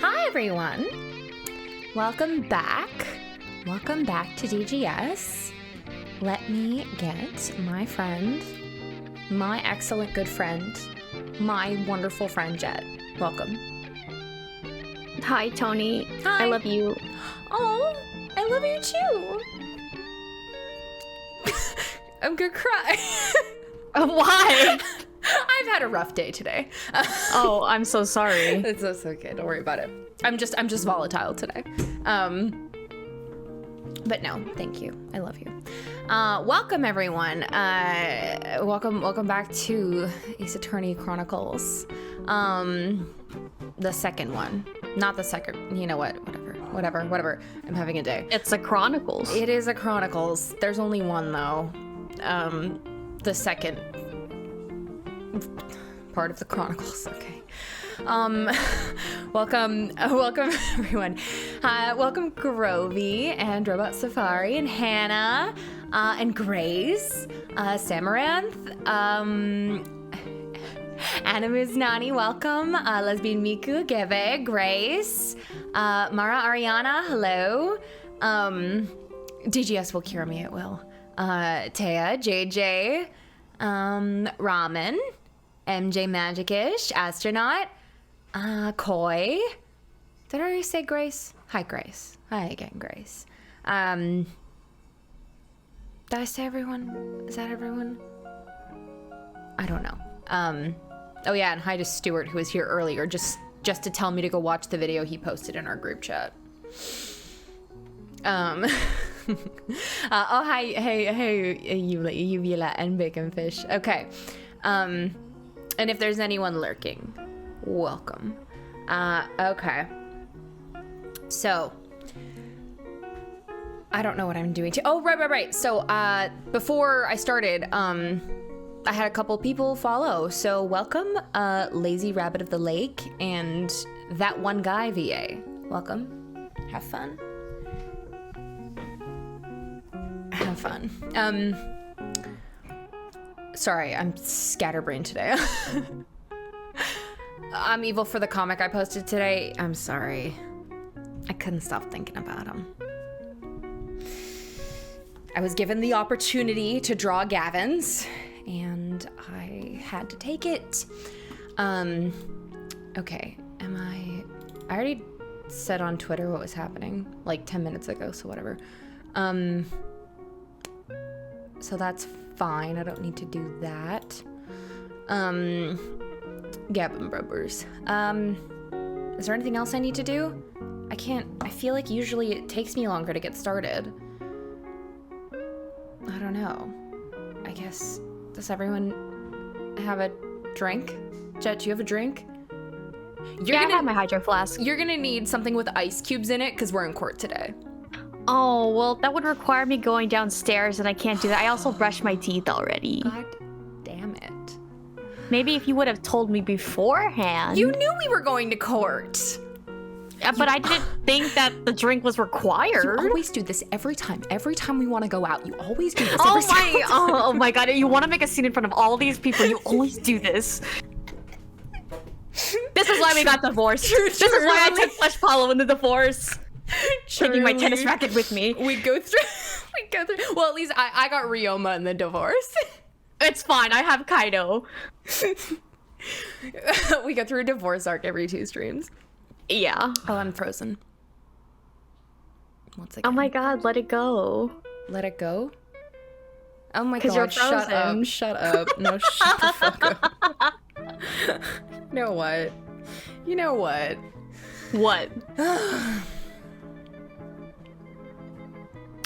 Hi everyone. Welcome back. Welcome back to DGS. Let me get my friend, my excellent good friend, my wonderful friend Jet. Welcome. Hi, Tony. Hi. I love you. Oh, I love you too. I'm gonna cry. Why? I've had a rough day today. Oh, I'm so sorry. It's okay. Don't worry about it. I'm just volatile today. But no, thank you. I love you. Welcome everyone. Welcome back to Ace Attorney Chronicles. The second one, not the second. You know what? Whatever. I'm having a day. It's a Chronicles. It is a Chronicles. There's only one though. The second part of the Chronicles. Okay. Welcome everyone. Welcome Grovey and Robot Safari and Hannah and Grace, Samaranth, Animus Nani, welcome, Lesbian Miku, Geve, Grace, Mara Ariana, hello, DGS will cure me, it will, Taya, JJ, Ramen, MJ Magicish, Astronaut, Koi. Did I already say Grace? Hi, Grace. Hi again, Grace. Did I say everyone? Is that everyone? I don't know. Oh yeah, and hi to Stuart, who was here earlier, just to tell me to go watch the video he posted in our group chat. Oh hi, hey, Uvula and Bacon Fish. Okay. And if there's anyone lurking, welcome. Okay. So, I don't know what I'm doing. Oh, right. So, before I started, I had a couple people follow. So, welcome, Lazy Rabbit of the Lake and That One Guy VA. Welcome. Have fun. Have fun. Sorry, I'm scatterbrained today. I'm evil for the comic I posted today. I'm sorry. I couldn't stop thinking about him. I was given the opportunity to draw Gavin's, and I had to take it. Okay, I already said on Twitter what was happening, like 10 minutes ago, so whatever. So that's fine, I don't need to do that. Gavin Brubbers. Is there anything else I need to do? I feel like usually it takes me longer to get started. I don't know. I guess, does everyone have a drink? Jet, do you have a drink? I have my hydro flask. You're gonna need something with ice cubes in it, because we're in court today. Oh, well, that would require me going downstairs, and I can't do that. I also brushed my teeth already. God damn it. Maybe if you would have told me beforehand. You knew we were going to court. But I didn't think that the drink was required. You always do this every time. Every time we want to go out, you always do this. Oh my god, you want to make a scene in front of all these people. You always do this. This is why we got divorced. This is why I took Flesh Paulo in the divorce. Taking my tennis racket with me. We go through. Well, at least I got Ryoma in the divorce. It's fine. I have Kaido. We go through a divorce arc every 2 streams. Yeah. Oh, I'm frozen. Once again. Oh my god, let it go. Let it go? Oh my god, you're frozen. Shut up. No, shut the fuck up. You know what? What?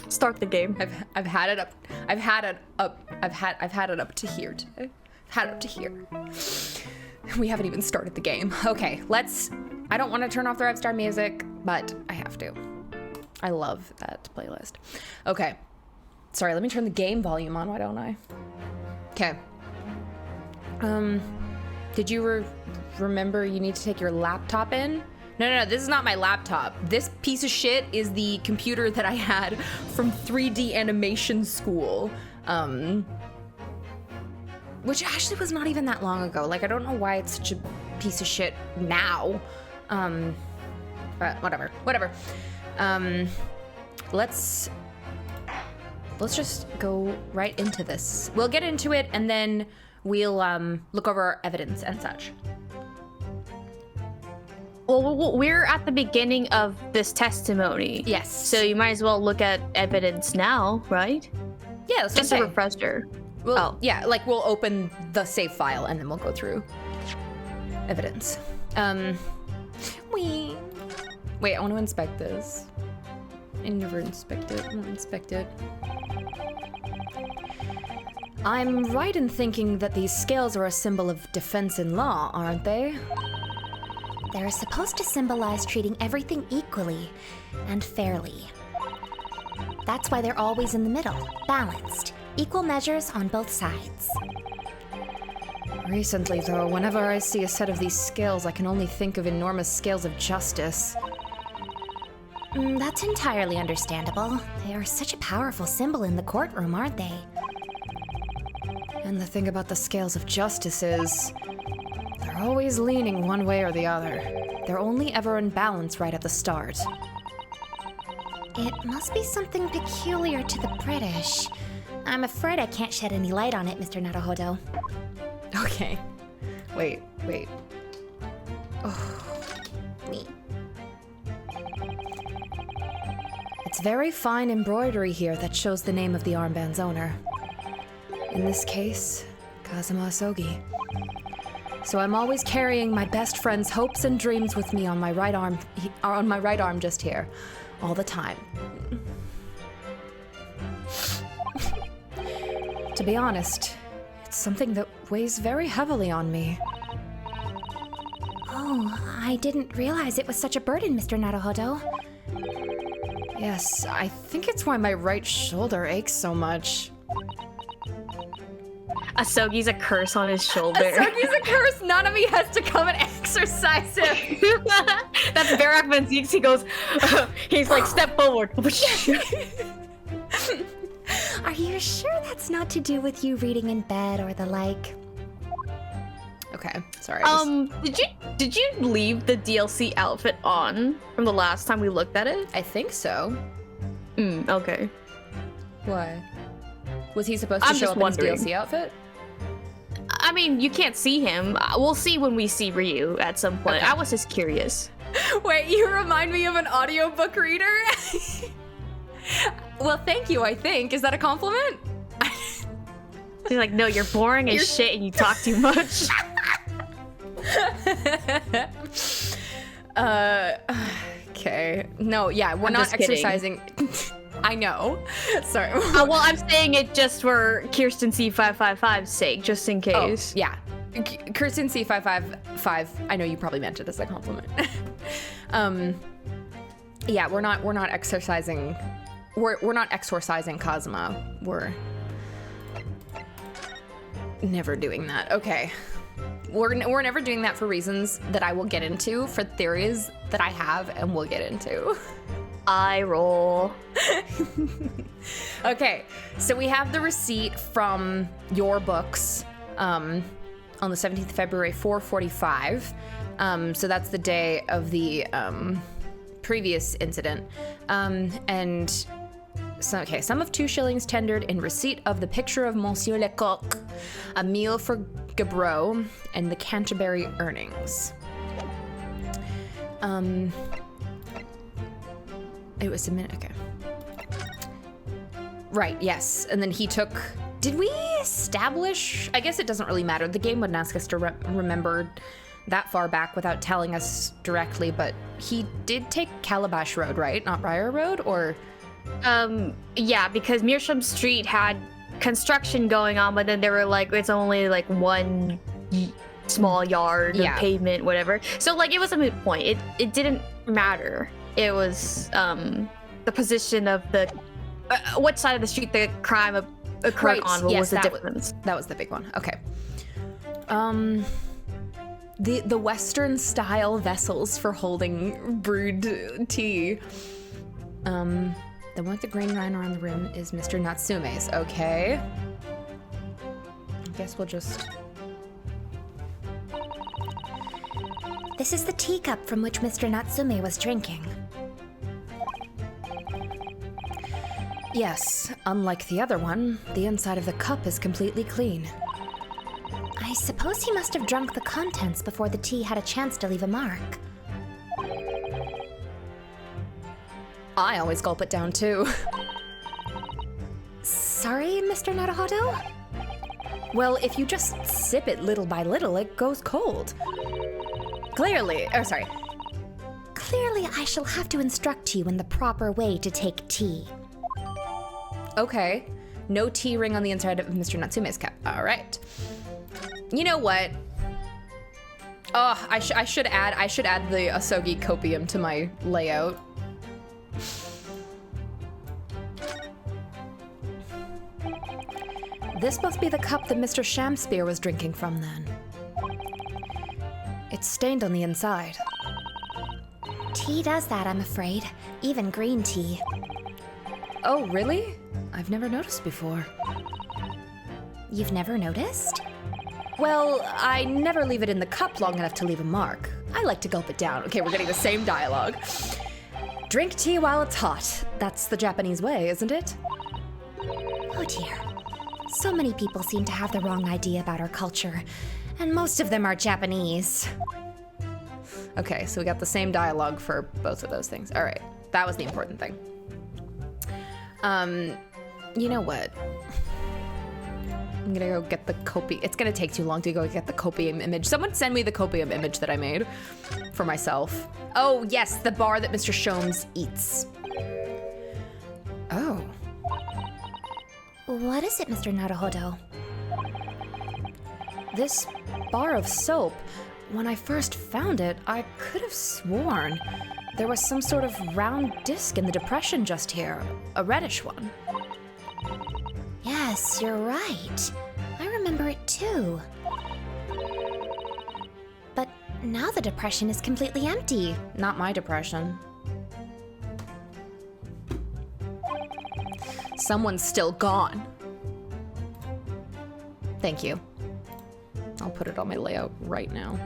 Start the game. I've had it up. I've had it up to here today. Had it up to here. We haven't even started the game. Okay, I don't want to turn off the Red Star music, but I have to. I love that playlist. Okay. Sorry, let me turn the game volume on, why don't I? Okay. Did you remember you need to take your laptop in? No, this is not my laptop. This piece of shit is the computer that I had from 3D animation school. Which actually was not even that long ago. Like, I don't know why it's such a piece of shit now. Whatever. Let's just go right into this. We'll get into it and then we'll look over our evidence and such. Well, we're at the beginning of this testimony. Yes. So you might as well look at evidence now, right? Yeah, that's Just a refresher. Yeah, like we'll open the save file and then we'll go through evidence. Wait, I want to inspect this. I never inspect it. I want to inspect it. I'm right in thinking that these scales are a symbol of defense in law, aren't they? They're supposed to symbolize treating everything equally and fairly. That's why they're always in the middle, balanced, equal measures on both sides. Recently, though, whenever I see a set of these scales, I can only think of enormous scales of justice. That's entirely understandable. They are such a powerful symbol in the courtroom, aren't they? And the thing about the scales of justice is, they're always leaning one way or the other. They're only ever in balance right at the start. It must be something peculiar to the British. I'm afraid I can't shed any light on it, Mr. Naruhodo. Okay. Wait. Oh. Me. It's very fine embroidery here that shows the name of the armband's owner. In this case, Kazuma Asogi. So I'm always carrying my best friend's hopes and dreams with me on my right arm, just here, all the time. To be honest, it's something that weighs very heavily on me. Oh, I didn't realize it was such a burden, Mr. Naruhodo. Yes, I think it's why my right shoulder aches so much. Asogi's a curse on his shoulder. Asogi's a curse! Nanami has to come and exercise him! That's Barak Manzeeks. He goes, he's like, step forward. Are you sure that's not to do with you reading in bed or the like? Okay, sorry. Did you leave the DLC outfit on from the last time we looked at it? I think so. Okay. Why? Was he supposed to show up in his DLC outfit? I mean, you can't see him. We'll see when we see Ryu at some point. Okay. I was just curious. Wait, you remind me of an audiobook reader? Well, thank you, I think. Is that a compliment? He's like, no, you're boring as shit and you talk too much. Okay. No, yeah, we're not exercising. I know. Sorry. Well, I'm saying it just for Kirsten C555's sake, just in case. Oh, yeah. Kirsten C555, I know you probably meant it as a compliment. Yeah, we're not exercising. We're not exorcising Kazuma. We're never doing that. Okay. We're never doing that for reasons that I will get into, for theories that I have and will get into. I roll. Okay, so we have the receipt from your books on the 17th of February, 4:45. So that's the day of the previous incident. And so, okay, sum of 2 shillings tendered in receipt of the picture of Monsieur Lecoq, a meal for Gabreau, and the Canterbury earnings. It was a minute, okay. Right, yes, and then he took, did we establish, I guess it doesn't really matter, the game wouldn't ask us to remember that far back without telling us directly, but he did take Calabash Road, right? Not Briar Road, or? Yeah, because Meerschaum Street had construction going on, but then they were like, it's only like one small yard of pavement, whatever. So like, it was a moot point. It didn't matter. It was the position of the which side of the street the crime occurred on was the difference. That was the big one. Okay. The Western style vessels for holding brewed tea. The one with the green line around the rim is Mr. Natsume's. Okay. I guess we'll just. This is the teacup from which Mr. Natsume was drinking. Yes, unlike the other one, the inside of the cup is completely clean. I suppose he must have drunk the contents before the tea had a chance to leave a mark. I always gulp it down too. Sorry, Mr. Naruhodo? Well, if you just sip it little by little, it goes cold. Clearly, Clearly, I shall have to instruct you in the proper way to take tea. Okay, no tea ring on the inside of Mr. Natsume's cup. All right. You know what? Oh, I should add the Asogi copium to my layout. This must be the cup that Mr. Shamspear was drinking from then. It's stained on the inside. Tea does that, I'm afraid. Even green tea. Oh, really? I've never noticed before. You've never noticed? Well, I never leave it in the cup long enough to leave a mark. I like to gulp it down. Okay, we're getting the same dialogue. Drink tea while it's hot. That's the Japanese way, isn't it? Oh dear. So many people seem to have the wrong idea about our culture, and most of them are Japanese. Okay, so we got the same dialogue for both of those things. All right, that was the important thing. You know what? I'm gonna go get the copium. It's gonna take too long to go get the copium image. Someone send me the copium image that I made for myself. Oh, yes, the bar that Mr. Shomes eats. Oh. What is it, Mr. Naruhodo? This bar of soap, when I first found it, I could have sworn there was some sort of round disc in the depression just here, a reddish one. Yes, you're right. I remember it too. But now the depression is completely empty. Not my depression. Someone's still gone. Thank you. I'll put it on my layout right now.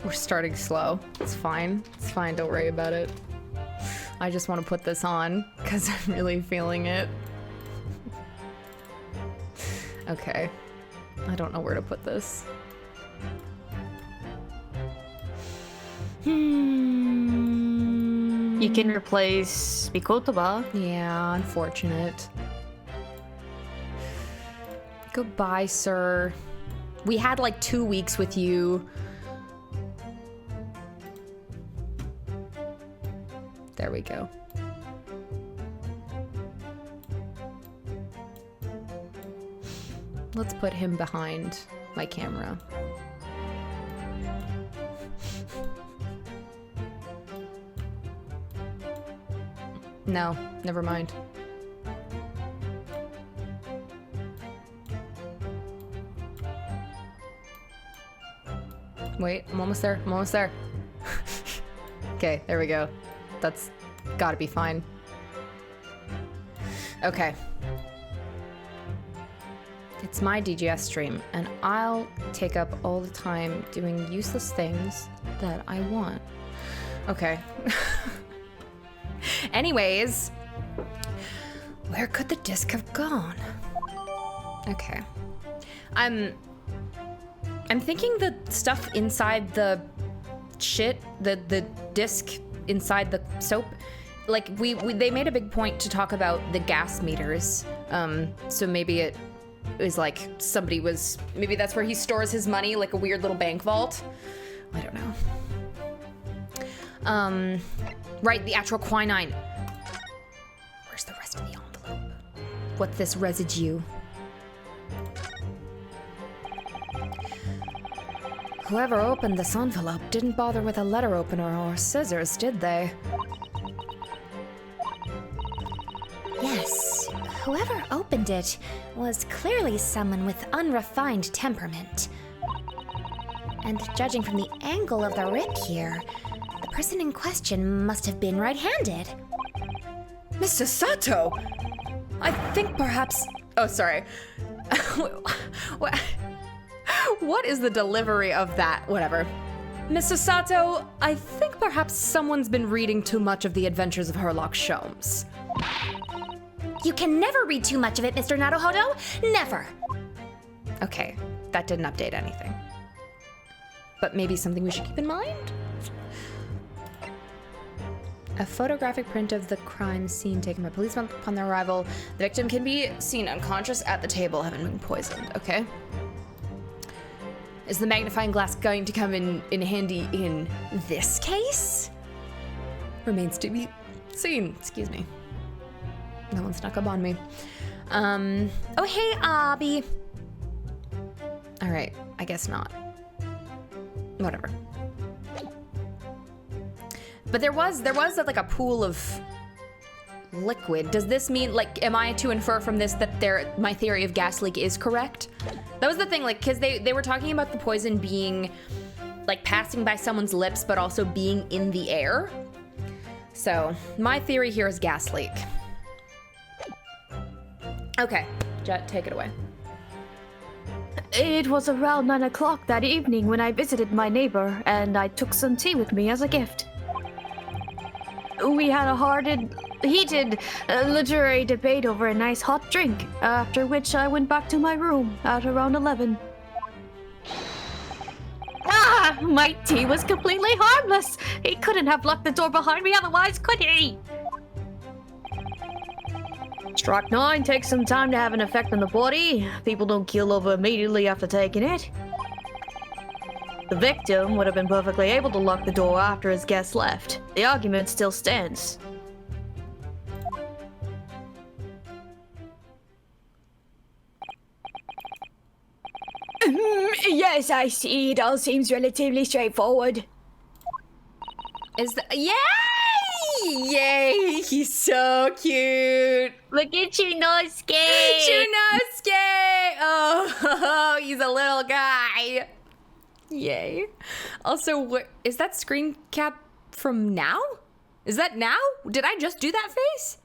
We're starting slow. It's fine. It's fine. Don't worry about it. I just want to put this on because I'm really feeling it. Okay. I don't know where to put this. You can replace Mikotoba. Yeah, unfortunate. Goodbye, sir. We had like 2 weeks with you. There we go. Let's put him behind my camera. No, never mind. Wait, I'm almost there. I'm almost there. Okay, there we go. That's gotta be fine. Okay. It's my DGS stream, and I'll take up all the time doing useless things that I want. Okay. Anyways, where could the disc have gone? Okay. I'm thinking the stuff inside the shit, the disc inside the soap, like they made a big point to talk about the gas meters. So maybe it was like maybe that's where he stores his money, like a weird little bank vault. I don't know. Right, the actual quinine. Where's the rest of the envelope? What's this residue? Whoever opened this envelope didn't bother with a letter opener or scissors, did they? Yes, whoever opened it was clearly someone with unrefined temperament. And judging from the angle of the rip here, the person in question must have been right-handed. Mr. Sato! I think perhaps... Oh, sorry. What is the delivery of that? Whatever. Mr. Sato, I think perhaps someone's been reading too much of the Adventures of Herlock Sholmes. You can never read too much of it, Mr. Naruhodo. Never. Okay, that didn't update anything. But maybe something we should keep in mind? A photographic print of the crime scene taken by police upon their arrival. The victim can be seen unconscious at the table, having been poisoned. Okay. Is the magnifying glass going to come in handy in this case? Remains to be seen. Excuse me. No one snuck up on me. Oh, hey, Abby. All right, I guess not. Whatever. But there was like a pool of liquid. Does this mean, like, am I to infer from this that my theory of gas leak is correct? That was the thing, like, because they were talking about the poison being, like, passing by someone's lips, but also being in the air. So, my theory here is gas leak. Okay, Jet, take it away. It was around 9 o'clock that evening when I visited my neighbor, and I took some tea with me as a gift. We had a heated literary debate over a nice hot drink, after which I went back to my room at around 11. My tea was completely harmless. He couldn't have locked the door behind me otherwise, could he? Strychnine takes some time to have an effect on the body. People don't keel over immediately after taking it. The victim would have been perfectly able to lock the door after his guests left. The argument still stands. Yes, I see. It all seems relatively straightforward. Yay! Yay! He's so cute. Look at Chunosuke! Chunosuke! Oh, he's a little guy. Yay. Also, what is that screen cap from now? Is that now? Did I just do that face?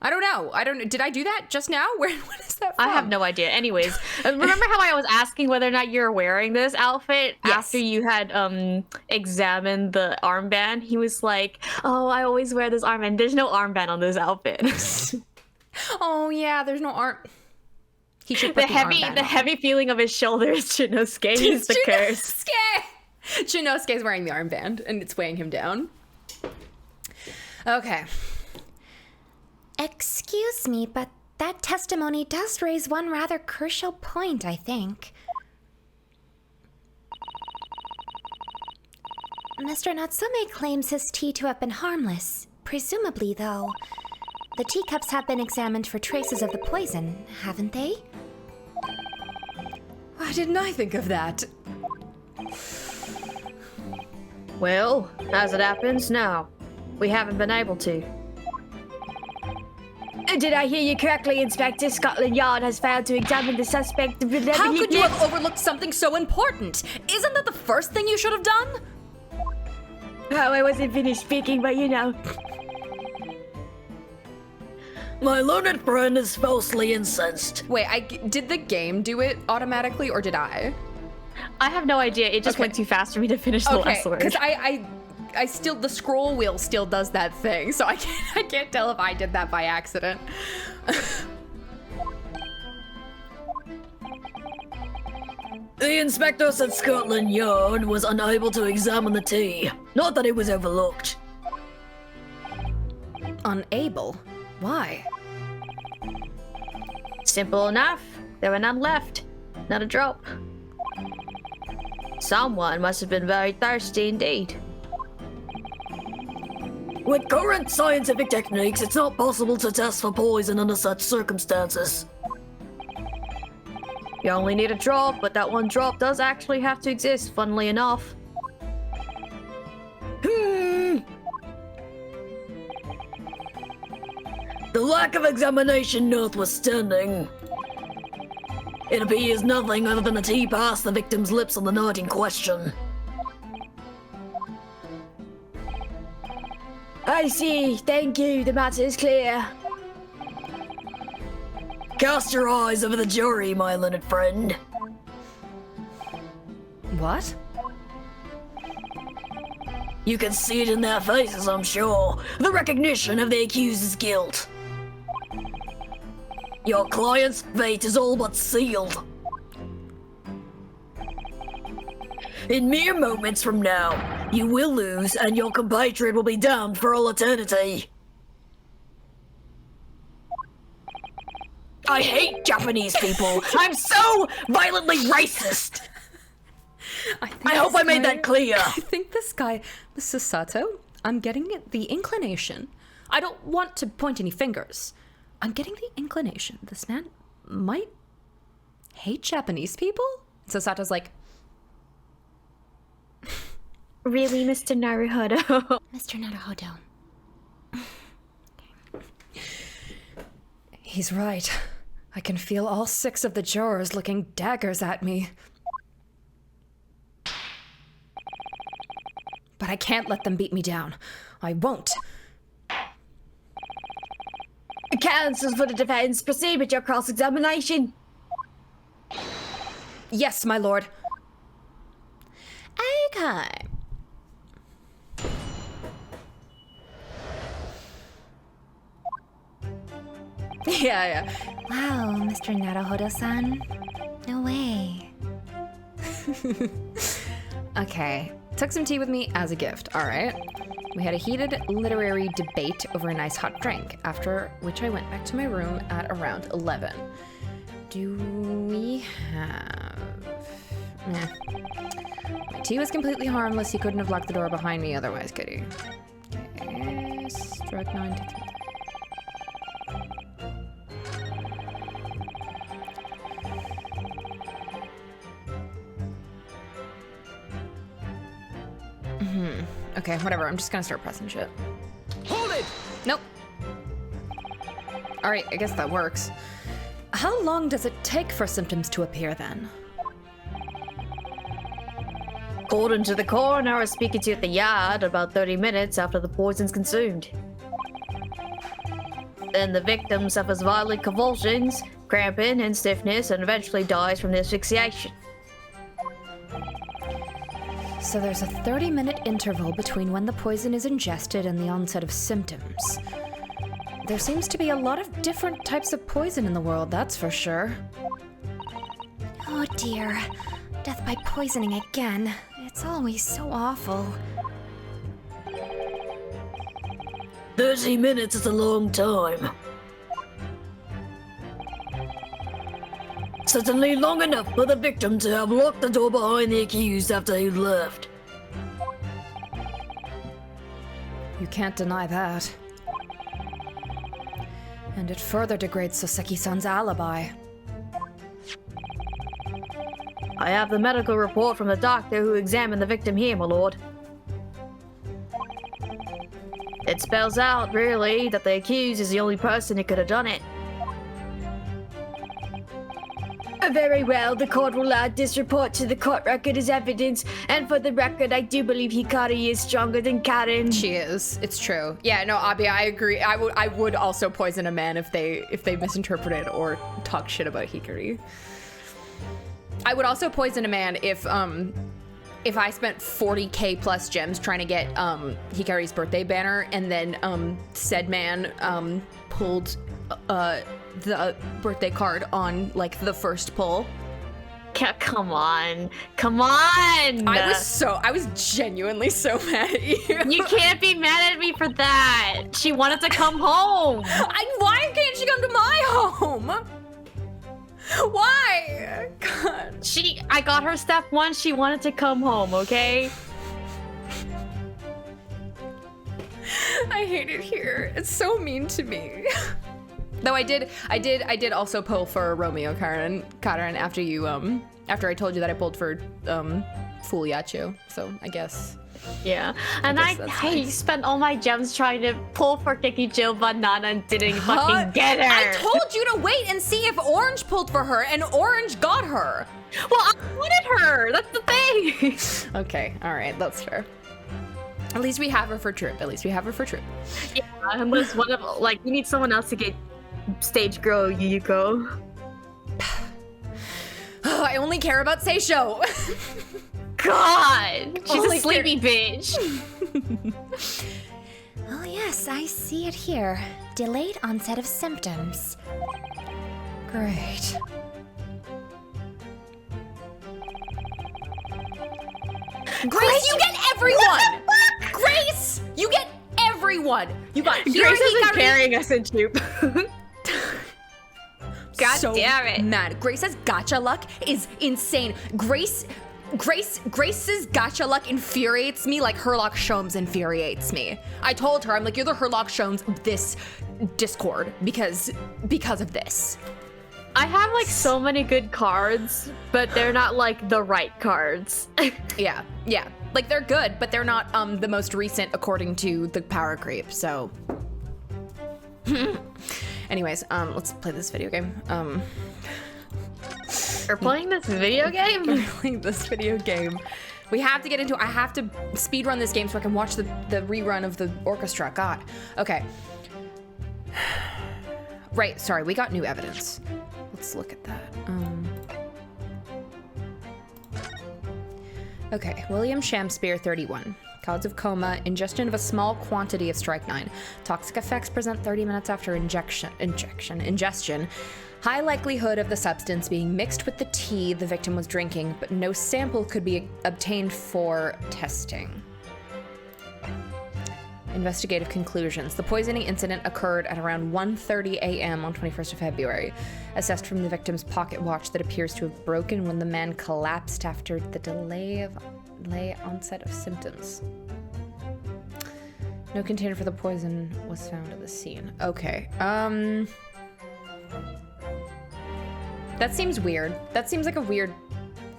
I don't know. Did I do that just now? What is that from? I have no idea. Anyways, remember how I was asking whether or not you're wearing this outfit after you had examined the armband? He was like, "Oh, I always wear this armband. There's no armband on this outfit." Oh yeah, there's no arm. He should the put heavy feeling of his shoulders. Chunosuke is the curse. Chunosuke's wearing the armband, and it's weighing him down. Okay. Excuse me, but that testimony does raise one rather crucial point, I think. Mr. Natsume claims his tea to have been harmless. Presumably, though, the teacups have been examined for traces of the poison, haven't they? Why didn't I think of that? Well, as it happens, no. We haven't been able to. Did I hear you correctly, Inspector? Scotland Yard has failed to examine the suspect. How could you have overlooked something so important? Isn't that the first thing you should have done? Oh, I wasn't finished speaking, but you know. My learned friend is falsely incensed. Wait, did the game do it automatically, or did I? I have no idea. It just went too fast for me to finish the last word. Because I still, the scroll wheel still does that thing, so I can't tell if I did that by accident. The inspector said Scotland Yard was unable to examine the tea. Not that it was overlooked. Unable? Why? Simple enough. There were none left. Not a drop. Someone must have been very thirsty indeed. With current scientific techniques, it's not possible to test for poison under such circumstances. You only need a drop, but that one drop does actually have to exist, funnily enough. The lack of examination notwithstanding, it appears nothing other than the tea passed the victim's lips on the night in question. I see. Thank you. The matter is clear. Cast your eyes over the jury, my learned friend. What? You can see it in their faces, I'm sure. The recognition of the accuser's guilt. Your client's fate is all but sealed. In mere moments from now, you will lose and your compatriot will be damned for all eternity. I hate Japanese people. I'm so violently racist. I hope I made that clear. I think this guy, Mrs. Sato, I'm getting the inclination. I don't want to point any fingers. I'm getting the inclination this man might hate Japanese people. So Sato's like, Really, Mr. Naruhodo? Mr. Naruhodo. he's right. I can feel all 6 of the jurors looking daggers at me. But I can't let them beat me down. I won't. Counsel for the defense, proceed with your cross-examination. Yes, my lord. Okay. Yeah. Wow, Mr. Naruhodo-san. No way. Okay. Took some tea with me as a gift, alright. We had a heated literary debate over a nice hot drink, after which I went back to my room at around 11. Do we have... Nah. My tea was completely harmless. He couldn't have locked the door behind me otherwise, could he? Okay, struck 9 to 3. Okay, whatever. I'm just gonna start pressing shit. Hold it! Nope. Alright, I guess that works. How long does it take for symptoms to appear then? According to the coroner, I was speaking to you at the yard about 30 minutes after the poison's consumed. Then the victim suffers violent convulsions, cramping, and stiffness, and eventually dies from the asphyxiation. So there's a 30-minute interval between when the poison is ingested and the onset of symptoms. There seems to be a lot of different types of poison in the world, that's for sure. Oh dear. Death by poisoning again. It's always so awful. 30 minutes is a long time. Certainly long enough for the victim to have locked the door behind the accused after he left. You can't deny that. And it further degrades Soseki-san's alibi. I have the medical report from the doctor who examined the victim here, my lord. It spells out, really, that the accused is the only person who could have done it. Very well, the court will add this report to the court record as evidence, and for the record, I do believe Hikari is stronger than Karen. She is. It's true. Yeah, no, Abi, I agree. I would also poison a man if they misinterpreted or talk shit about Hikari. I would also poison a man if I spent 40k plus gems trying to get Hikari's birthday banner, and then said man pulled the birthday card on like the first pull. Come on. I was genuinely so mad at you. You can't be mad at me for that. She wanted to come home. Why can't she come to my home? Why? God. I got her step 1. She wanted to come home, okay? I hate it here. It's so mean to me. Though I did also pull for Romeo Karen after you after I told you that I pulled for Fuliacho. So I guess. Yeah. And I nice. spent all my gems trying to pull for Kiki Jill Banana and didn't fucking get her. I told you to wait and see if Orange pulled for her, and Orange got her. Well, I wanted her. That's the thing. Okay, all right, that's fair. At least we have her for Troop. Yeah, unless one of like we need someone else to get stage girl Yuko. I only care about Seisho. God, she's Only a sleepy bitch. Oh yes, I see it here. Delayed onset of symptoms. Great. Grace, you get everyone! Grace, you get everyone! You got Grace Hikari. isn't carrying us in Troop. God So damn it. mad. Grace's gotcha luck is insane. Grace's gotcha luck infuriates me like Herlock Sholmes infuriates me. I told her, I'm like, you're the Herlock Sholmes of this Discord because of this. I have like so many good cards, but they're not like the right cards. Yeah. Like they're good, but they're not the most recent according to the power creep, so. Anyways, let's play this video game. We're playing this video game? We're playing this video game. We have to get into. I have to speedrun this game so I can watch the rerun of the orchestra. God. Okay. Right. Sorry, we got new evidence. Let's look at that. Okay. William Shamspeare, 31. Cause of coma, ingestion of a small quantity of strychnine. Toxic effects present 30 minutes after ingestion. High likelihood of the substance being mixed with the tea the victim was drinking, but no sample could be obtained for testing. Investigative conclusions. The poisoning incident occurred at around 1:30 a.m. on 21st of February. Assessed from the victim's pocket watch that appears to have broken when the man collapsed after the delay onset of symptoms. No container for the poison was found at the scene. Okay. That seems weird. That seems like a weird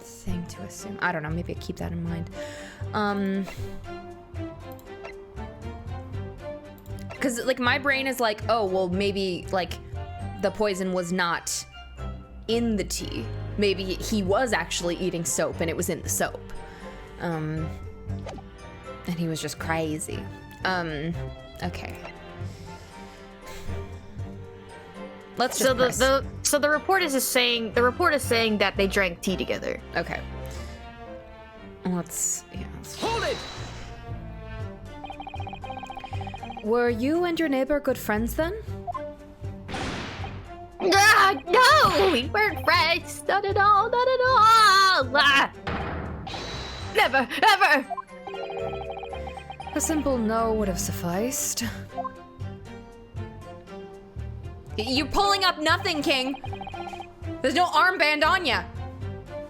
thing to assume. I don't know. Maybe I keep that in mind. Because, like, my brain is like, oh, well, maybe, like, the poison was not in the tea. Maybe he was actually eating soap and it was in the soap. And he was just crazy. Okay. Let's just press. So the report is saying that they drank tea together. Okay. Let's hold it. Were you and your neighbor good friends then? No, we weren't friends. Not at all. Never, ever. A simple no would have sufficed. You're pulling up nothing, King. There's no armband on ya.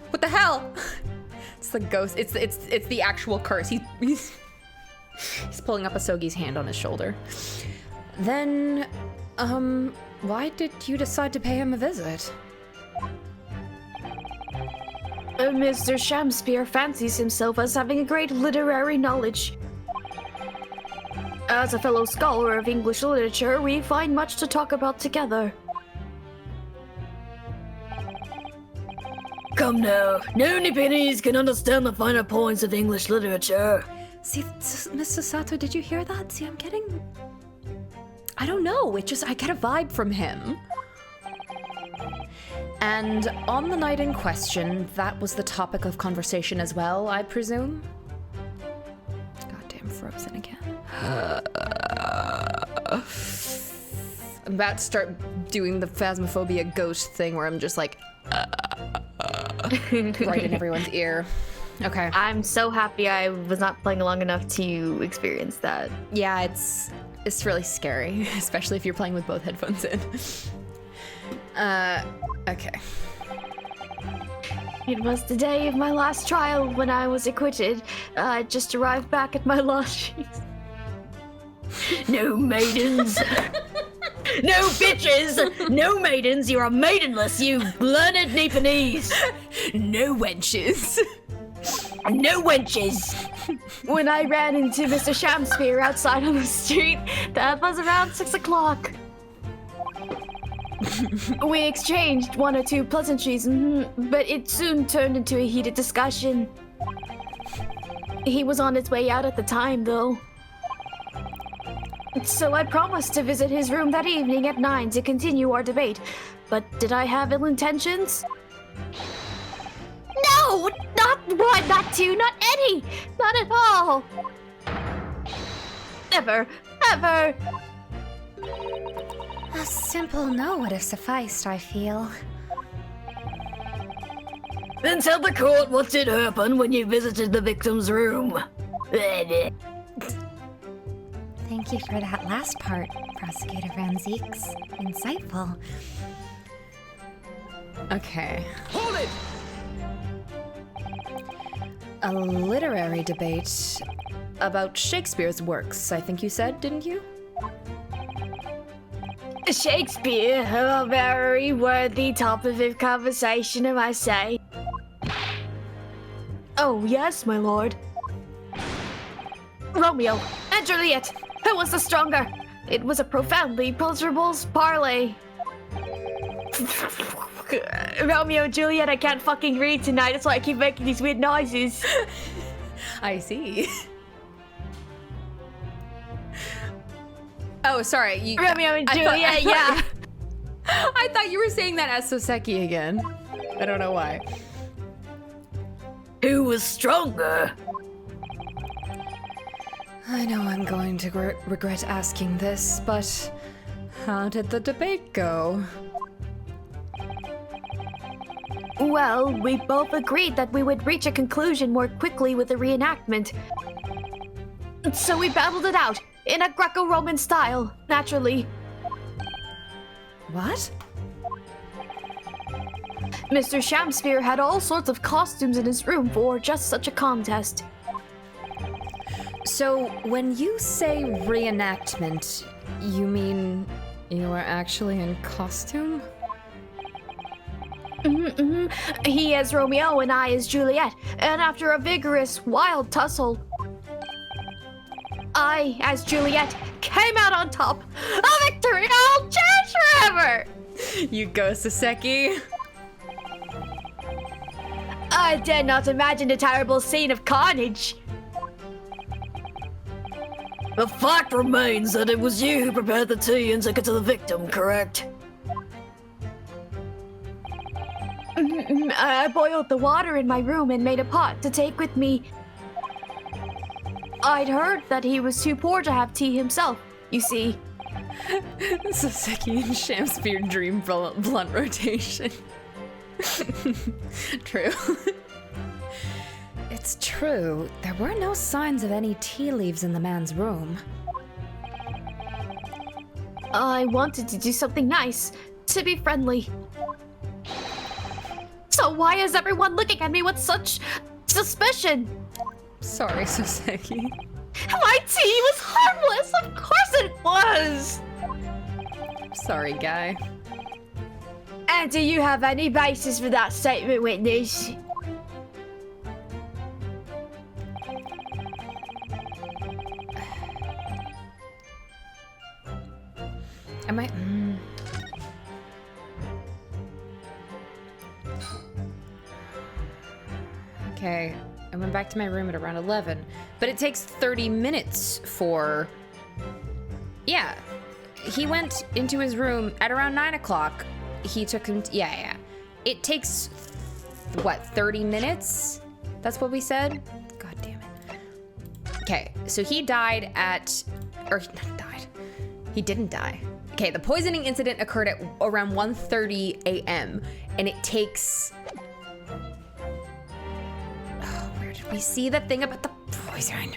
What the hell? It's the ghost. It's the actual curse. He's pulling up Asogi's hand on his shoulder. Then, why did you decide to pay him a visit? Mr. Shamspeare fancies himself as having a great literary knowledge. As a fellow scholar of English literature, we find much to talk about together. Come now, no nippies can understand the finer points of English literature. See, Mr. Sato, did you hear that? See, I don't know, I get a vibe from him. And on the night in question, that was the topic of conversation as well, I presume? Goddamn frozen again. I'm about to start doing the Phasmophobia ghost thing where I'm just like, right in everyone's ear. Okay. I'm so happy I was not playing long enough to experience that. Yeah, it's really scary, especially if you're playing with both headphones in. Okay. It was the day of my last trial when I was acquitted. I just arrived back at my lodgings. No maidens. No bitches. No maidens. You're a maidenless, you learned Nipponese. No wenches. No wenches. When I ran into Mr. Shamspeare outside on the street, that was around 6 o'clock. We exchanged one or two pleasantries, but it soon turned into a heated discussion. He was on his way out at the time, though. So I promised to visit his room that evening at 9 to continue our debate. But did I have ill intentions? No! Not one, not two, not any! Not at all! Never, ever! A simple no would have sufficed, I feel. Then tell the court what did happen when you visited the victim's room. Thank you for that last part, Prosecutor Van Zeeks. Insightful. Okay. Hold it! A literary debate about Shakespeare's works, I think you said, didn't you? Shakespeare, a very worthy topic of conversation, I must say. Oh, yes, my lord. Romeo and Juliet, who was the stronger? It was a profoundly pleasurable parley. Romeo and Juliet, I can't fucking read tonight, that's why I keep making these weird noises. I see. Oh, sorry. Romeo and Juliet, yeah. I thought you were saying that as Soseki again. I don't know why. Who was stronger? I know I'm going to regret asking this, but how did the debate go? Well, we both agreed that we would reach a conclusion more quickly with the reenactment. So we battled it out, in a Greco-Roman style, naturally. What? Mr. Shamsphere had all sorts of costumes in his room for just such a contest. So, when you say reenactment, you mean you were actually in costume? He as Romeo and I as Juliet, and after a vigorous, wild tussle, I, as Juliet, came out on top. A victory I'll cherish forever! You go, Soseki. I dare not imagine the terrible scene of carnage. The fact remains that it was you who prepared the tea and took it to the victim, correct? I boiled the water in my room and made a pot to take with me. I'd heard that he was too poor to have tea himself, you see. Soseki and Shamsphere dream blunt rotation. True. It's true. There were no signs of any tea leaves in the man's room. I wanted to do something nice, to be friendly. So why is everyone looking at me with such suspicion? Sorry, Soseki. My tea was harmless! Of course it was! Sorry, guy. And do you have any basis for that statement, witness? Am I... Okay, I went back to my room at around 11, but it takes 30 minutes for... Yeah, he went into his room at around 9 o'clock. He took him... Yeah. It takes, what, 30 minutes? That's what we said? God damn it. Okay, so he died at... Or, not died. He didn't die. Okay, the poisoning incident occurred at around 1:30 a.m. and it takes... Oh, where did we see the thing about the poison?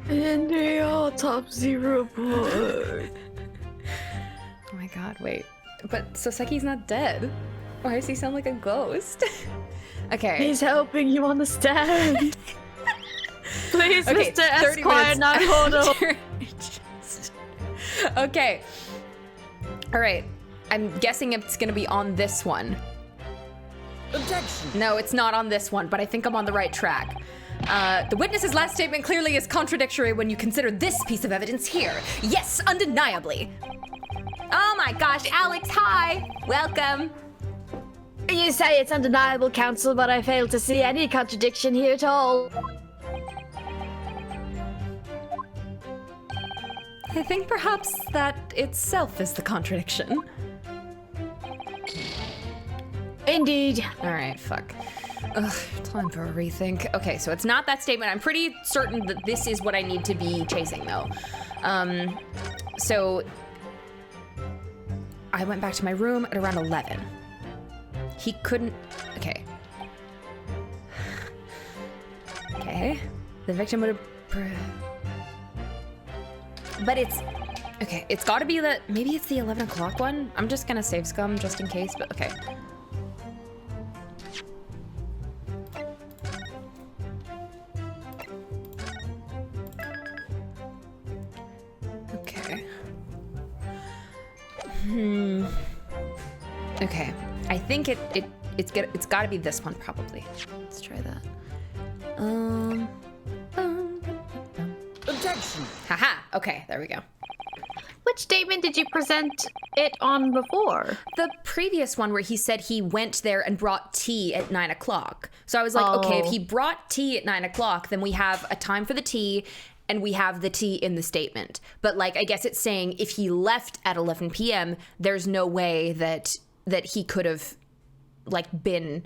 In the autopsy report. Oh my god, wait. But Soseki's not dead. Why does he sound like a ghost? Okay. He's helping you understand. Please, Okay, Mr. 30 Esquire, minutes not hold on. Okay. All right. I'm guessing it's gonna be on this one. Objection! No, it's not on this one, but I think I'm on the right track. The witness's last statement clearly is contradictory when you consider this piece of evidence here. Yes, undeniably. Oh my gosh, Alex, hi! Welcome. You say it's undeniable, Counsel, but I fail to see any contradiction here at all. I think perhaps that itself is the contradiction. Indeed. All right, fuck. Ugh, time for a rethink. Okay, so it's not that statement. I'm pretty certain that this is what I need to be chasing, though. So I went back to my room at around 11. He couldn't. Okay. Okay. The victim would have. But it's. Okay, it's gotta be the. Maybe it's the 11 o'clock one? I'm just gonna save scum just in case, but okay. Okay. Okay. I think it's gotta be this one probably. Let's try that. Objection. Haha. Okay, there we go. Which statement did you present it on before? The previous one where he said he went there and brought tea at 9 o'clock. So I was like, okay, if he brought tea at 9 o'clock, then we have a time for the tea and we have the tea in the statement. But like, I guess it's saying if he left at 11 p.m., there's no way that he could have like been,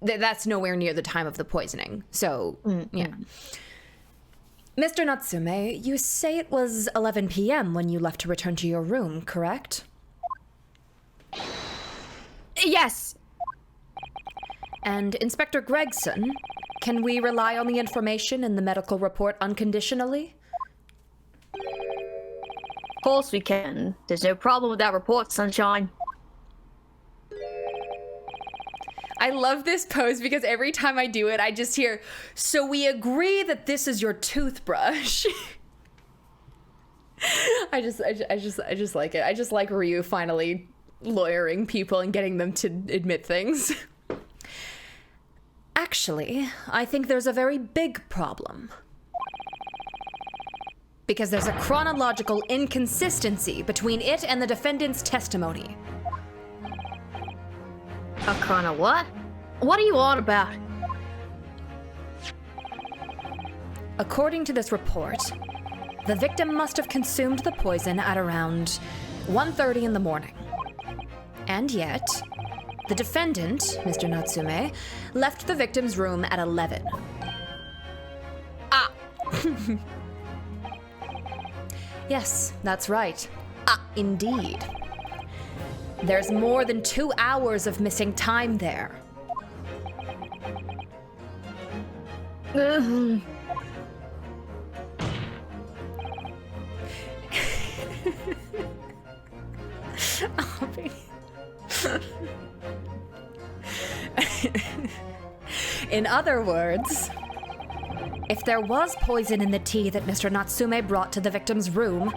that's nowhere near the time of the poisoning. So yeah. Mr. Natsume, you say it was 11 p.m. when you left to return to your room, correct? Yes. And Inspector Gregson, can we rely on the information in the medical report unconditionally? Of course we can. There's no problem with that report, Sunshine. I love this pose because every time I do it, I just hear, so we agree that this is your toothbrush. I just like it. I just like Ryu finally lawyering people and getting them to admit things. Actually, I think there's a very big problem. Because there's a chronological inconsistency between it and the defendant's testimony. A chrono what? What are you on about? According to this report, the victim must have consumed the poison at around 1:30 in the morning. And yet, the defendant, Mr. Natsume, left the victim's room at 11. Ah! Yes, that's right. Ah, indeed. There's more than 2 hours of missing time there. In other words, if there was poison in the tea that Mr. Natsume brought to the victim's room,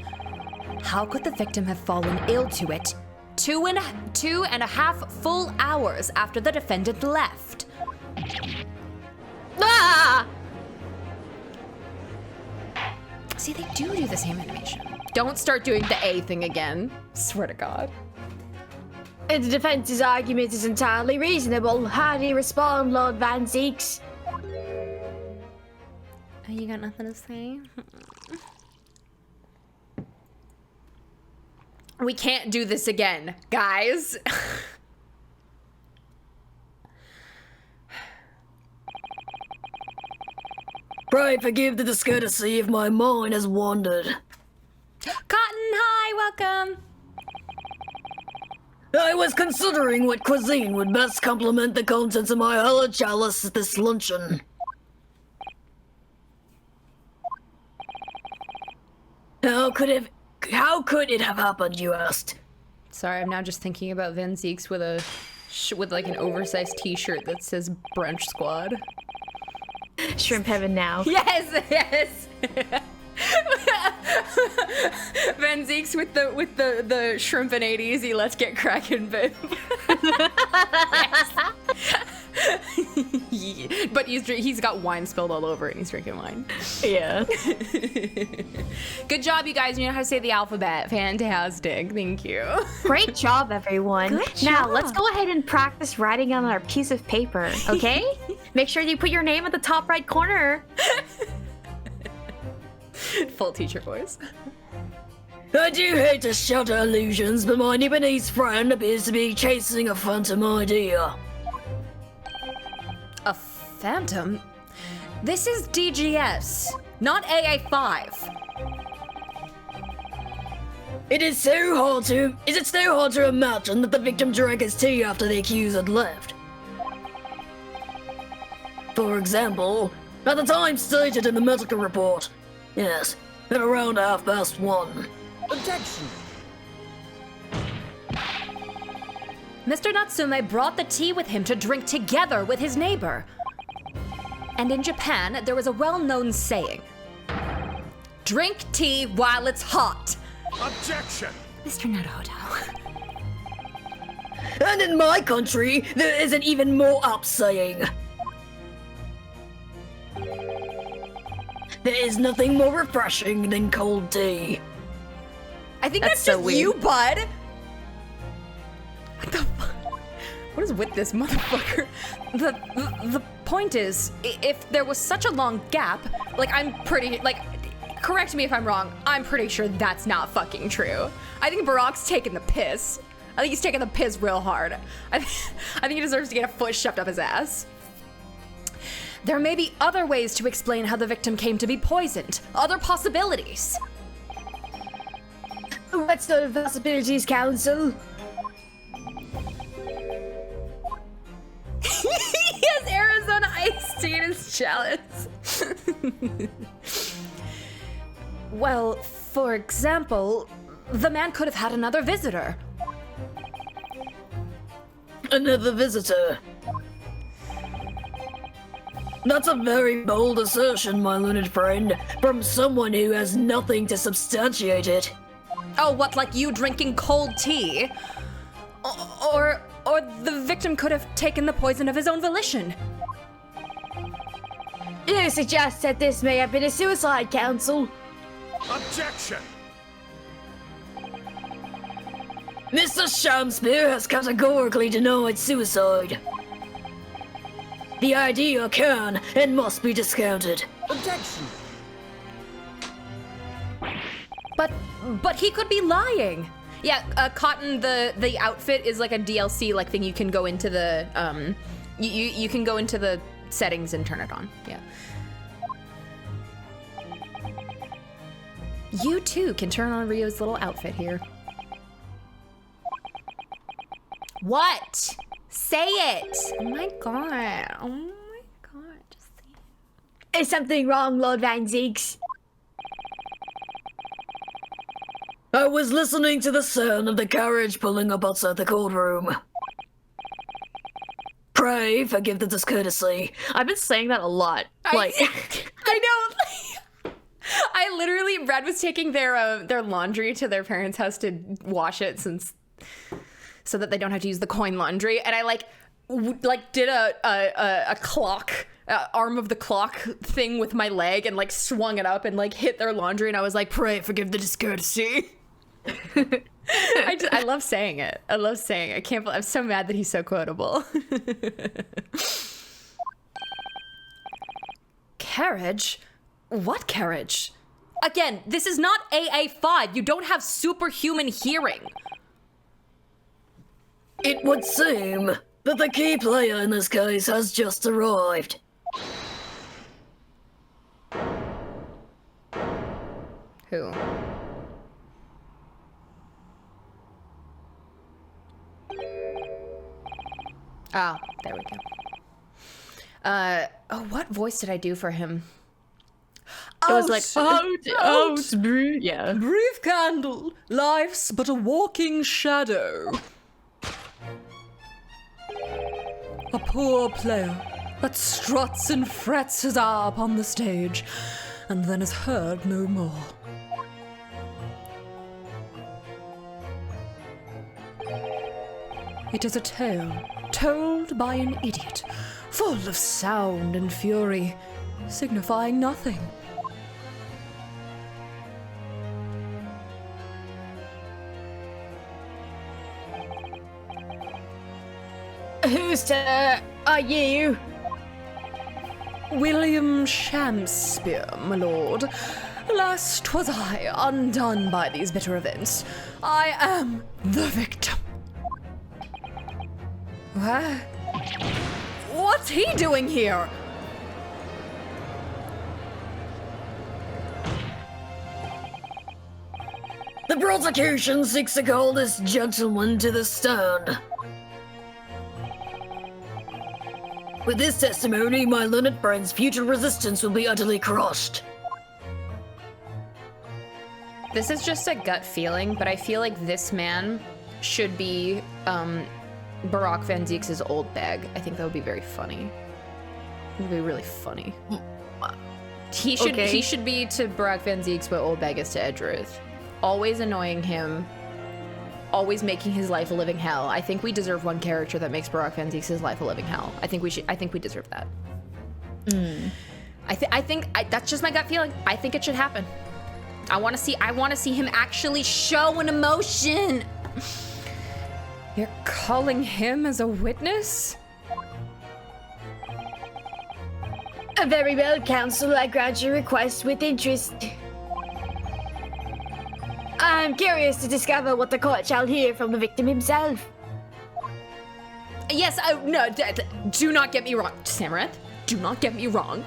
how could the victim have fallen ill to it 2.5 full hours after the defendant left? Ah! See, they do the same animation. Don't start doing the A thing again. Swear to God. The defense's argument is entirely reasonable. How do you respond, Lord Van Zeeks? You got nothing to say? We can't do this again, guys. Pray forgive the discourtesy if my mind has wandered. Cotton, hi, welcome. I was considering what cuisine would best complement the contents of my hollow chalice at this luncheon. How could it have happened, you asked? Sorry, I'm now just thinking about Van Zeeks with with like an oversized T-shirt that says Brunch Squad. Shrimp heaven now. Yes, yes. Van Zeeks with the shrimp and 80s. Let's get cracking, babe. Yes. but he's got wine spilled all over it and he's drinking wine. Yeah. Good job, you guys. You know how to say the alphabet. Fantastic. Thank you. Great job, everyone. Good Now, job. let's go ahead and practice writing on our piece of paper, okay? Make sure you put your name at the top right corner. Full teacher voice. I do hate to shatter illusions, but my Nipponese friend appears to be chasing a phantom idea. A phantom? This is DGS, not AA5. Is it so hard to imagine that the victim drank his tea after the accused had left? For example, at the time stated in the medical report, yes, at around 1:30. Objection. Mr. Natsume brought the tea with him to drink together with his neighbor. And in Japan, there was a well-known saying, drink tea while it's hot. Objection! Mr. Naruto. And in my country, there is an even more apt saying. There is nothing more refreshing than cold tea. I think That's that's so just weird. you, bud. What the fuck? What is with this motherfucker? The point is, if there was such a long gap, correct me if I'm wrong, I'm pretty sure that's not fucking true. I think Barack's taking the piss. I think he's taking the piss real hard. I think he deserves to get a foot shoved up his ass. There may be other ways to explain how the victim came to be poisoned. Other possibilities. What's the possibilities, Council? He has Arizona iced tea in his chalice. Well, for example, the man could have had another visitor. Another visitor. That's a very bold assertion, my learned friend, from someone who has nothing to substantiate it. Oh, what, like you drinking cold tea? Or the victim could have taken the poison of his own volition. You suggest that this may have been a suicide, Council? Objection! Mr. Shamspeare has categorically denied suicide. The idea can and must be discounted. Objection. But he could be lying. Yeah, Cotton, the outfit is like a DLC like thing you can go into the you can go into the settings and turn it on. Yeah. You too can turn on Rio's little outfit here. What? Say it. Oh my god. Oh my god. Just say it. Is something wrong, Lord Van Zeeks? I was listening to the sound of the carriage pulling up outside the courtroom. Pray forgive the discourtesy. I've been saying that a lot. Like, I know. I literally, Brad was taking their laundry to their parents' house to wash it so that they don't have to use the coin laundry, and I did a clock, arm of the clock thing with my leg and like swung it up and like hit their laundry, and I was like, pray forgive the discourtesy. I love saying it. I love saying it. I can't believe, I'm so mad that he's so quotable. Carriage? What carriage? Again, this is not AA5. You don't have superhuman hearing. It would seem that the key player in this case has just arrived. Who? Oh, there we go. What voice did I do for him? it was like, yeah. Brief candle, life's but a walking shadow. A poor player that struts and frets his hour upon the stage, and then is heard no more. It is a tale told by an idiot full of sound and fury, signifying nothing. Who's are you? William Shakespeare, my lord. Alas, 'twas I, undone by these bitter events. I am the victim. What? What's he doing here? The prosecution seeks to call this gentleman to the stand. With this testimony, my learned friend's future resistance will be utterly crushed. This is just a gut feeling, but I feel like this man should be Barack Van Zieks' old bag. I think that would be very funny. It would be really funny. He should be to Barack Van Zieks what old bag is to Edgeworth. Always annoying him. Always making his life a living hell. I think we deserve one character that makes Barack Van Zieks' life a living hell. I think we deserve that. I think that's just my gut feeling. I think it should happen. I want to see him actually show an emotion. You're calling him as a witness? Very well, counsel. I grant your request with interest. I'm curious to discover what the court shall hear from the victim himself. Yes, no, do not get me wrong, Samaranth. Do not get me wrong.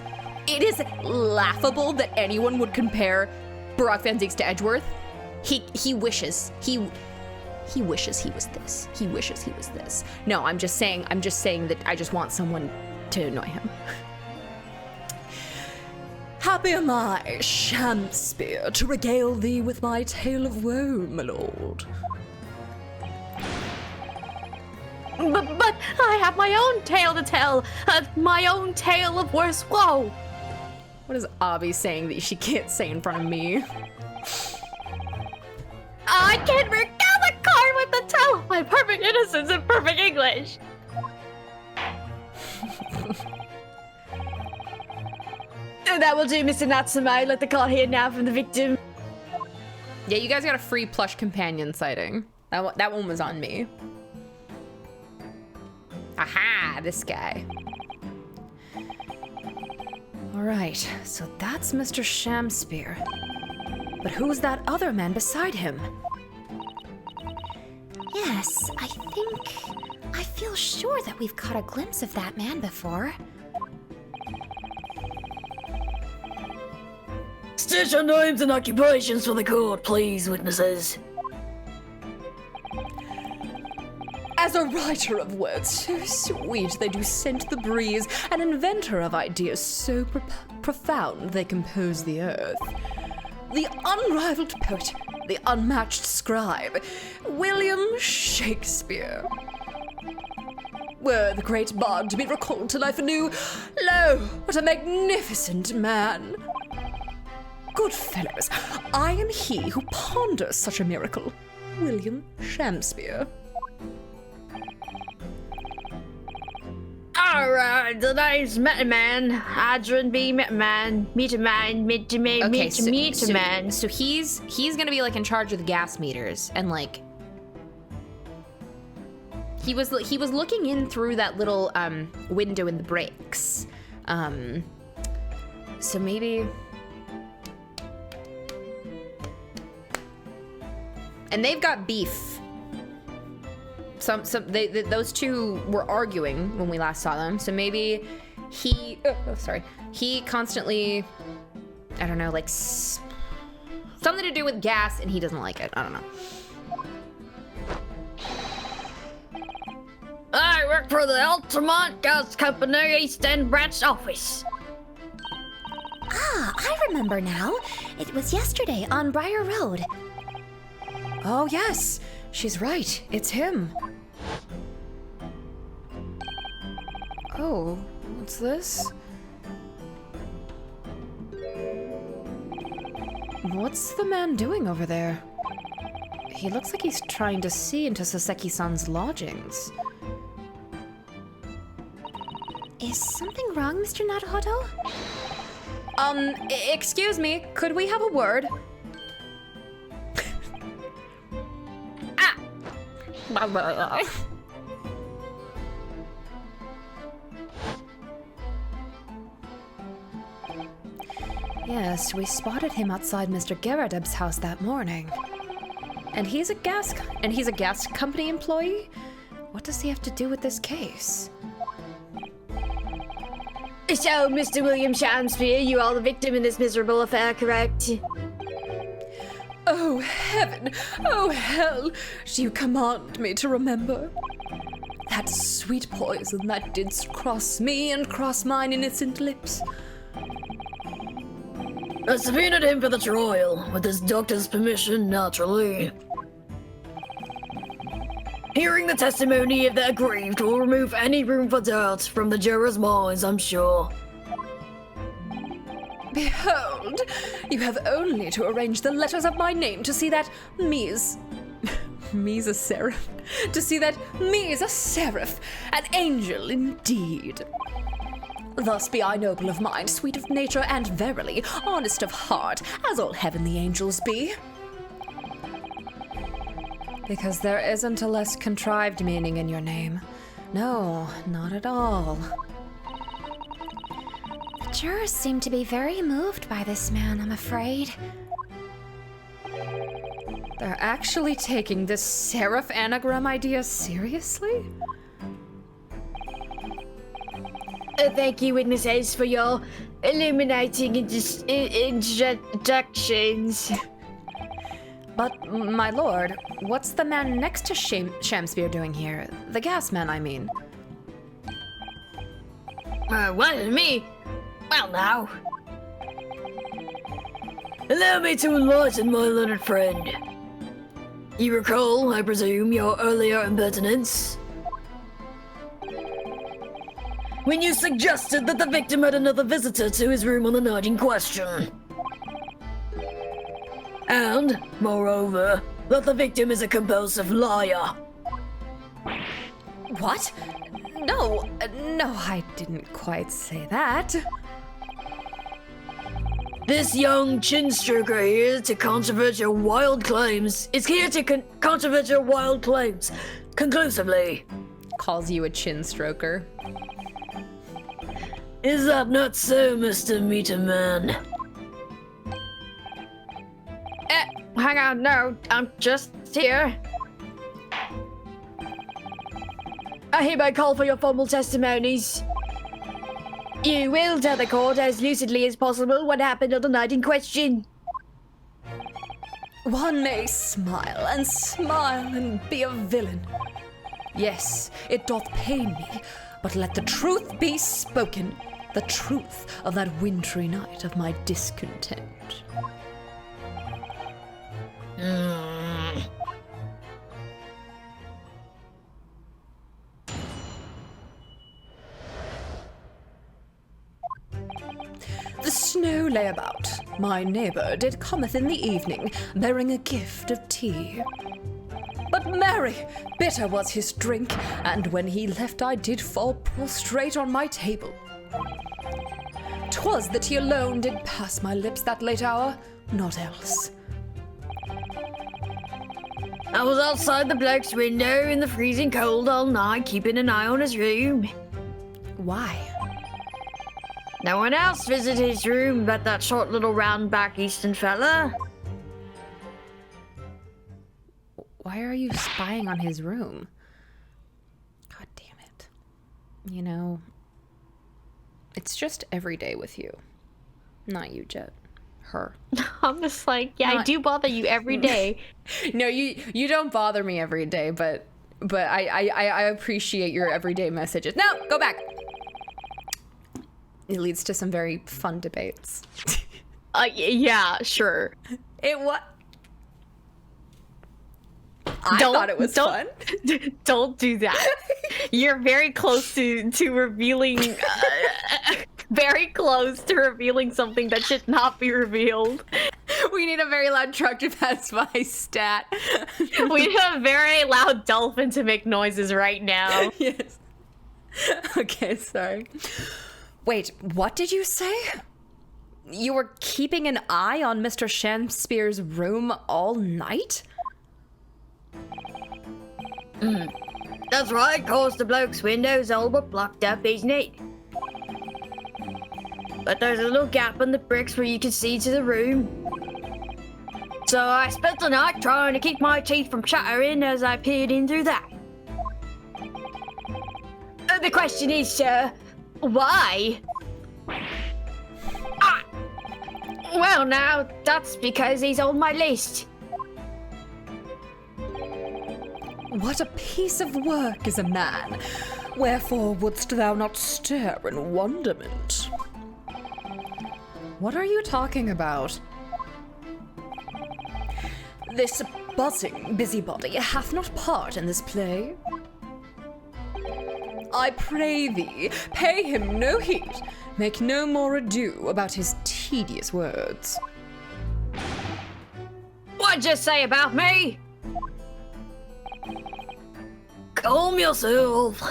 It is laughable that anyone would compare Barack Van Zieks to Edgeworth. He wishes he wishes he was this. He wishes he was this. No, I'm just saying that I just want someone to annoy him. Happy am I, Shakespeare, to regale thee with my tale of woe, my lord. But I have my own tale to tell. My own tale of worse woe. What is Abby saying that she can't say in front of me? I can regale the card with the tale of my perfect innocence in perfect English. That will do, Mr. Natsume. Let the call hear now from the victim. Yeah, you guys got a free plush companion sighting. That one was on me. Aha, this guy. All right, so that's Mr. Shakespeare. But who's that other man beside him? Yes, I feel sure that we've caught a glimpse of that man before. State your names and occupations for the court, please, witnesses. As a writer of words so sweet they do scent the breeze, an inventor of ideas so profound they compose the earth, the unrivaled poet, the unmatched scribe, William Shakespeare. Were the great bard to be recalled to life anew, lo, what a magnificent man! Good fellows, I am he who ponders such a miracle, William Shakespeare. Alright, the name's Metaman. Adrian B. Metaman. Metaman. Metaman. So he's gonna be like in charge of the gas meters, and like he was looking in through that little window in the brakes. So maybe. And they've got beef. Those two were arguing when we last saw them. So maybe he constantly, I don't know, like something to do with gas, and he doesn't like it. I don't know. I work for the Altamont Gas Company East End branch office. Ah, I remember now. It was yesterday on Briar Road. Oh yes, she's right. It's him. Oh, what's this? What's the man doing over there? He looks like he's trying to see into Saseki-san's lodgings. Is something wrong, Mr. Naruhodo? Excuse me, could we have a word? Ah! Yes, we spotted him outside Mr. Garradeb's house that morning. And he's a gas company employee? What does he have to do with this case? So, Mr. William Shamspeare, you are the victim in this miserable affair, correct? Oh, heaven! Oh, hell! Do you command me to remember? That sweet poison that didst cross me and cross mine innocent lips. I subpoenaed him for the trial, with his doctor's permission, naturally. Hearing the testimony of the aggrieved will remove any room for doubt from the jurors' minds, I'm sure. Behold, you have only to arrange the letters of my name to see that me's a seraph. To see that me is a seraph, an angel indeed. Thus be I noble of mind, sweet of nature, and verily honest of heart, as all heavenly angels be. Because there isn't a less contrived meaning in your name. No, not at all. The jurors seem to be very moved by this man, I'm afraid. They're actually taking this seraph anagram idea seriously? Thank you, witnesses, for your illuminating introductions. But, my lord, what's the man next to Shamspeare doing here? The gas man, I mean. What, me? Well, now. Allow me to enlighten my learned friend. You recall, I presume, your earlier impertinence? When you suggested that the victim had another visitor to his room on the night in question. And, moreover, that the victim is a compulsive liar. What? No, I didn't quite say that. This young chin-stroker here to controvert your wild claims is here to controvert your wild claims conclusively. Calls you a chin stroker. Is that not so, Mr. Meter Man? Hang on, no, I'm just here. I hereby call for your formal testimonies. You will tell the court as lucidly as possible what happened on the night in question. One may smile and be a villain. Yes, it doth pain me, but let the truth be spoken. The truth of that wintry night of my discontent. The snow lay about. My neighbour did cometh in the evening, bearing a gift of tea. But marry, bitter was his drink, and when he left I did fall prostrate on my table. 'Twas the tea alone did pass my lips that late hour, not else. I was outside the bloke's window in the freezing cold all night, keeping an eye on his room. Why? No one else visited his room but that short little round back Eastern fella. Why are you spying on his room? God damn it. You know, it's just every day with you. Not you, Jet. Her. I'm just like, yeah, I do bother you every day. No, you don't bother me every day, but I appreciate your everyday messages. No, go back. It leads to some very fun debates. Yeah, sure. It what? I thought it was fun. Don't do that. You're very close to revealing. Very close to revealing something that should not be revealed. We need a very loud truck to pass by stat. We need a very loud dolphin to make noises right now. Yes. Okay, sorry. Wait, what did you say? You were keeping an eye on Mr. Shakespeare's room all night? That's right, cause the bloke's windows all but blocked up, isn't it? But there's a little gap in the bricks where you can see to the room. So I spent the night trying to keep my teeth from chattering as I peered in through that. The question is, sir, why? Well, now, that's because he's on my list. What a piece of work is a man. Wherefore wouldst thou not stare in wonderment? What are you talking about? This buzzing busybody hath not part in this play. I pray thee, pay him no heed, make no more ado about his tedious words. What'd you say about me? Calm yourself.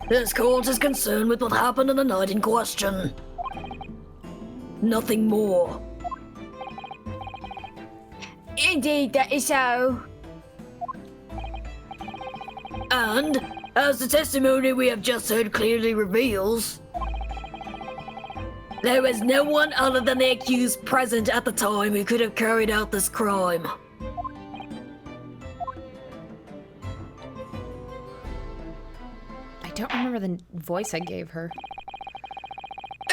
This court is concerned with what happened on the night in question. Nothing more. Indeed, that is so. And, as the testimony we have just heard clearly reveals, there was no one other than the accused present at the time who could have carried out this crime. I don't remember the voice I gave her.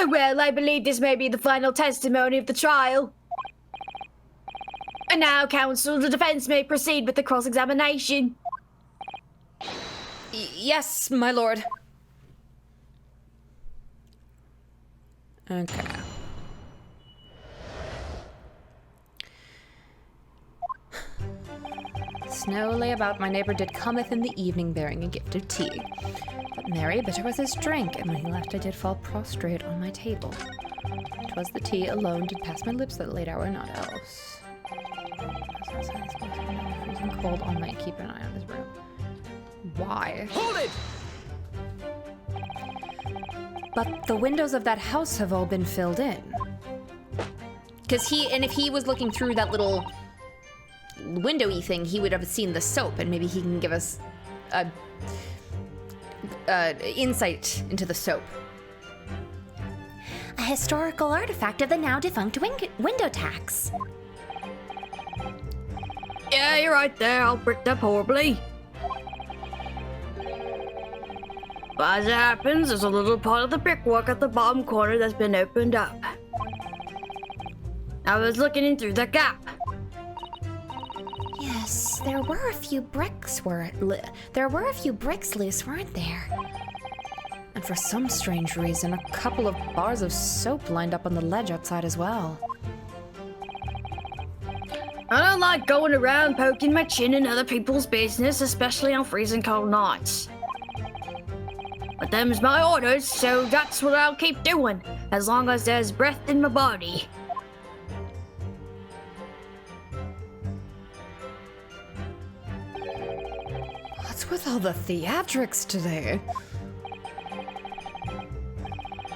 Well, I believe this may be the final testimony of the trial. And now, counsel, the defense may proceed with the cross-examination. Yes, my lord. Okay. Snow lay about, my neighbor did cometh in the evening bearing a gift of tea. But Mary bitter was his drink, and when he left I did fall prostrate on my table. 'Twas the tea alone did pass my lips that late hour, not else. Freezing cold all night, keep an eye on his room. Why? Hold it! But the windows of that house have all been filled in. Cause if he was looking through that little windowy thing, he would have seen the soap, and maybe he can give us a insight into the soap. A historical artifact of the now defunct window tax. Yeah, you're right there, I'll bricked up horribly. But as it happens, there's a little part of the brickwork at the bottom corner that's been opened up. I was looking in through the gap. Yes, there were a few bricks loose, weren't there? And for some strange reason, a couple of bars of soap lined up on the ledge outside as well. I don't like going around poking my chin in other people's business, especially on freezing cold nights. But them's my orders, so that's what I'll keep doing, as long as there's breath in my body. What's with all the theatrics today?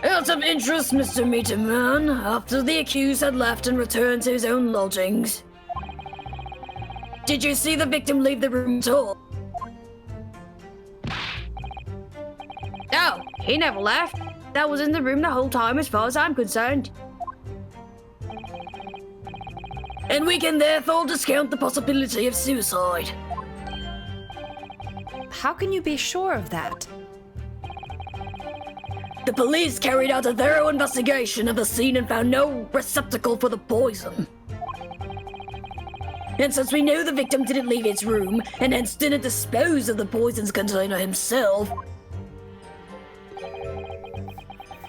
Out of interest, Mr. Meterman, after the accused had left and returned to his own lodgings, did you see the victim leave the room at all? No, he never left. That was in the room the whole time as far as I'm concerned. And we can therefore discount the possibility of suicide. How can you be sure of that? The police carried out a thorough investigation of the scene and found no receptacle for the poison. And since we know the victim didn't leave his room, and hence didn't dispose of the poison's container himself,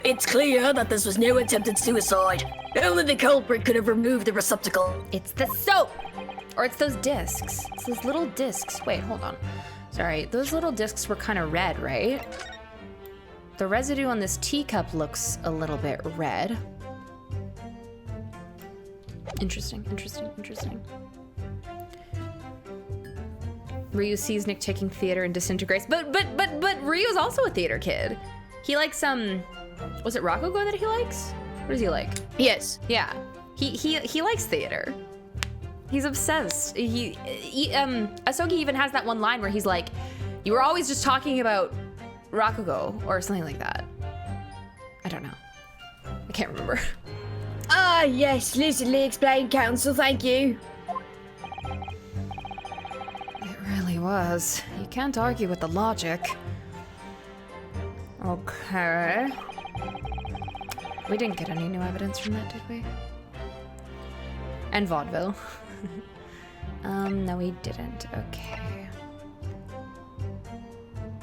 it's clear that this was no attempted suicide. Only the culprit could have removed the receptacle. It's the soap! Or it's those discs. It's those little discs. Wait, hold on. Sorry, those little discs were kind of red, right? The residue on this teacup looks a little bit red. Interesting. Ryu sees Nick taking theater and disintegrates. But Ryu's also a theater kid. He likes was it Rakugo that he likes? What does he like? Yes. Yeah. He likes theater. He's obsessed. Asogi even has that one line where he's like, "You were always just talking about Rakugo," or something like that. I don't know. I can't remember. Ah, yes, lucidly explained, Counsel, thank you. It really was. You can't argue with the logic. Okay. We didn't get any new evidence from that, did we? And vaudeville. No, we didn't. Okay.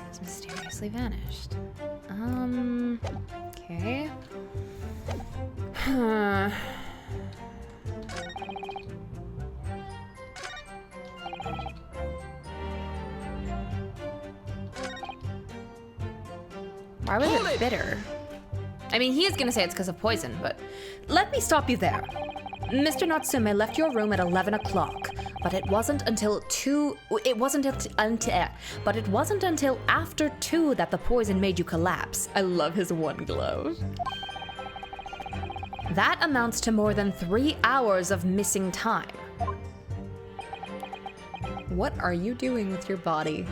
It's mysteriously vanished. Okay. Huh. Why was it bitter? I mean, he is gonna say it's because of poison, but let me stop you there. Mr. Natsume left your room at 11 o'clock, but it wasn't until after 2 that the poison made you collapse. I love his one glove. That amounts to more than 3 hours of missing time. What are you doing with your body?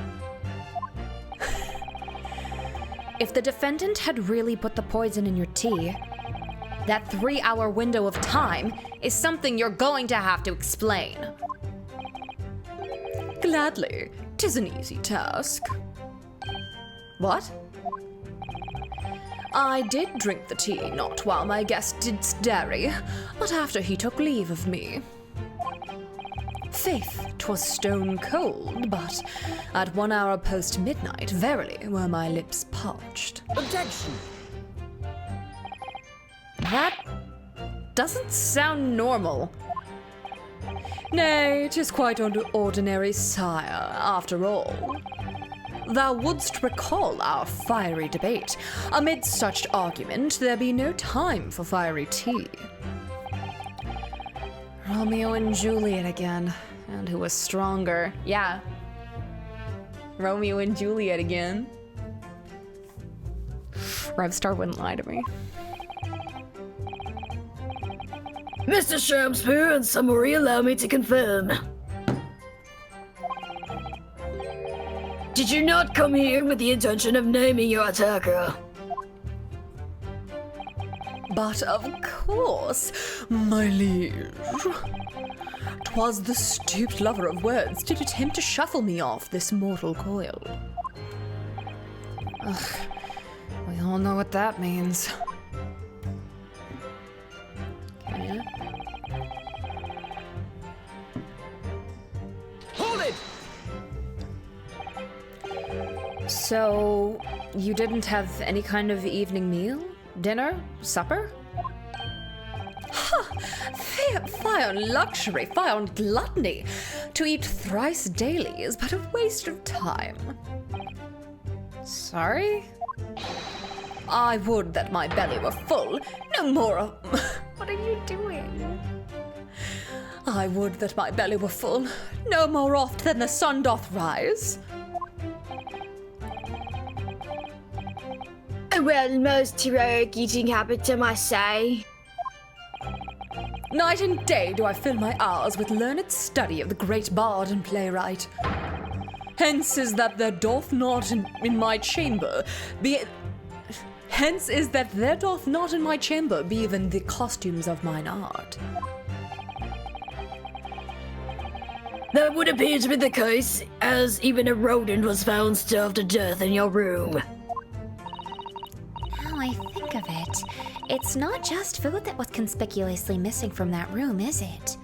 If the defendant had really put the poison in your tea, that 3-hour window of time is something you're going to have to explain. Gladly, 'tis an easy task. What? I did drink the tea, not while my guest did dairy, but after he took leave of me. Faith, 'twas stone cold, but at 1 hour post midnight, verily were my lips parched. Objection! That doesn't sound normal. Nay, 'tis quite ordinary, sire, after all. Thou wouldst recall our fiery debate. Amidst such argument, there be no time for fiery tea. Romeo and Juliet again. And who was stronger? Yeah. Romeo and Juliet again. Revstar wouldn't lie to me. Mr. Sharpspear and summary, allow me to confirm. Did you not come here with the intention of naming your attacker? But of course, my liege. 'Twas the stooped lover of words did attempt to shuffle me off this mortal coil. Ugh, we all know what that means. Okay. Hold it! So, you didn't have any kind of evening meal? Dinner? Supper? Fie on luxury, fie on gluttony. To eat thrice daily is but a waste of time. Sorry? I would that my belly were full, no more of... What are you doing? I would that my belly were full, no more oft than the sun doth rise. A well, most heroic eating habit, I must say. Night and day do I fill my hours with learned study of the great bard and playwright. Hence is that there doth not in my chamber be... Hence is that there doth not in my chamber be even the costumes of mine art. That would appear to be the case, as even a rodent was found starved to death in your room. Now I think of it, it's not just food that was conspicuously missing from that room, is it?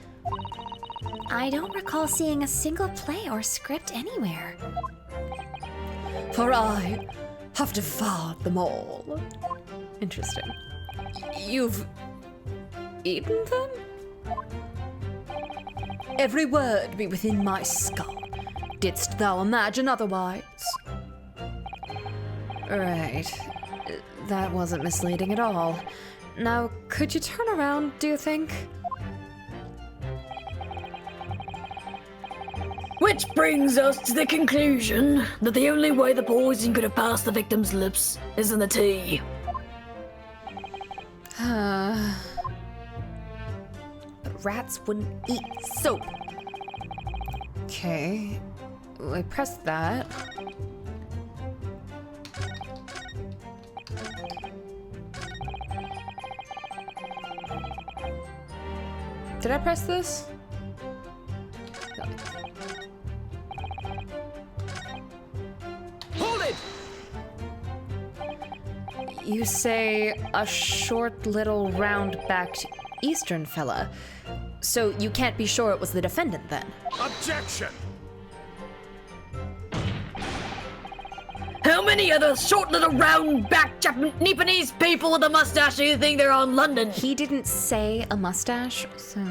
I don't recall seeing a single play or script anywhere. For I have devoured them all. Interesting. You've eaten them? Every word be within my skull. Didst thou imagine otherwise? Right. That wasn't misleading at all. Now, could you turn around, do you think? Which brings us to the conclusion that the only way the poison could have passed the victim's lips is in the tea. But rats wouldn't eat soap. Okay. I pressed that. Did I press this? Hold it! You say a short little round-backed Eastern fella. So you can't be sure it was the defendant then? Objection! How many other short little round-backed Japanese people with a mustache do you think there are in London? He didn't say a mustache, so...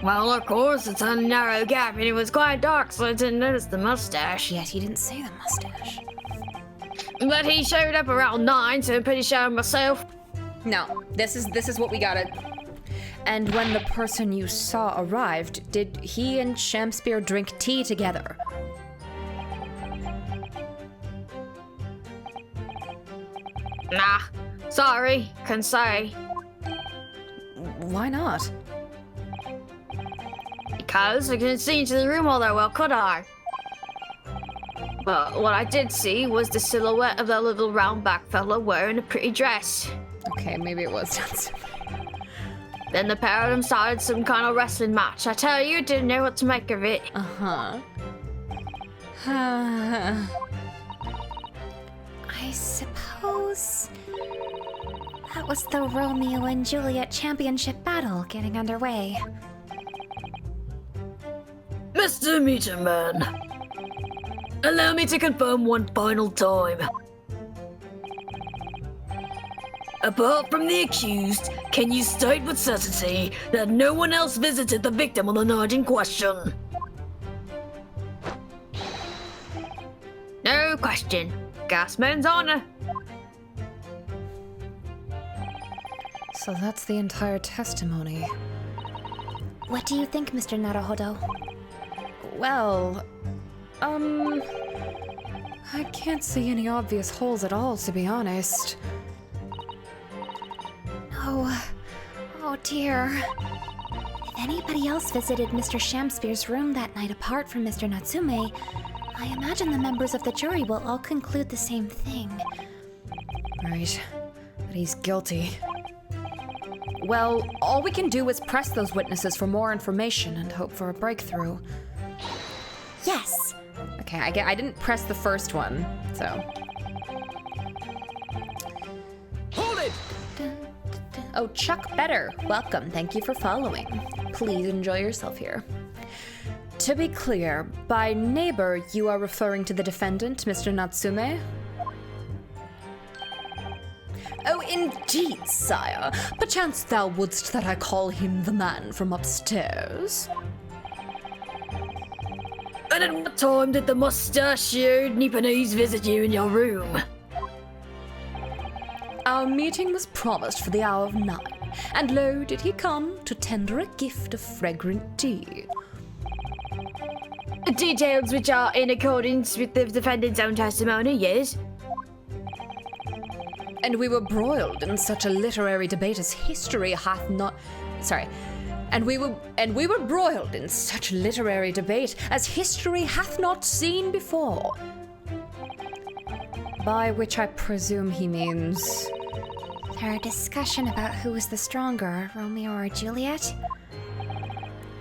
Well, of course, it's a narrow gap, and it was quite dark, so I didn't notice the mustache. Yes, he didn't say the mustache. But he showed up around 9, so I'm pretty sure myself. No, this is what we gotta... And when the person you saw arrived, did he and Shakespeare drink tea together? Nah, sorry, couldn't say. Why not? Because I couldn't see into the room all that well, could I? But what I did see was the silhouette of that little round-back fella wearing a pretty dress. Okay, maybe it was not. Then the pair of them started some kind of wrestling match. I tell you, didn't know what to make of it. Uh-huh. I suppose that was the Romeo and Juliet championship battle getting underway. Mr. Meter Man, allow me to confirm one final time. Apart from the accused, can you state with certainty that no one else visited the victim on the night in question? No question. Gasman's honor. So that's the entire testimony. What do you think, Mr. Naruhodo? Well, I can't see any obvious holes at all, to be honest. Oh dear. If anybody else visited Mr. Shakespeare's room that night apart from Mr. Natsume, I imagine the members of the jury will all conclude the same thing. Right, but he's guilty. Well, all we can do is press those witnesses for more information and hope for a breakthrough. Yes! Okay, I didn't press the first one, so... Hold it! Oh, Chuck Better, welcome. Thank you for following. Please enjoy yourself here. To be clear, by neighbor, you are referring to the defendant, Mr. Natsume? Oh, indeed, sire. Perchance thou wouldst that I call him the man from upstairs? And at what time did the mustachioed Nipponese visit you in your room? Our meeting was promised for the hour of 9, and lo, did he come to tender a gift of fragrant tea. Details which are in accordance with the defendant's own testimony, yes? And we were broiled in such a literary debate as history hath not... Sorry. And we were broiled in such literary debate as history hath not seen before. By which I presume he means... Their discussion about who was the stronger, Romeo or Juliet?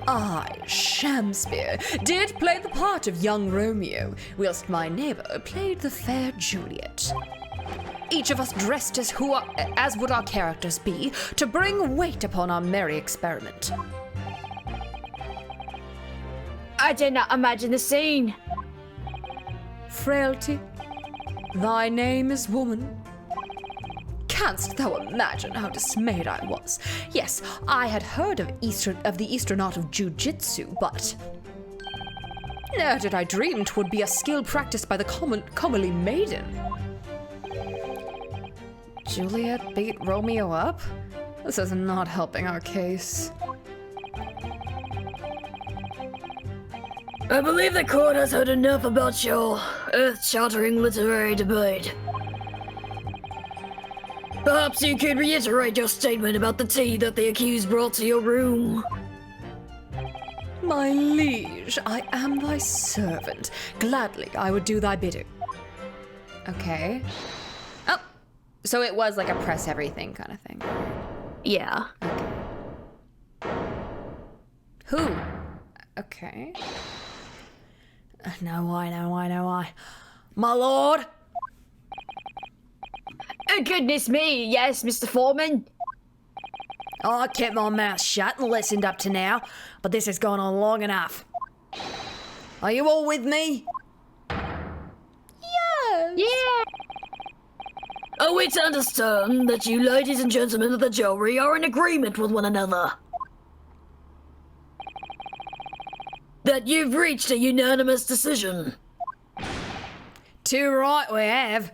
I, Shakespeare, did play the part of young Romeo, whilst my neighbor played the fair Juliet. Each of us dressed as would our characters be, to bring weight upon our merry experiment. I did not imagine the scene. Frailty, thy name is woman. Canst thou imagine how dismayed I was? Yes, I had heard of the Eastern art of Jiu-Jitsu, but... ne'er did I dream 'twould be a skill practiced by the comely maiden. Juliet beat Romeo up? This is not helping our case. I believe the court has heard enough about your earth-shattering literary debate. Perhaps you could reiterate your statement about the tea that the accused brought to your room. My liege, I am thy servant. Gladly I would do thy bidding. Okay. Oh, so it was like a press everything kind of thing. Yeah. Who? Okay. No, I. My lord! Oh, goodness me, yes, Mr. Foreman. I kept my mouth shut and listened up to now, but this has gone on long enough. Are you all with me? Yes. Yeah. Are we to understand that you ladies and gentlemen of the jury are in agreement with one another? That you've reached a unanimous decision? Too right we have.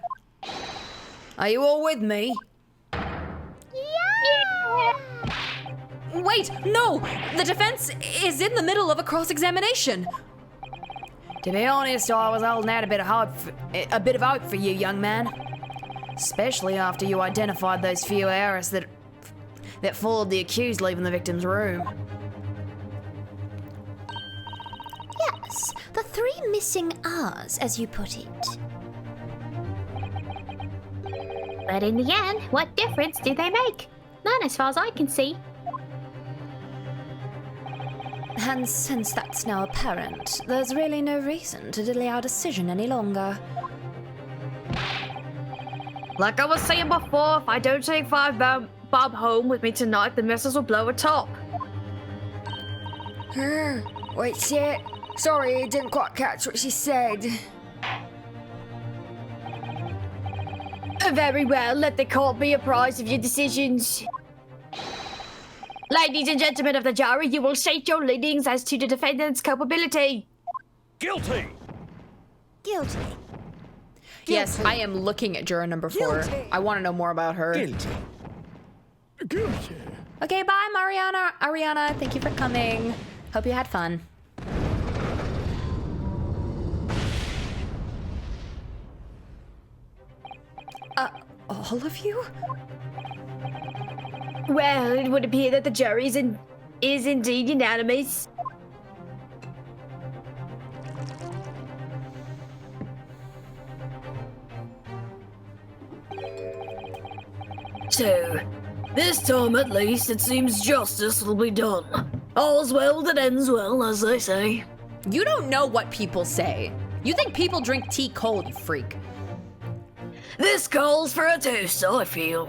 Are you all with me? Wait, no! The defense is in the middle of a cross-examination. To be honest, I was holding out a bit of hope for you, young man. Especially after you identified those few errors that followed the accused leaving the victim's room. Yes, the 3 missing R's, as you put it. But in the end, what difference do they make? None as far as I can see. And since that's now apparent, there's really no reason to delay our decision any longer. Like I was saying before, if I don't take Bob home with me tonight, the missus will blow a top. Wait, shit. Sorry, I didn't quite catch what she said. Very well, let the court be apprised of your decisions. Ladies and gentlemen of the jury, you will state your leanings as to the defendant's culpability. Guilty! Guilty. Yes, I am looking at juror number 4. Guilty. I want to know more about her. Guilty. Guilty. Okay, bye, Ariana. Thank you for coming. Hope you had fun. All of you? Well, it would appear that the jury is indeed unanimous. So, this time at least it seems justice will be done. All's well that ends well, as they say. You don't know what people say. You think people drink tea cold, you freak. This calls for a toast, I feel.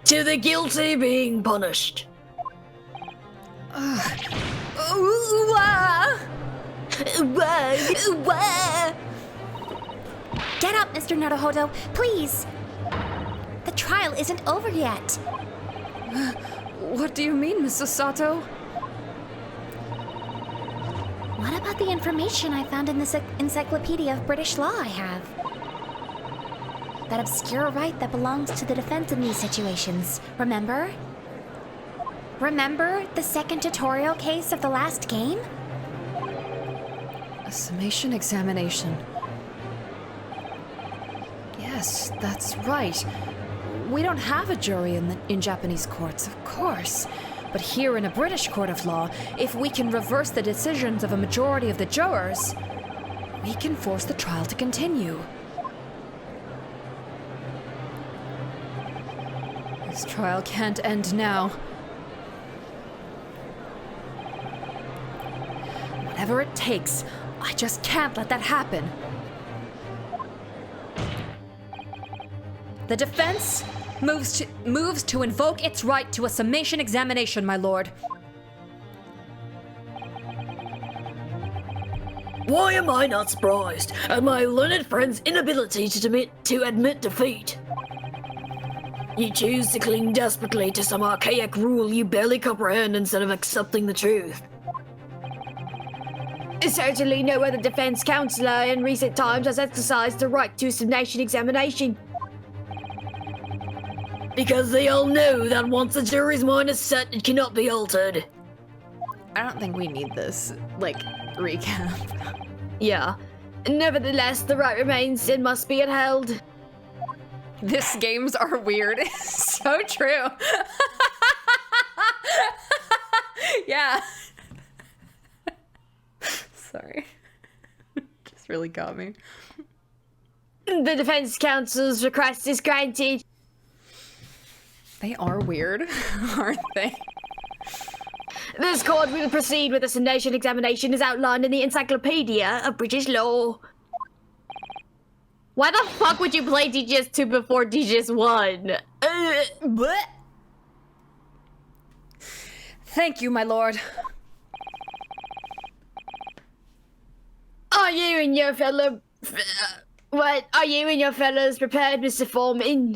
To the guilty being punished. Get up, Mr. Naruhodo, please! The trial isn't over yet. What do you mean, Mrs. Sato? What about the information I found in this encyclopedia of British law I have? That obscure right that belongs to the defense in these situations, remember? Remember the second tutorial case of the last game? A summation examination. Yes, that's right. We don't have a jury in Japanese courts, of course. But here in a British court of law, if we can reverse the decisions of a majority of the jurors, we can force the trial to continue. This trial can't end now. Whatever it takes, I just can't let that happen. The defense moves to invoke its right to a summation examination, my lord. Why am I not surprised at my learned friend's inability to admit defeat? You choose to cling desperately to some archaic rule you barely comprehend instead of accepting the truth. Certainly no other defense counsellor in recent times has exercised the right to a summation examination. Because they all know that once the jury's mind is set, it cannot be altered. I don't think we need this, like, recap. Yeah. Nevertheless, the right remains, it must be upheld. This games are weird. It's so true. Yeah. Sorry. Just really got me. The defense counsel's request is granted. They are weird, aren't they? This court will proceed with the summation examination as outlined in the Encyclopedia of British Law. Why the fuck would you play TGS2 before TGS1? What? Thank you, my lord. Are you and your fellow... What? Are you and your fellows prepared, Mr. Foreman?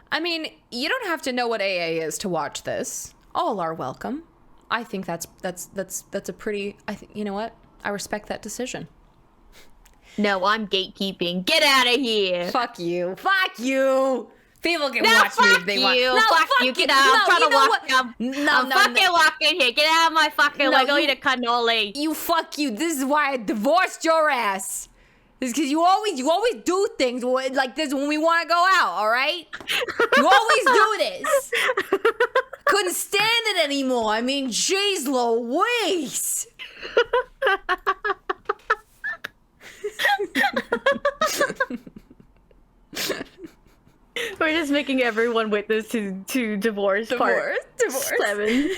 I mean, you don't have to know what AA is to watch this. All are welcome. I think that's a pretty. You know what? I respect that decision. No, I'm gatekeeping. Get out of here. Fuck you. Fuck you. People can watch me if they want. No, fuck you. Get out. I'm trying to walk down. I'm fucking walking here. Get out of my fucking way. Go eat a cannoli. You fuck you. This is why I divorced your ass. It's because you always do things like this when we want to go out, all right? You always do this. Couldn't stand it anymore. I mean, jeez Louise. We're just making everyone witness to divorce part 7.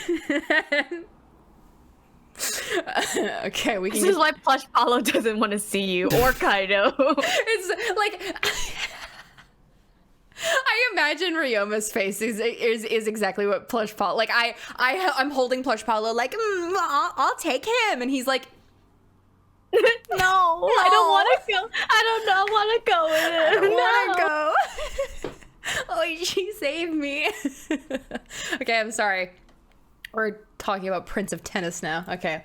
Okay, we can. This is why Plush Paulo doesn't want to see you, or Kaido. It's like I imagine Ryoma's face is exactly what Plush Paulo. Like I'm holding Plush Paulo like I'll take him, and he's like, no, I don't want to go. I don't want to go with him. I don't want to go. Oh, she saved me. Okay, I'm sorry. We're talking about Prince of Tennis now. Okay.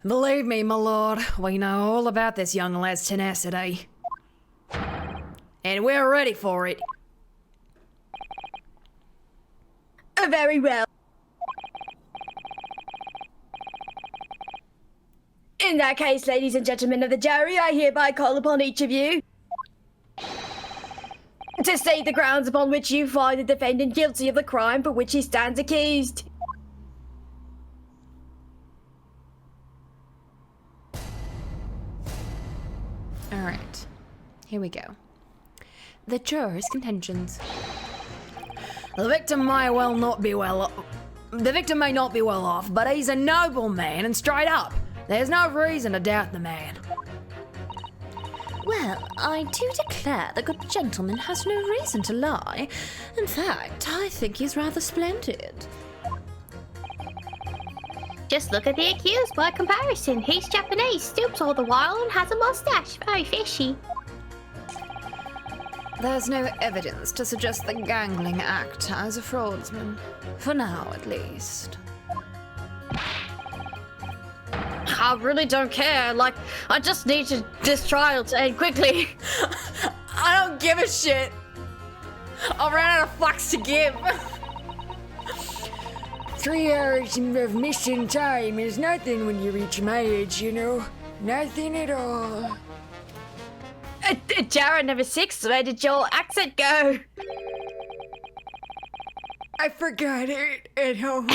Believe me, my lord, we know all about this young lad's tenacity. And we're ready for it. Very well. In that case, ladies and gentlemen of the jury, I hereby call upon each of you to state the grounds upon which you find the defendant guilty of the crime for which he stands accused. All right. Here we go. The jurors' contentions. The victim may not be well off, but he's a noble man and straight up. There's no reason to doubt the man. Well, I do declare the good gentleman has no reason to lie. In fact, I think he's rather splendid. Just look at the accused by comparison. He's Japanese, stoops all the while, and has a mustache. Very fishy. There's no evidence to suggest the gangling act as a fraudsman. For now, at least. I really don't care. Like, I just need this trial to end quickly. I don't give a shit. I ran out of fucks to give. 3 hours of missing time is nothing when you reach my age, you know. Nothing at all. Jared number 6, where did your accent go? I forgot it at home.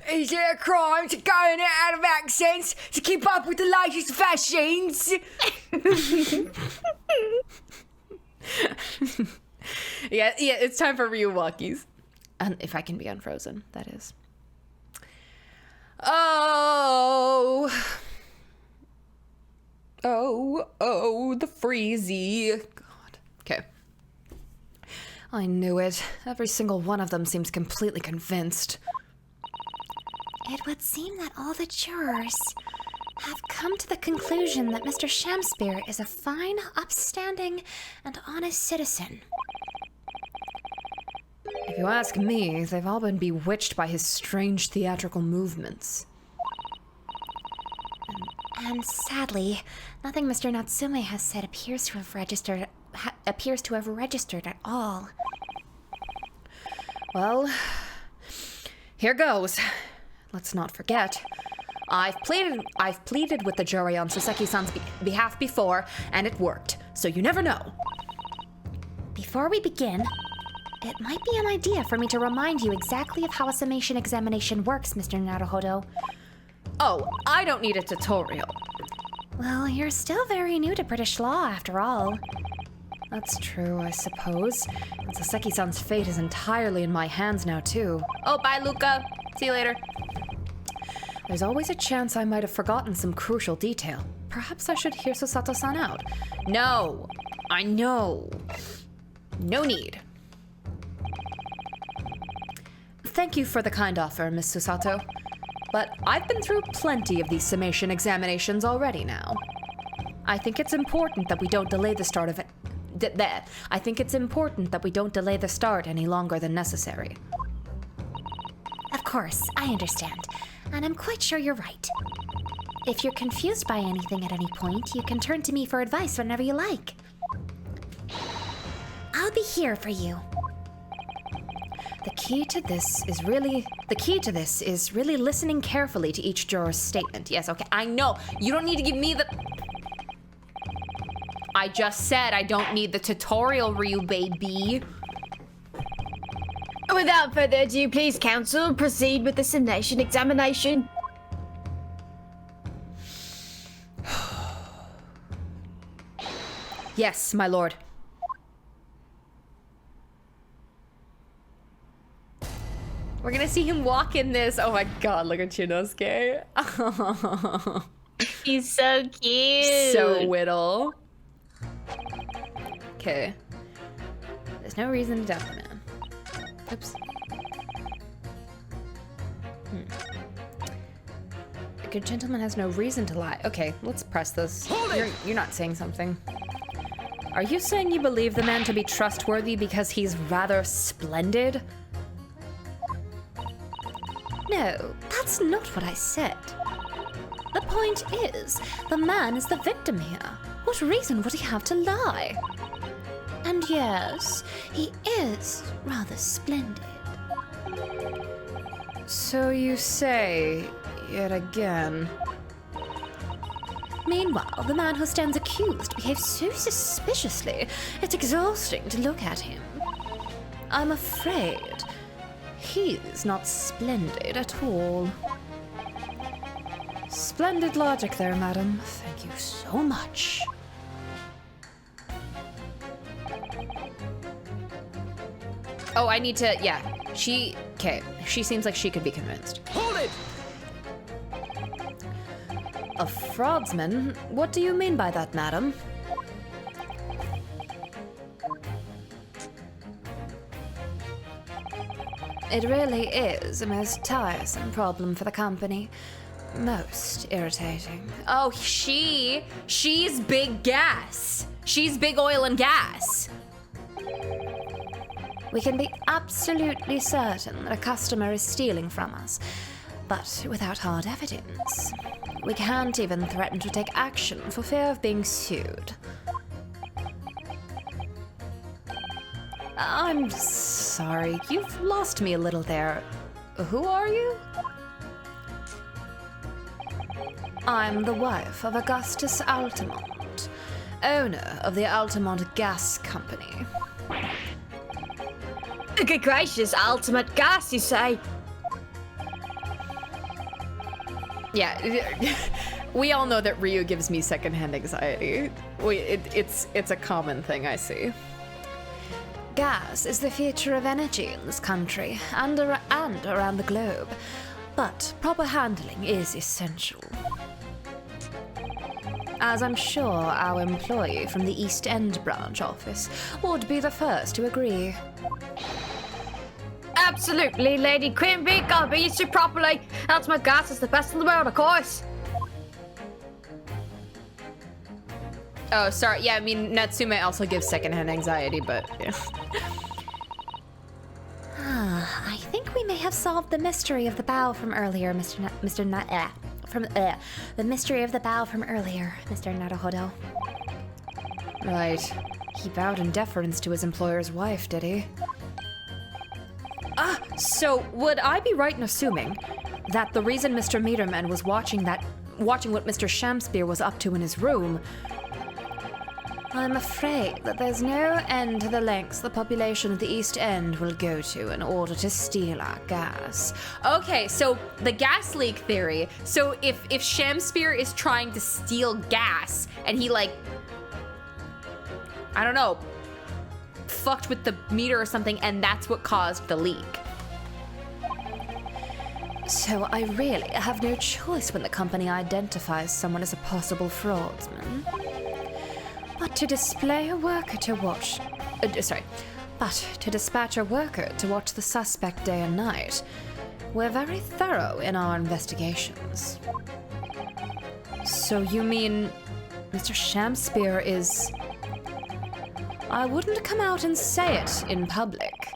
Is it a crime to go in and out of accents to keep up with the latest fashions? Yeah, it's time for Ryuwaki's. And if I can be unfrozen, that is. Oh, the freezy. God. Okay. I knew it. Every single one of them seems completely convinced. It would seem that all the jurors have come to the conclusion that Mr. Shamspear is a fine, upstanding, and honest citizen. If you ask me, they've all been bewitched by his strange theatrical movements. And sadly, nothing Mr. Natsume has said appears to have registered at all. Well, here goes. Let's not forget. I've pleaded with the jury on Soseki-san's behalf before, and it worked. So you never know. Before we begin, it might be an idea for me to remind you exactly of how a summation examination works, Mr. Naruhodo. Oh, I don't need a tutorial. Well, you're still very new to British law, after all. That's true, I suppose. And Soseki-san's fate is entirely in my hands now, too. Oh, bye, Luca. See you later. There's always a chance I might have forgotten some crucial detail. Perhaps I should hear Susato-san out. No, I know. No need. Thank you for the kind offer, Miss Susato. But I've been through plenty of these summation examinations already now. I think it's important that we don't delay the start of it. I think it's important that we don't delay the start any longer than necessary. Of course, I understand. And I'm quite sure you're right. If you're confused by anything at any point, you can turn to me for advice whenever you like. I'll be here for you. The key to this is really listening carefully to each juror's statement. Yes, okay, I know. You don't need to give me the... I just said I don't need the tutorial, Ryu, baby. Without further ado, please, counsel, proceed with the summation examination. Yes, my lord. We're gonna see him walk in this. Oh my god, look at Chinosuke. He's so cute. So whittle. Okay. There's no reason to doubt the man. Oops. A good gentleman has no reason to lie. Okay, let's press this. You're not saying something. Are you saying you believe the man to be trustworthy because he's rather splendid? No, that's not what I said. The point is, the man is the victim here. What reason would he have to lie? And yes, he is rather splendid. So you say, yet again. Meanwhile, the man who stands accused behaves so suspiciously, it's exhausting to look at him. I'm afraid he's not splendid at all. Splendid logic there, madam. Thank you so much. Oh, I need to, yeah. Okay. She seems like she could be convinced. Hold it! A fraudsman? What do you mean by that, madam? It really is a most tiresome problem for the company. Most irritating. Oh, she's big gas. She's big oil and gas. We can be absolutely certain that a customer is stealing from us, but without hard evidence. We can't even threaten to take action for fear of being sued. I'm sorry, you've lost me a little there. Who are you? I'm the wife of Augustus Altamont, owner of the Altamont Gas Company. Good gracious, ultimate gas, you say? Yeah, we all know that Ryu gives me secondhand anxiety. It's a common thing I see. Gas is the future of energy in this country and around the globe, but proper handling is essential. As I'm sure our employee from the East End branch office would be the first to agree. Absolutely, Lady Quimby, gotta be used to properly. Ultimate gas is the best in the world, of course. Oh, sorry. Yeah, I mean, Natsume also gives secondhand anxiety, but yeah. I think we may have solved the mystery of the bow from earlier, Mr. the mystery of the bow from earlier, Mr. Naruhodo. Right. He bowed in deference to his employer's wife, did he? So would I be right in assuming that the reason Mr. Meterman was watching what Mr. Shamspear was up to in his room? I'm afraid that there's no end to the lengths the population of the East End will go to in order to steal our gas. Okay, so the gas leak theory. So if Shamspear is trying to steal gas and he I don't know, fucked with the meter or something, and that's what caused the leak. So I really have no choice when the company identifies someone as a possible fraudsman. But to dispatch a worker to watch the suspect day and night, we're very thorough in our investigations. So you mean Mr. Shamspear is... I wouldn't come out and say it in public,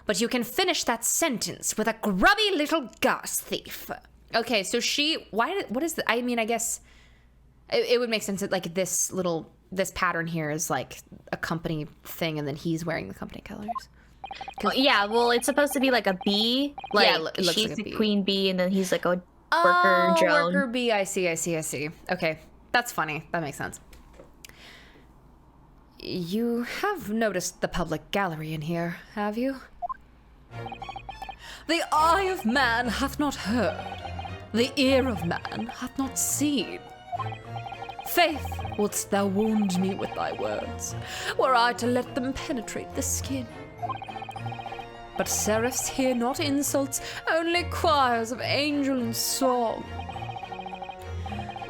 but you can finish that sentence with a grubby little gas thief. Okay, so what is the, I mean, I guess it would make sense that like this pattern here is like a company thing and then he's wearing the company colors. Yeah, well, it's supposed to be like a bee. Like, yeah, it looks she's like a the bee. queen bee and then he's like a worker drone. Worker bee, I see. Okay, that's funny. That makes sense. You have noticed the public gallery in here, have you? The eye of man hath not heard, the ear of man hath not seen. Faith, wouldst thou wound me with thy words, were I to let them penetrate the skin. But seraphs hear not insults, only choirs of angel and song.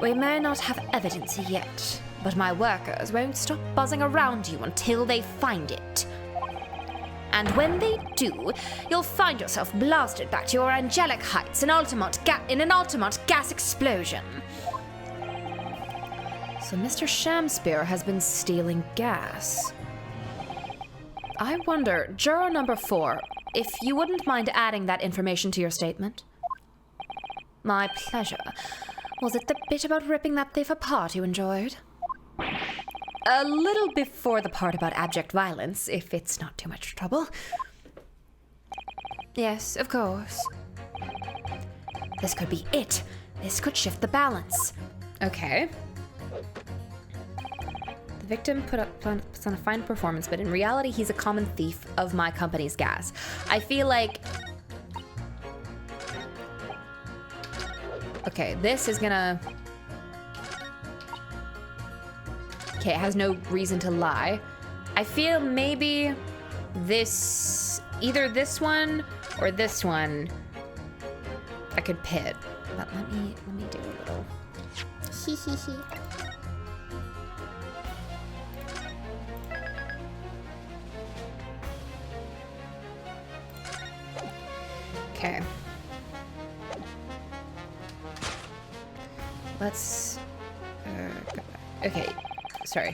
We may not have evidence yet, but my workers won't stop buzzing around you until they find it. And when they do, you'll find yourself blasted back to your angelic heights in an Altamont gas explosion. So Mr. Shamspear has been stealing gas. I wonder, juror number 4, if you wouldn't mind adding that information to your statement? My pleasure. Was it the bit about ripping that thief apart you enjoyed? A little before the part about abject violence, if it's not too much trouble. Yes, of course. This could be it. This could shift the balance. Okay. The victim puts on a fine performance, but in reality, he's a common thief of my company's gas. I feel like... Okay, this is gonna... Okay, it has no reason to lie. I feel maybe this... Either this one or this one I could pit. But let me do a little... Hee hee hee. Okay. Let's... okay. Sorry.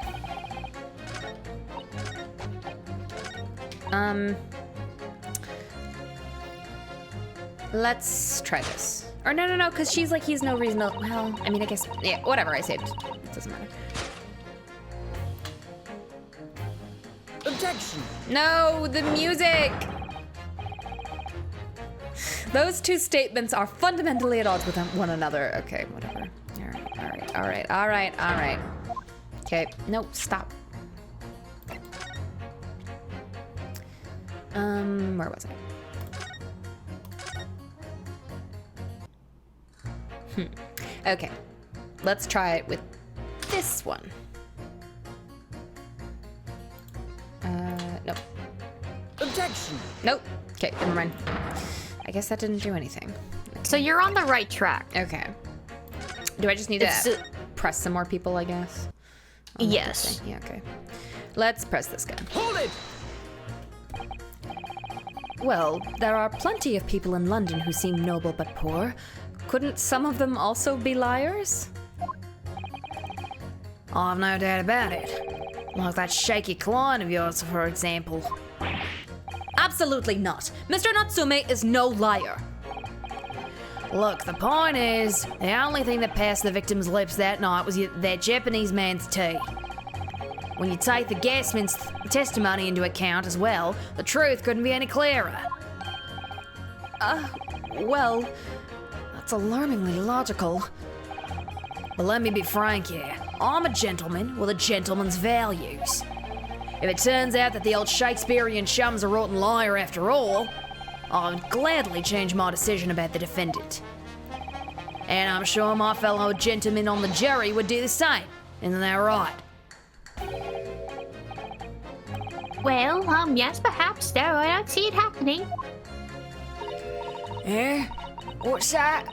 Let's try this. Or no, because she's like, he's no reason to... Well, I mean, I guess... Yeah, whatever, I saved. It doesn't matter. Objection! No, the music! Those two statements are fundamentally at odds with one another. Okay, whatever. All right. Okay, no, stop. Where was I? Okay, let's try it with this one. Nope. Objection! Nope. Okay, never mind. I guess that didn't do anything. So you're on the right track. Okay. Do I just need to press some more people, I guess? Yes. Yeah, okay. Let's press this guy. Hold it! Well, there are plenty of people in London who seem noble but poor. Couldn't some of them also be liars? I've no doubt about it. Like that shaky client of yours, for example. Absolutely not. Mr. Natsume is no liar. Look, the point is, the only thing that passed the victim's lips that night was that Japanese man's tea. When you take the gasman's testimony into account as well, the truth couldn't be any clearer. Well, that's alarmingly logical. But let me be frank here. I'm a gentleman with a gentleman's values. If it turns out that the old Shakespearean chum's a rotten liar after all, I would gladly change my decision about the defendant. And I'm sure my fellow gentlemen on the jury would do the same. Isn't that right? Well, yes, perhaps, though I don't see it happening. Eh? What's that?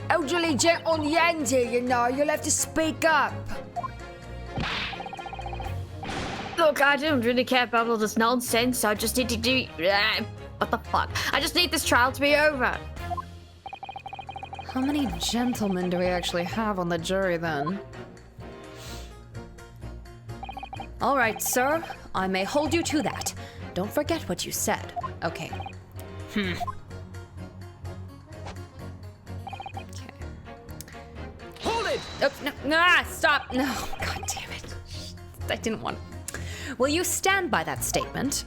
Elderly gent on the end here, you know. You'll have to speak up. Look, I don't really care about all this nonsense. I just need to do... what the fuck? I just need this trial to be over. How many gentlemen do we actually have on the jury then? All right, sir. I may hold you to that. Don't forget what you said. Okay. Okay. Hold it! Oh, no, stop. No, god damn it. I didn't want... Will you stand by that statement?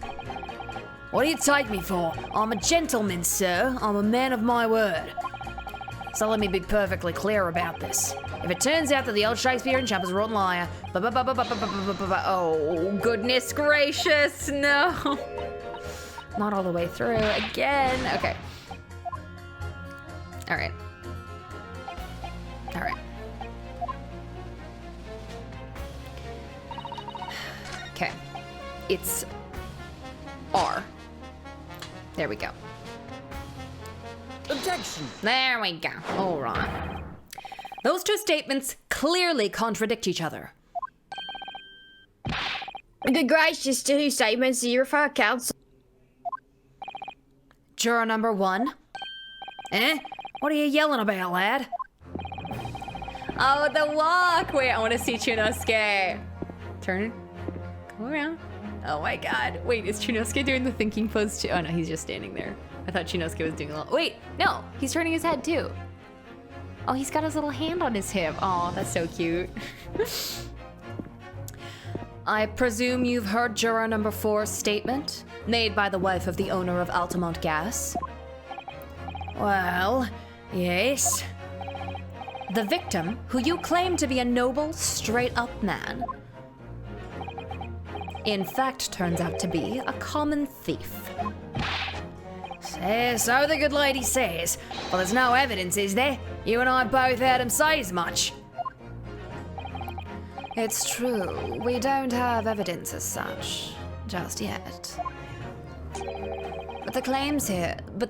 What do you take me for? I'm a gentleman, sir. I'm a man of my word. So let me be perfectly clear about this. If it turns out that the old Shakespearean chump is a rotten liar, Oh, goodness gracious, no. Not all the way through again. Okay. All right. All right. Okay. It's R. There we go. Objection! There we go. All right. Those two statements clearly contradict each other. Good gracious, two statements to your fire counsel. Juror number 1. eh? What are you yelling about, lad? Oh, the walk! Wait, I want to see Chunosuke. Turn. Come around. Oh my god. Wait, is Chunosuke doing the thinking pose too? Oh no, he's just standing there. I thought Chunosuke was doing a little... Wait, no! He's turning his head too. Oh, he's got his little hand on his hip. Oh, that's so cute. I presume you've heard juror number 4's statement, made by the wife of the owner of Altamont Gas. Well, yes. The victim, who you claim to be a noble, straight-up man, in fact turns out to be a common thief. So the good lady says. Well, there's no evidence, is there? You and I both heard him say as much. It's true, we don't have evidence as such, just yet. But the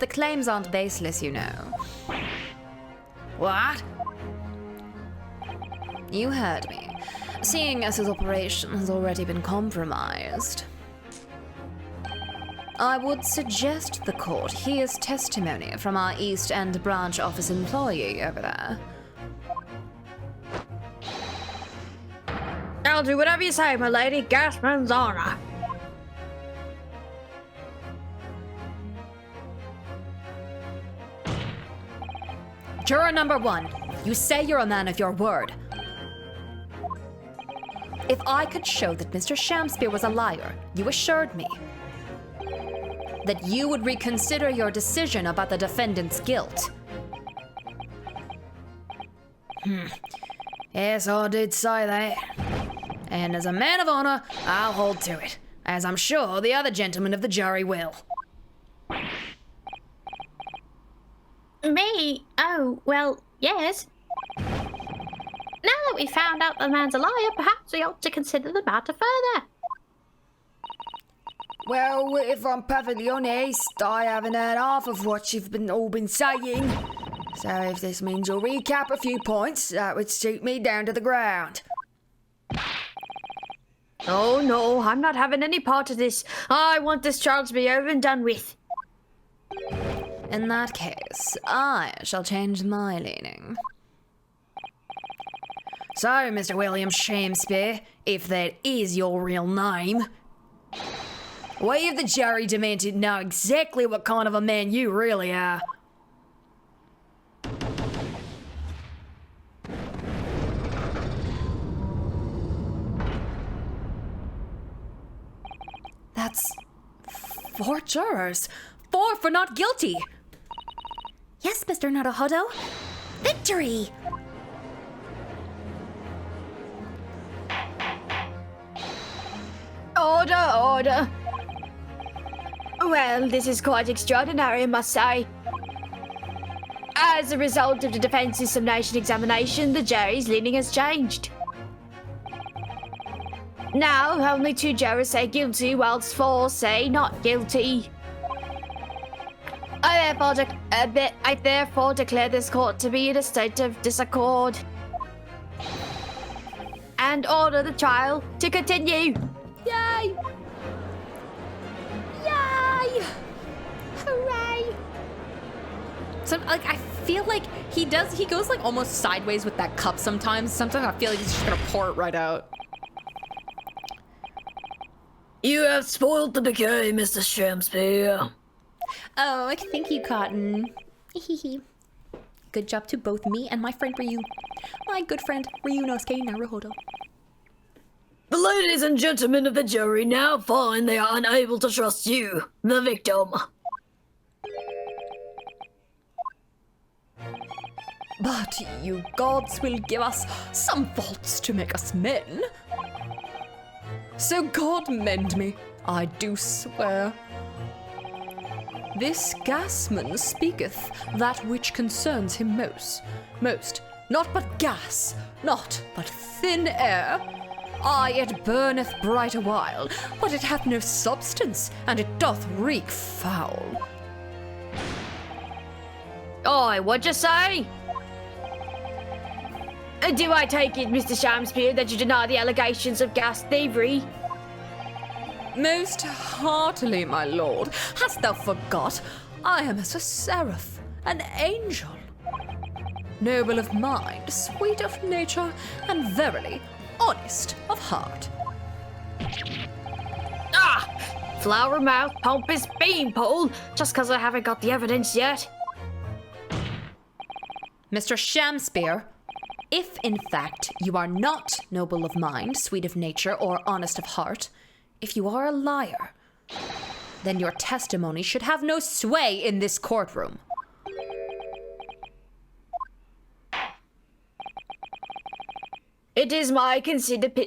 claims aren't baseless, you know. What? You heard me. Seeing as his operation has already been compromised, I would suggest the court hears testimony from our East End branch office employee over there. I'll do whatever you say, my lady. Gasman's honor. Juror number 1, you say you're a man of your word. If I could show that Mr. Shamspeare was a liar, you assured me that you would reconsider your decision about the defendant's guilt. Yes, I did say that. And as a man of honor, I'll hold to it, as I'm sure the other gentlemen of the jury will. Me? Oh, well, yes. Now that we found out the man's a liar, perhaps we ought to consider the matter further. Well, if I'm perfectly honest, I haven't heard half of what you've all been saying. So if this means you'll recap a few points, that would suit me down to the ground. Oh no, I'm not having any part of this. I want this trial to be over and done with. In that case, I shall change my leaning. So, Mr. William Shamspeare, if that is your real name, we of the jury demand to know exactly what kind of a man you really are. That's 4 jurors. 4 for not guilty. Yes, Mr. Naruhodo. Victory! Order, order. Well, this is quite extraordinary, I must say. As a result of the defense's summation examination, the jury's leaning has changed. Now, only 2 jurors say guilty, whilst 4 say not guilty. I therefore declare this court to be in a state of disaccord. And order the trial to continue. Yay! Yay! Hooray! So, like, I feel like he goes, like, almost sideways with that cup sometimes. Sometimes I feel like he's just gonna pour it right out. You have spoiled the bouquet, Mr. Shamspeare. Oh, thank you, Cotton. Good job to both me and my friend Ryu. My good friend, Ryunosuke Naruhodo. The ladies and gentlemen of the jury now find they are unable to trust you, the victim. But you gods will give us some faults to make us men. So God mend me, I do swear. This gasman speaketh that which concerns him most. Not but gas, not but thin air. Aye, it burneth bright a while, but it hath no substance, and it doth reek foul. Oi, what'd you say? Do I take it, Mr. Shamspeare, that you deny the allegations of gas thievery? Most heartily, my lord. Hast thou forgot? I am as a seraph, an angel. Noble of mind, sweet of nature, and verily honest of heart. Ah! Flower mouth, pompous beanpole, just because I haven't got the evidence yet. Mr. Shamspeare, if in fact you are not noble of mind, sweet of nature, or honest of heart, if you are a liar, then your testimony should have no sway in this courtroom. It is my considered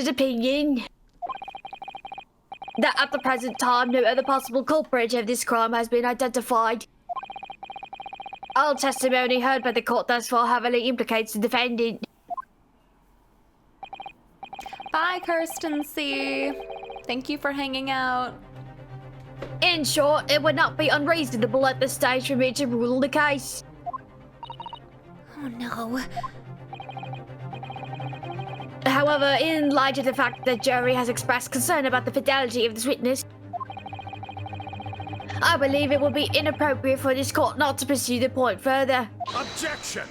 opinion that at the present time no other possible culprit of this crime has been identified. All testimony heard by the court thus far heavily implicates the defendant. Bye, Kirsten C. Thank you for hanging out. In short, it would not be unreasonable at this stage for me to rule the case. Oh no. However, in light of the fact that the jury has expressed concern about the fidelity of this witness, I believe it would be inappropriate for this court not to pursue the point further. Objection!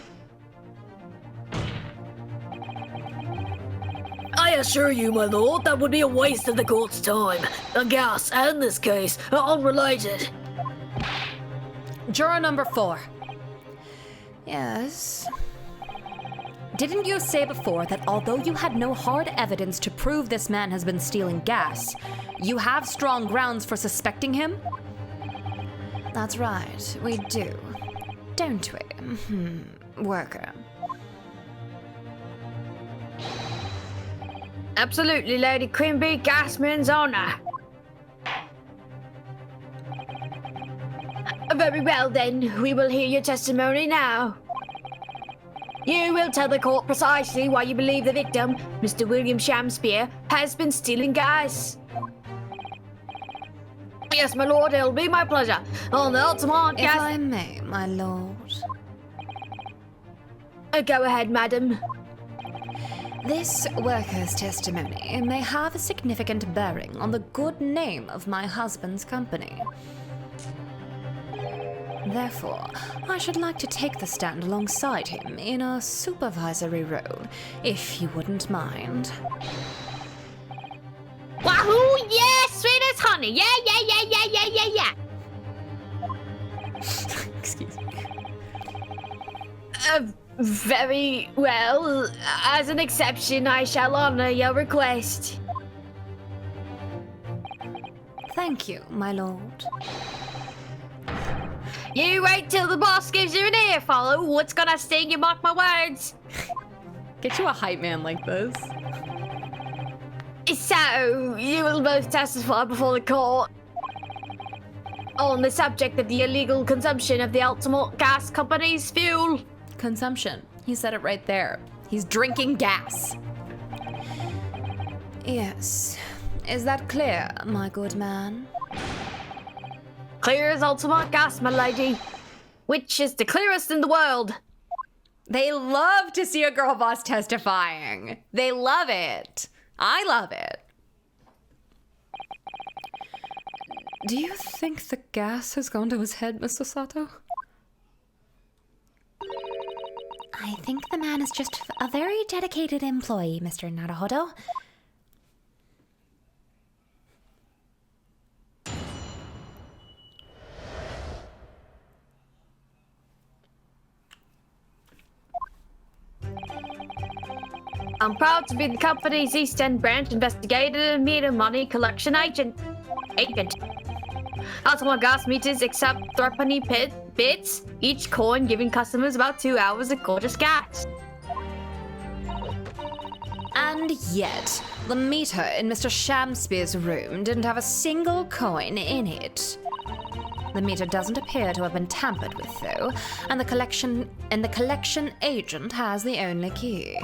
I assure you, my lord, that would be a waste of the court's time. The gas and this case are unrelated. Juror number 4. Yes. Didn't you say before that although you had no hard evidence to prove this man has been stealing gas, you have strong grounds for suspecting him? That's right, we do. Don't we, worker? Absolutely, Lady Quimby, gasman's honor. Very well then, we will hear your testimony now. You will tell the court precisely why you believe the victim, Mr. William Shamspeare, has been stealing gas. Yes, my lord, it'll be my pleasure. On the ultimate If I may, my lord. Go ahead, madam. This worker's testimony may have a significant bearing on the good name of my husband's company. Therefore, I should like to take the stand alongside him in a supervisory role, if you wouldn't mind. Wahoo! Yeah, sweet as honey. Yeah. Very well. As an exception, I shall honor your request. Thank you, my lord. You wait till the boss gives you an ear follow. What's gonna sting, you mark my words. Get you a hype man like this. So, you will both testify before the court on the subject of the illegal consumption of the Ultimate Gas Company's fuel. Consumption. He said it right there. He's drinking gas. Yes. Is that clear, my good man? Clear as Ultimate Gas, my lady. Which is the clearest in the world. They love to see a girl boss testifying. They love it. I love it. Do you think the gas has gone to his head, Mr. Sato? I think the man is just a very dedicated employee, Mr. Naruhodo. I'm proud to be the company's East End branch investigator and meter money collection agent. Ultimate gas meters accept threepenny bits, each coin giving customers about 2 hours of gorgeous gas. And yet, the meter in Mr. Shamspeare's room didn't have a single coin in it. The meter doesn't appear to have been tampered with, though, and the collection agent has the only key.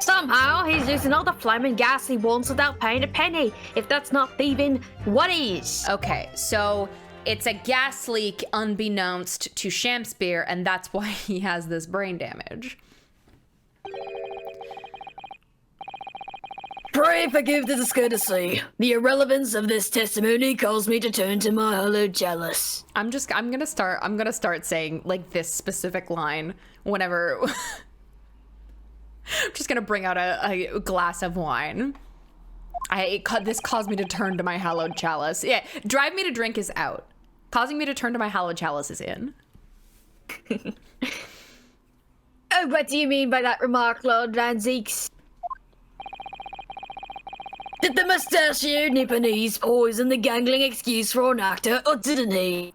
Somehow, he's using all the flaming gas he wants without paying a penny. If that's not thieving, what is? Okay, so it's a gas leak unbeknownst to Shamspeare, and that's why he has this brain damage. Pray forgive the discourtesy. The irrelevance of this testimony calls me to turn to my hollow chalice. I'm gonna start saying like this specific line whenever I'm just gonna bring out a glass of wine. This caused me to turn to my hallowed chalice. Yeah, drive me to drink is out. Causing me to turn to my hallowed chalice is in. Oh, what do you mean by that remark, Lord Van Zeeks? Did the mustachioed Nipponese poison the gangling excuse for an actor, or didn't he?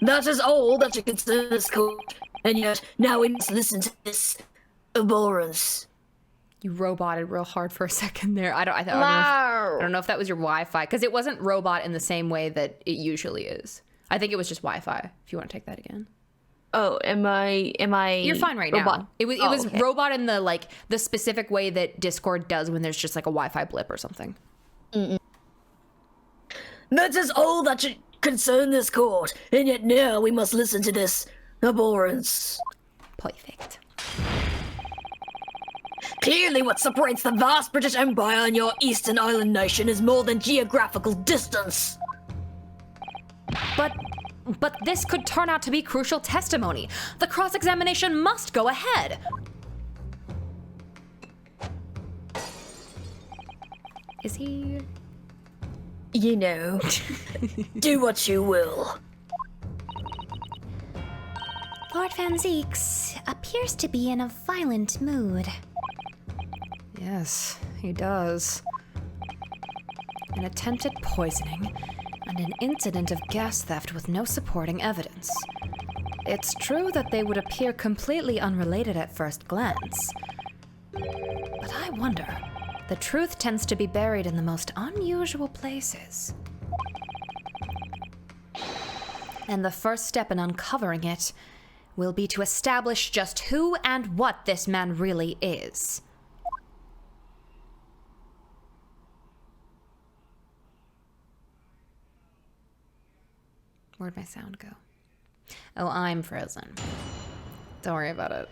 That is all that should concern this court, and yet now we must listen to this abhorrence. You roboted real hard for a second there. I don't know if that was your Wi-Fi, because it wasn't robot in the same way that it usually is. I think it was just Wi-Fi. If you want to take that again. Oh, am I? You're fine right robot? now. It was okay. Robot in the specific way that Discord does when there's just like a Wi-Fi blip or something. Mm-mm. That is all that should concern this court, and yet now we must listen to this abhorrence. Perfect. Clearly what separates the vast British Empire and your Eastern Island nation is more than geographical distance. But this could turn out to be crucial testimony. The cross-examination must go ahead. Is he? You know, do what you will. Lord Van Zeeks appears to be in a violent mood. Yes, he does. An attempted poisoning and an incident of gas theft with no supporting evidence. It's true that they would appear completely unrelated at first glance. But I wonder, the truth tends to be buried in the most unusual places. And the first step in uncovering it will be to establish just who and what this man really is. Where'd my sound go? Oh, I'm frozen. Don't worry about it.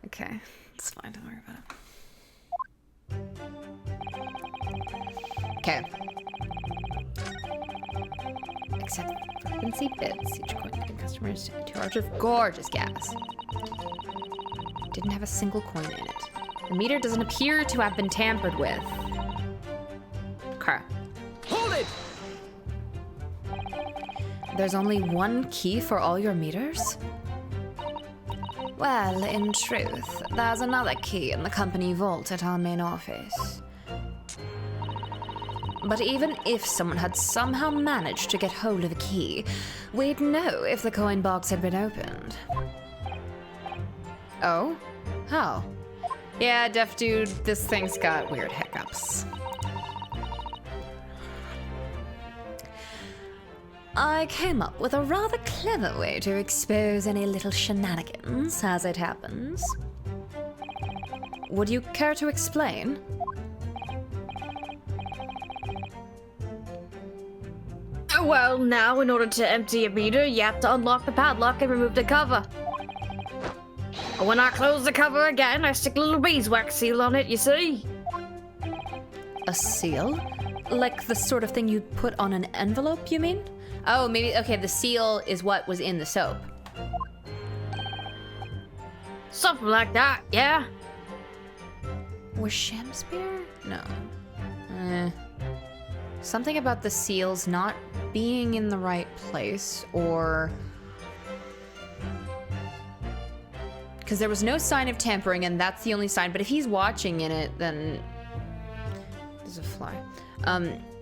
Okay, it's fine, don't worry about it. Okay. Except frequency bits, each coin giving customers 2 hours of gorgeous gas. Didn't have a single coin in it. The meter doesn't appear to have been tampered with. Okay. Hold it! There's only one key for all your meters? Well, in truth, there's another key in the company vault at our main office. But even if someone had somehow managed to get hold of a key, we'd know if the coin box had been opened. Oh? How? Yeah, deaf dude, this thing's got weird hiccups. I came up with a rather clever way to expose any little shenanigans as it happens. Would you care to explain? Well, now, in order to empty a meter, you have to unlock the padlock and remove the cover. When I close the cover again, I stick a little beeswax seal on it, you see? A seal? Like the sort of thing you'd put on an envelope, you mean? Oh, maybe, okay, the seal is what was in the soap. Something like that, yeah. Was Shamspear? No. Something about the seals not being in the right place, or... Because there was no sign of tampering, and that's the only sign, but if he's watching in it, then... There's a fly.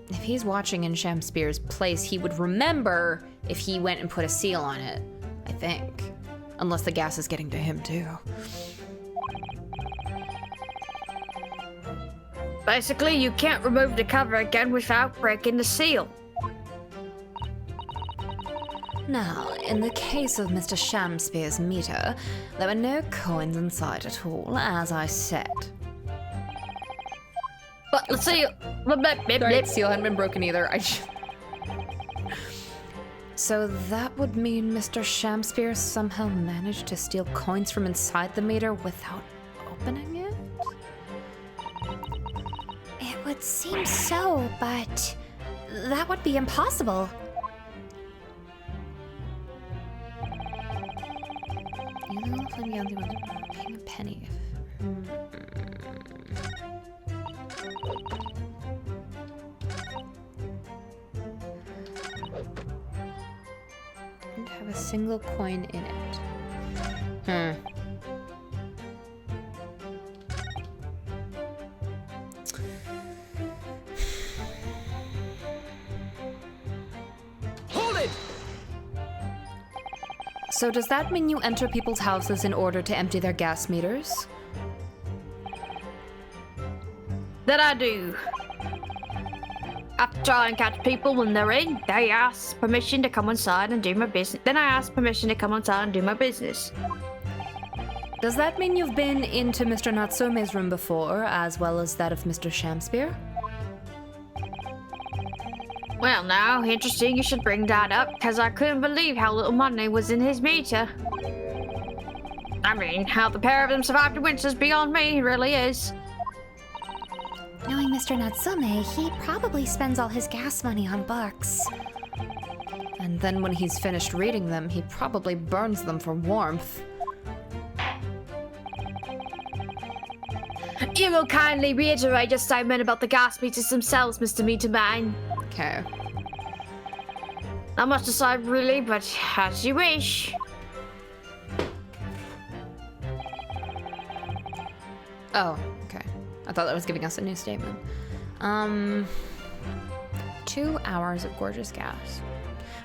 If he's watching in Shamspear's place, he would remember if he went and put a seal on it, I think. Unless the gas is getting to him, too. Basically, you can't remove the cover again without breaking the seal. Now, in the case of Mr. Shamspear's meter, there were no coins inside at all, as I said. But the seal... Sorry, the seal hadn't been broken either. So that would mean Mr. Shamspear somehow managed to steal coins from inside the meter without opening it? It would seem so, but that would be impossible. Paying a penny. Didn't have a single coin in it. Hold it! So does that mean you enter people's houses in order to empty their gas meters? That I do. After trying to catch people when they're in, they ask permission to come inside and do my business. Then I ask permission to come inside and do my business. Does that mean you've been into Mr. Natsume's room before, as well as that of Mr. Shamspear? Well, now, interesting you should bring that up, because I couldn't believe how little money was in his meter. I mean, how the pair of them survived the winters beyond me, it really is. Knowing Mr. Natsume, he probably spends all his gas money on books. And then when he's finished reading them, he probably burns them for warmth. You will kindly reiterate your statement about the gas meters themselves, Mr. Meterman. Okay. Not much to say, really, but as you wish. Oh, okay. I thought that was giving us a new statement. 2 hours of gorgeous gas.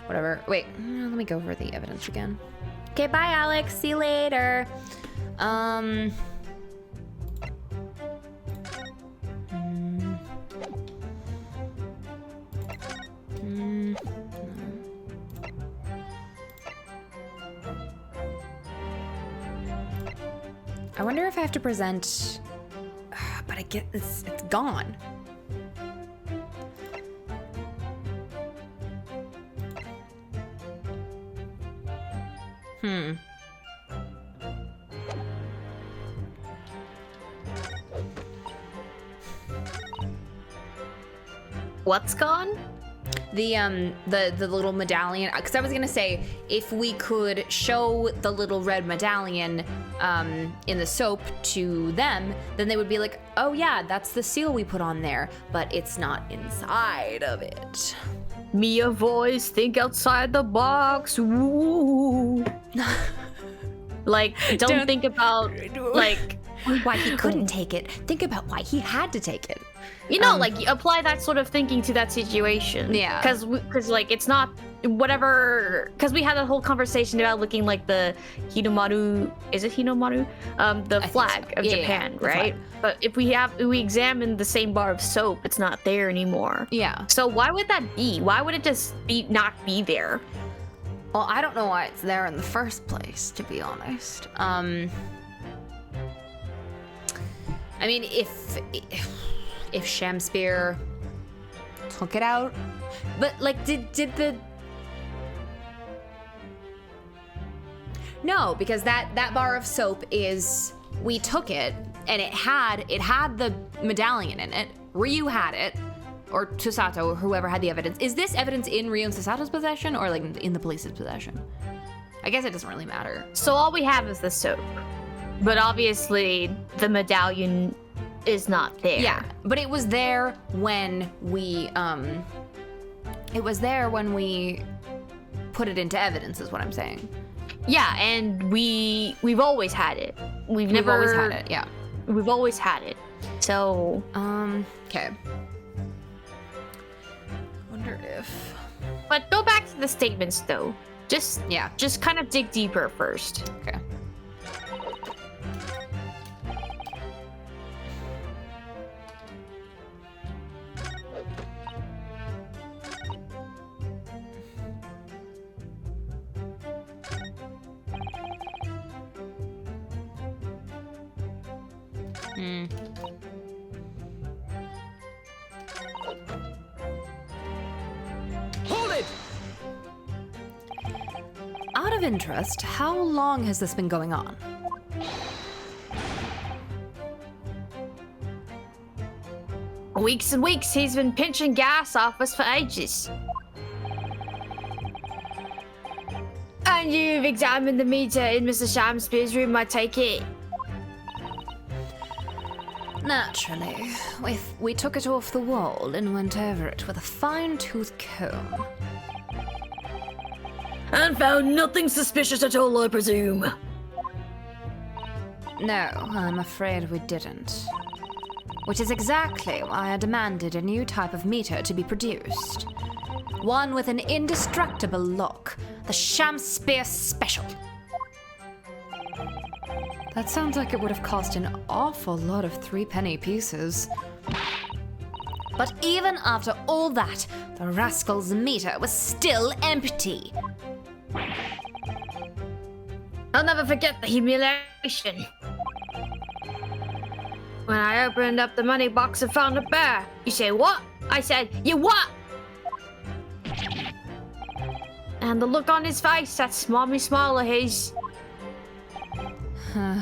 Whatever. Wait, let me go over the evidence again. Okay, bye, Alex. See you later. I wonder if I have to present, but I get it's gone. What's gone? The little medallion, because I was gonna say if we could show the little red medallion in the soap to them, then they would be like, oh yeah, that's the seal we put on there, but it's not inside of it. Mia voice, think outside the box. Woo. Like, don't think about like Why he couldn't take it. Think about why he had to take it. you know, like apply that sort of thinking to that situation. Yeah. Because like it's not whatever. Because we had a whole conversation about looking like the Hinomaru. Is it Hinomaru? The flag of Yeah, Japan, the right? flag. But if we examine the same bar of soap, it's not there anymore. Yeah. So why would that be? Why would it just not be there? Well, I don't know why it's there in the first place, to be honest. I mean, if Shamspear took it out, but like, did the? No, because that bar of soap is, we took it and it had the medallion in it. Ryu had it, or Chisato, or whoever had the evidence. Is this evidence in Ryu and Chisato's possession, or like in the police's possession? I guess it doesn't really matter. So all we have is the soap, but obviously the medallion is not there. Yeah, but it was there when we put it into evidence, is what I'm saying. Yeah, and we've always had it. We've We've always had it, yeah. We've always had it. So Okay. Wonder if. but go back to the statements though. Just Yeah. just kind of dig deeper first. Okay. Hold it! Out of interest, how long has this been going on? Weeks and weeks he's been pinching gas off us for ages. And you've examined the meter in Mr. Shamspear's room, I take it. Naturally. We took it off the wall and went over it with a fine-tooth comb. And found nothing suspicious at all, I presume. No, I'm afraid we didn't. Which is exactly why I demanded a new type of meter to be produced. One with an indestructible look. The Shamspear Special. That sounds like it would have cost an awful lot of 3-penny pieces. But even after all that, the rascal's meter was still empty. I'll never forget the humiliation. When I opened up the money box and found a bear. You say what? I said, you what? And the look on his face, that smarmy smile of his. I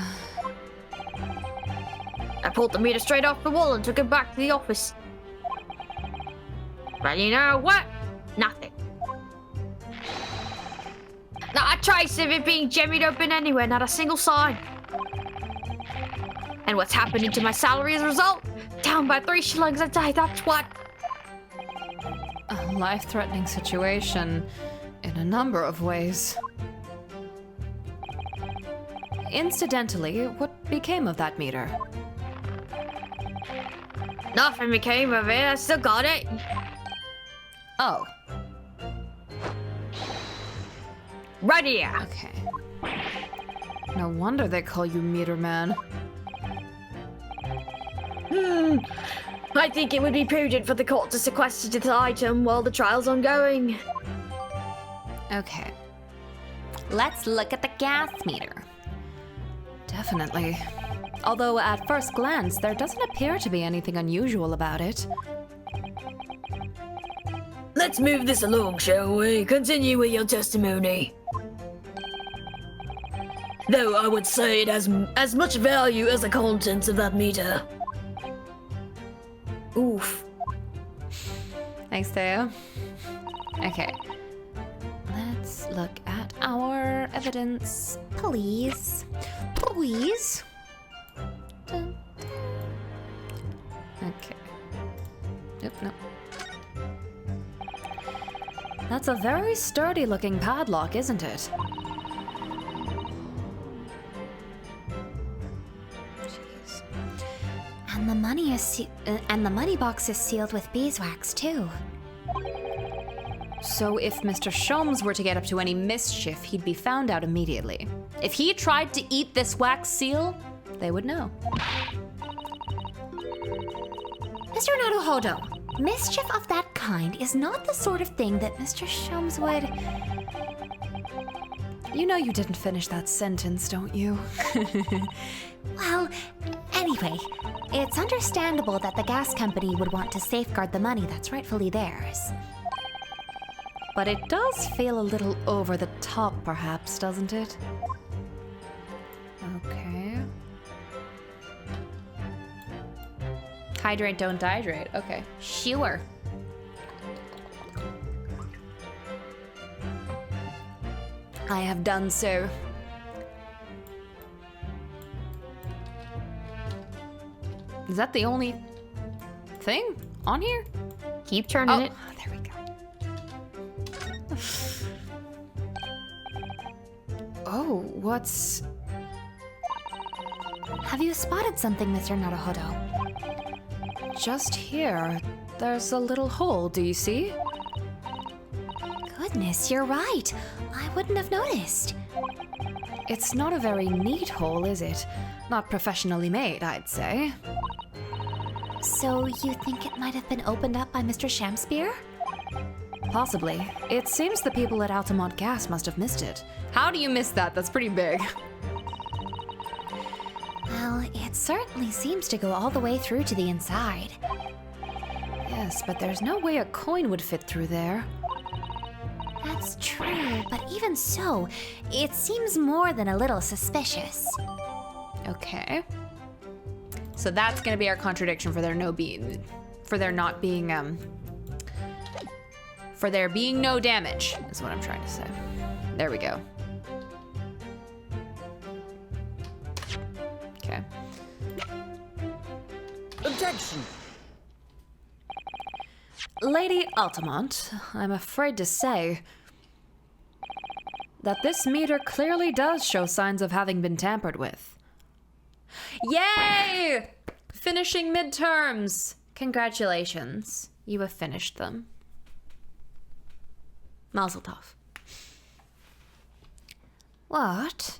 pulled the meter straight off the wall and took it back to the office. But you know what? Nothing. Not a trace of it being jemmied open anywhere, not a single sign. And what's happening to my salary as a result? Down by 3 shillings a day, that's what. A life-threatening situation in a number of ways. Incidentally, what became of that meter? Nothing became of it, I still got it. Oh, Right here. okay. No wonder they call you Meter Man. I think it would be prudent for the court to sequester this item while the trial's ongoing. Okay. Let's look at the gas meter. Definitely. Although at first glance, there doesn't appear to be anything unusual about it. Let's move this along, shall we? Continue with your testimony. Though I would say it has as much value as the contents of that meter. Oof. Thanks, Theo. Okay. Let's look at our evidence. Please. Please. Dun, dun. Okay. Nope, nope. That's a very sturdy-looking padlock, isn't it? Jeez. And the money box is sealed with beeswax too. So if Mr. Sholmes were to get up to any mischief, he'd be found out immediately. If he tried to eat this wax seal, they would know. Mr. Naruhodo, mischief of that kind is not the sort of thing that Mr. Sholmes would... You know you didn't finish that sentence, don't you? Well, anyway, it's understandable that the gas company would want to safeguard the money that's rightfully theirs. But it does feel a little over the top, perhaps, doesn't it? Okay. Hydrate, don't dehydrate. Okay. Sure. I have done so. Is that the only thing on here? Keep turning it. There we go. Oh, what's... Have you spotted something, Mr. Naruhodo? Just here? There's a little hole, do you see? Goodness, you're right. I wouldn't have noticed. It's not a very neat hole, is it? Not professionally made, I'd say. So you think it might have been opened up by Mr. Shamspeare? Possibly. It seems the people at Altamont Gas must have missed it. How do you miss that? That's pretty big. Well, it certainly seems to go all the way through to the inside. Yes, but there's no way a coin would fit through there. That's true, but even so, it seems more than a little suspicious. Okay. So that's gonna be our contradiction for there being no damage, is what I'm trying to say. There we go. Okay. Objection! Lady Altamont, I'm afraid to say that this meter clearly does show signs of having been tampered with. Yay! Finishing midterms! Congratulations. You have finished them. Mazel tov. What?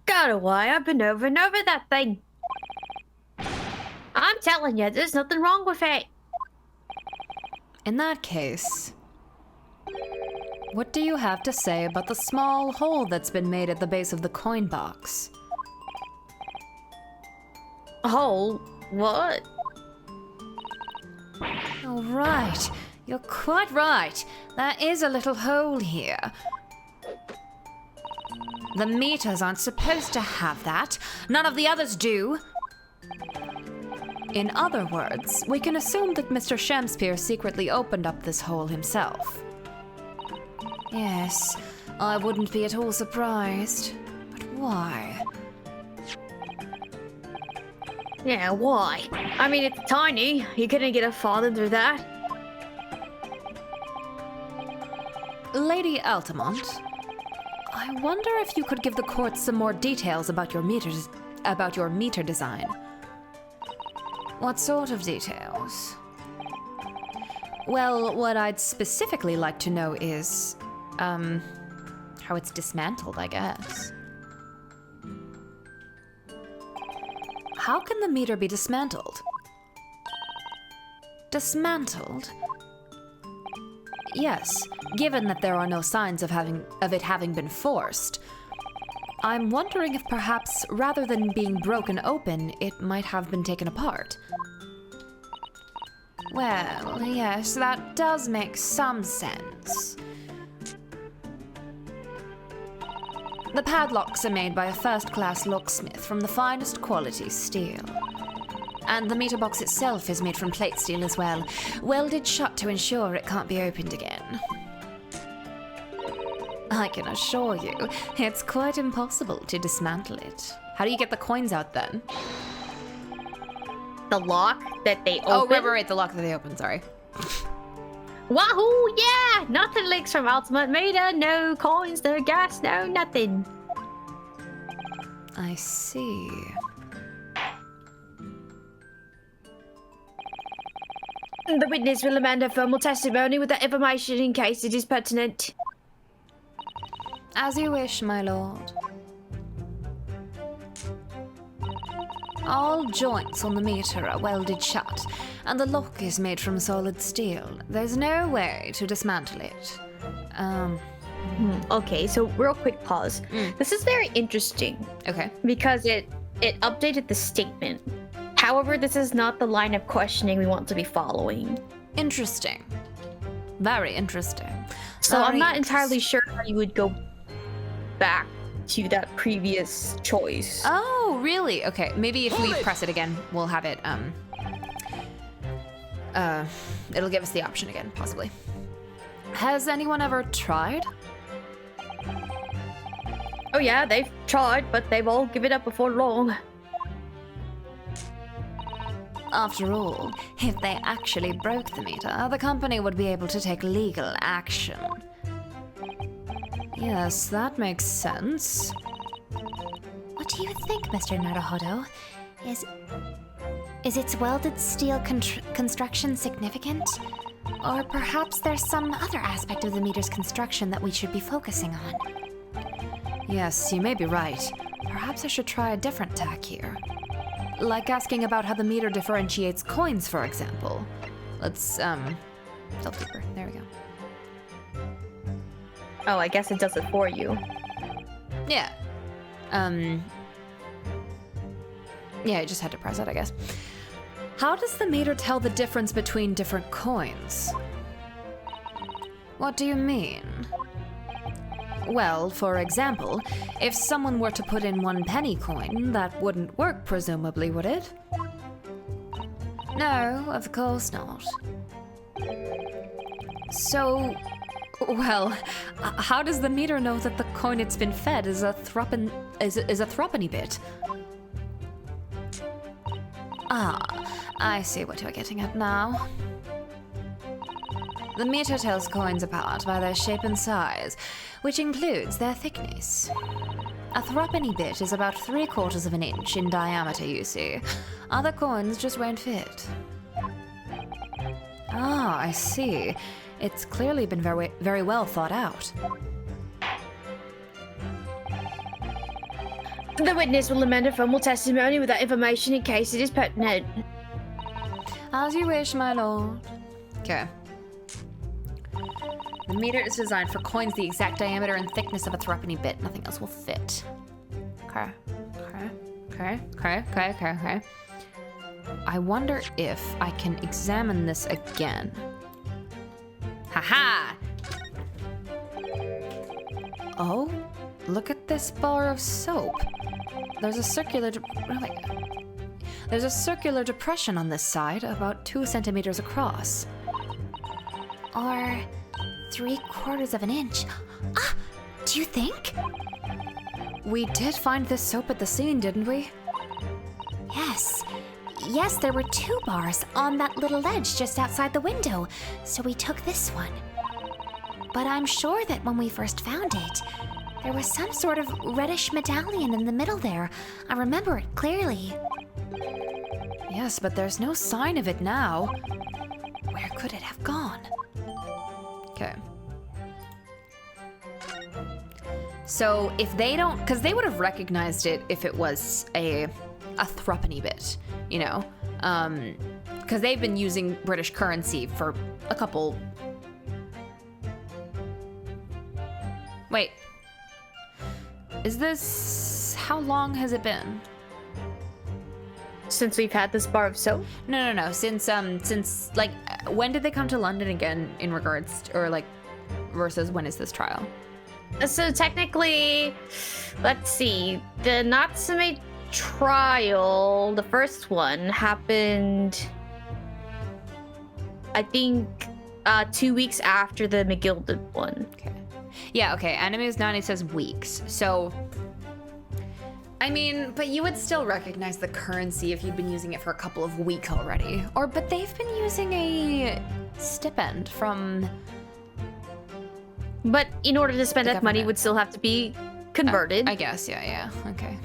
Got away. I've been over and over that thing. I'm telling you, there's nothing wrong with it. In that case, what do you have to say about the small hole that's been made at the base of the coin box? Hole? What? Oh, right. You're quite right. There is a little hole here. The meters aren't supposed to have that. None of the others do. In other words, we can assume that Mr. Shamspeare secretly opened up this hole himself. Yes, I wouldn't be at all surprised. But why? Yeah, why? I mean, it's tiny. You couldn't get a father through that. Lady Altamont, I wonder if you could give the court some more details about your meter design. What sort of details? Well, what I'd specifically like to know is, how it's dismantled, I guess. How can the meter be dismantled? Dismantled? Yes, given that there are no signs of it having been forced. I'm wondering if perhaps, rather than being broken open, it might have been taken apart. Well, yes, that does make some sense. The padlocks are made by a first-class locksmith from the finest quality steel. And the meter box itself is made from plate steel as well, welded shut to ensure it can't be opened again. I can assure you, it's quite impossible to dismantle it. How do you get the coins out then? the lock that they open. Oh, right, the lock that they opened, sorry. Wahoo! Yeah! Nothing leaks from Ultimate Meter. No coins, no gas, no nothing. I see. The witness will amend her formal testimony with that information in case it is pertinent. As you wish, my lord. All joints on the meter are welded shut, and the lock is made from solid steel. There's no way to dismantle it. Okay, so real quick pause. This is very interesting Okay. because it updated the statement. However, this is not the line of questioning we want to be following. Interesting. Very interesting. So I'm Very not entirely sure how you would go back to that previous choice. Oh, really? Okay, maybe if we press it again, we'll have it, it'll give us the option again, possibly. Has anyone ever tried? Oh yeah, they've tried, but they've all given up before long. After all, if they actually broke the meter, the company would be able to take legal action. Yes, that makes sense. What do you think, Mr. Naruhodo? Is its welded steel construction significant? Or perhaps there's some other aspect of the meter's construction that we should be focusing on? Yes, you may be right. Perhaps I should try a different tack here. Like asking about how the meter differentiates coins, for example. Let's, delve deeper. There we go. Oh, I guess it does it for you. Yeah. Yeah, I just had to press it, I guess. How does the meter tell the difference between different coins? What do you mean? Well, for example, if someone were to put in 1 penny coin, that wouldn't work, presumably, would it? No, of course not. So, well, how does the meter know that the coin it's been fed is a threepenny bit? Ah, I see what you're getting at now. The meter tells coins apart by their shape and size, which includes their thickness. A threepenny bit is about 3/4 of an inch in diameter, you see. Other coins just won't fit. Ah, I see. It's clearly been very, very well thought out. The witness will amend her formal testimony with that information in case it is pertinent. As you wish, my lord. Okay. The meter is designed for coins the exact diameter and thickness of a threepenny bit. Nothing else will fit. Okay. Okay. I wonder if I can examine this again. Haha! Oh, look at this bar of soap. There's a circular There's a circular depression on this side, about 2 centimeters across. Or 3/4 of an inch. Ah, do you think? We did find this soap at the scene, didn't we? Yes. Yes, there were 2 bars on that little ledge just outside the window, so we took this one. But I'm sure that when we first found it, there was some sort of reddish medallion in the middle there. I remember it clearly. Yes, but there's no sign of it now. Where could it have gone? Okay. So if they don't, because they would have recognized it if it was a threepenny bit, you know, because they've been using British currency for a couple. Wait, is this, how long has it been? Since we've had this bar of soap? No. Since like, when did they come to London again in regards to, or like, versus when is this trial? So technically, let's see, the Natsume trial, the first one, happened, I think, 2 weeks after the McGilded one. Okay. Yeah, okay. Anime's 90 says weeks. So I mean, but you would still recognize the currency if you'd been using it for a couple of weeks already. But they've been using a stipend from... But in order to spend The that money government. would still have to be converted. I guess, yeah, okay.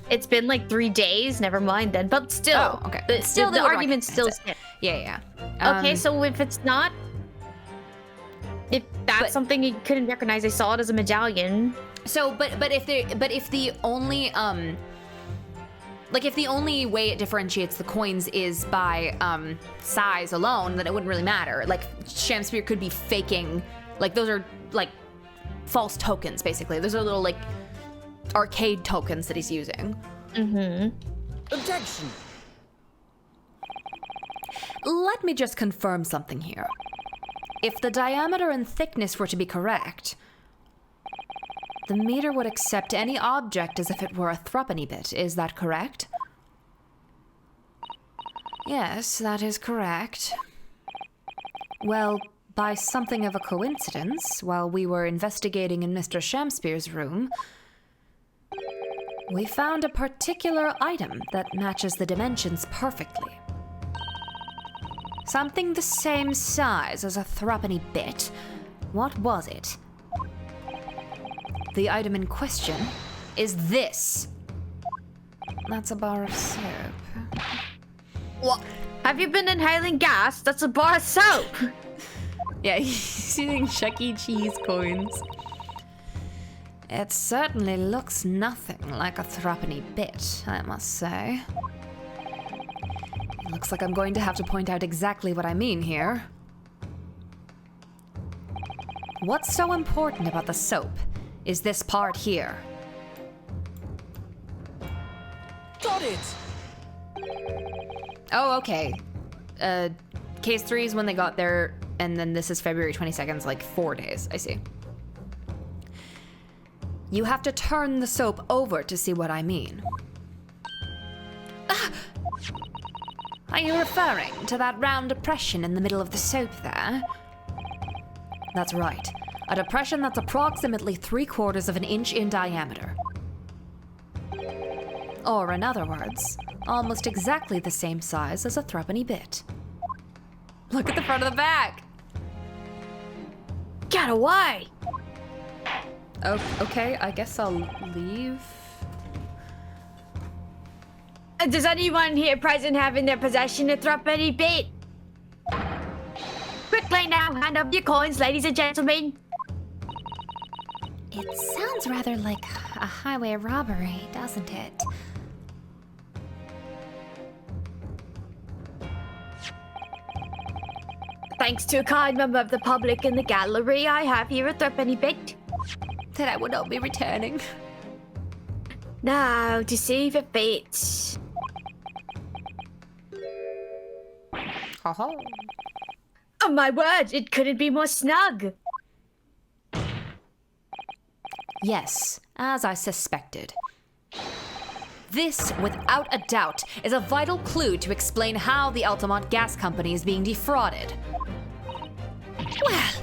It's been like 3 days, never mind then. But still, Oh, okay. Still, they the would argument still recognize it. stands. Yeah. Okay, so if it's not, if that's But- something you couldn't recognize, I saw it as a medallion. So, but if the only if the only way it differentiates the coins is by size alone, then it wouldn't really matter. Like Shamspear could be faking, like those are like false tokens basically. Those are little like arcade tokens that he's using. Objection. Let me just confirm something here. If the diameter and thickness were to be correct, the meter would accept any object as if it were a threepenny bit. Is that correct? Yes, that is correct. Well, by something of a coincidence, while we were investigating in Mr. Shamspear's room, we found a particular item that matches the dimensions perfectly. Something the same size as a threepenny bit. What was it? The item in question is this. That's a bar of soap. What? Have you been inhaling gas? That's a bar of soap. Yeah, he's using Chuck E. Cheese coins. It certainly looks nothing like a threepenny bit, I must say. It looks like I'm going to have to point out exactly what I mean here. What's so important about the soap is this part here. Got it. Oh, okay. Case 3 is when they got there, and then this is February 22nd, like 4 days. I see. You have to turn the soap over to see what I mean. Ah! Are you referring to that round depression in the middle of the soap there? That's right. A depression that's approximately 3/4 of an inch in diameter. Or in other words, almost exactly the same size as a threepenny bit. Look at the front of the back! Get away! Oh, okay, I guess I'll leave. Does anyone here present have in their possession a threepenny bit? Quickly now, hand up your coins, ladies and gentlemen. It sounds rather like a highway robbery, doesn't it? Thanks to a kind member of the public in the gallery, I have here a threepenny bit. That I will not be returning. Now, to see if it fits. Oh. Oh my word, it couldn't be more snug. Yes, as I suspected. This, without a doubt, is a vital clue to explain how the Altamont Gas Company is being defrauded. Well,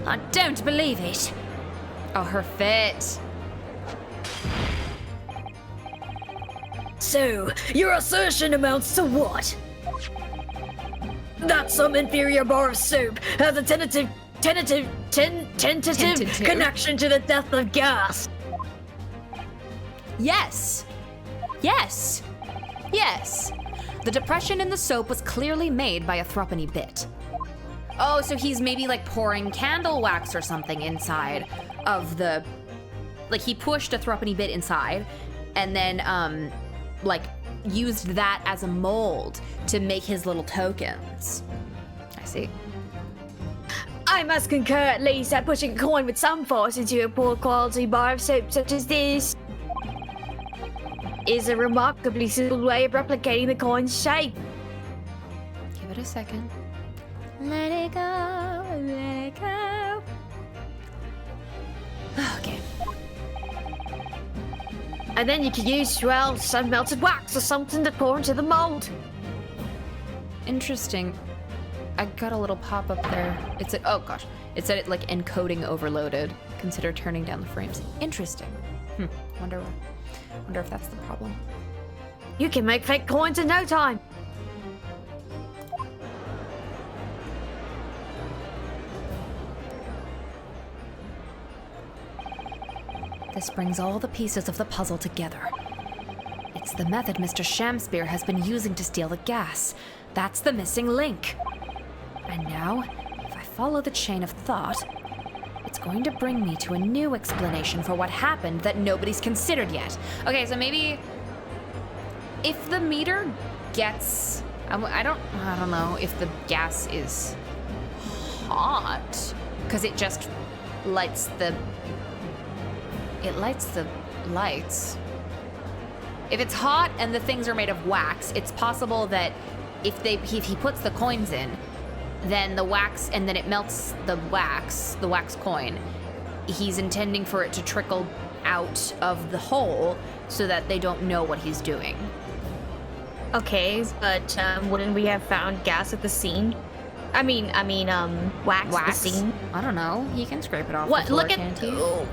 I don't believe it. Oh, her fit. So, your assertion amounts to what? That some inferior bar of soap has a tentative connection to the death of gas. Yes. Yes. Yes. The depression in the soap was clearly made by a threepenny bit. Oh, so he's maybe like pouring candle wax or something inside of the... Like he pushed a threepenny bit inside and then like used that as a mold to make his little tokens. I see. I must concur at least that pushing a coin with some force into a poor quality bar of soap such as this is a remarkably simple way of replicating the coin's shape. Give it a second. Let it go, let it go. Okay. And then you could use, well, some melted wax or something to pour into the mold. Interesting. I got a little pop-up there. It said, oh gosh. It said it like encoding overloaded. Consider turning down the frames. Interesting. Wonder if that's the problem. You can make fake coins in no time. This brings all the pieces of the puzzle together. It's the method Mr. Shamspear has been using to steal the gas. That's the missing link. And now, if I follow the chain of thought, it's going to bring me to a new explanation for what happened that nobody's considered yet. Okay, so maybe if the meter gets, I don't know if the gas is hot, because it just lights the lights. If it's hot and the things are made of wax, it's possible that if he puts the coins in, then the wax, and then it melts the wax coin, he's intending for it to trickle out of the hole so that they don't know what he's doing. Okay, but wouldn't we have found gas at the scene? I mean, wax at the scene. I don't know. He can scrape it off. What? The floor, Look at can't he?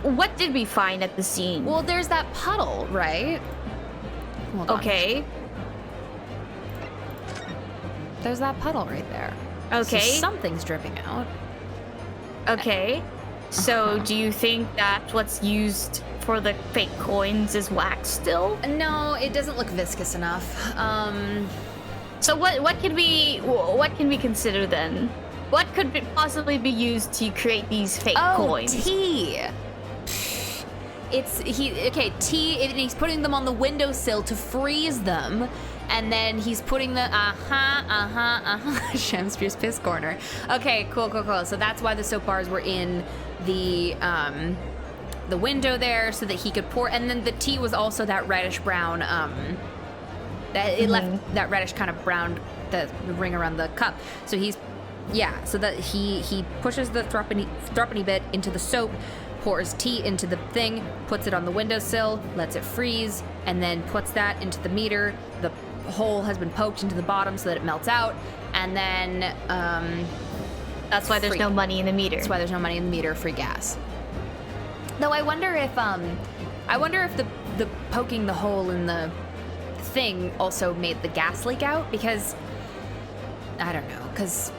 what did we find at the scene? Well, there's that puddle, right? Hold on. Okay. There's that puddle right there. Okay. So something's dripping out. Okay. So do you think that what's used for the fake coins is wax still? No, it doesn't look viscous enough. So what can we consider then? What could possibly be used to create these fake coins? Tea. Tea, and he's putting them on the windowsill to freeze them, and then he's putting the Shamspear's piss corner. Okay, cool. So that's why the soap bars were in the window there, so that he could pour, and then the tea was also that reddish brown, that it left that reddish kind of brown, the ring around the cup. So so that he pushes the threepenny bit into the soap, pours tea into the thing, puts it on the windowsill, lets it freeze, and then puts that into the meter. The hole has been poked into the bottom so that it melts out, and then that's why there's no money in the meter. That's why there's no money in the meter. Free gas. Though I wonder if the poking the hole in the thing also made the gas leak out, because I don't know, because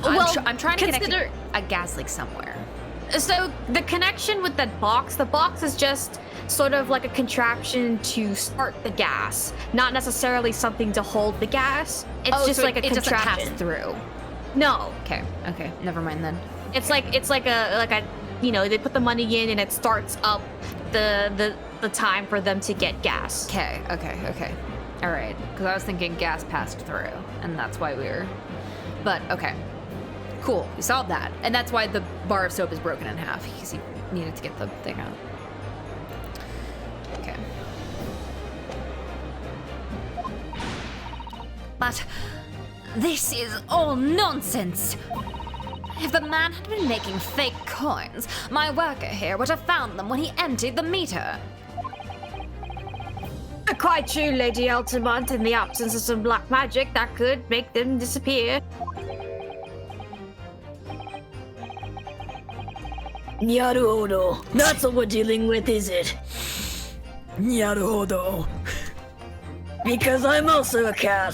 I'm trying to connect a gas leak somewhere. So the connection with that box, the box is just sort of like a contraption to start the gas, not necessarily something to hold the gas. It's just like a contraption. It doesn't pass through. No. Okay, never mind then. It's like a they put the money in and it starts up the time for them to get gas. Okay. All right, because I was thinking gas passed through, and that's why we were. But okay, cool. We solved that, and that's why the bar of soap is broken in half, because he needed to get the thing out. Okay. But this is all nonsense. If the man had been making fake coins, my worker here would have found them when he emptied the meter. Quite true, Lady Altamont. In the absence of some black magic, that could make them disappear. Naruhodo. That's what we're dealing with, is it? Naruhodo. Because I'm also a cat.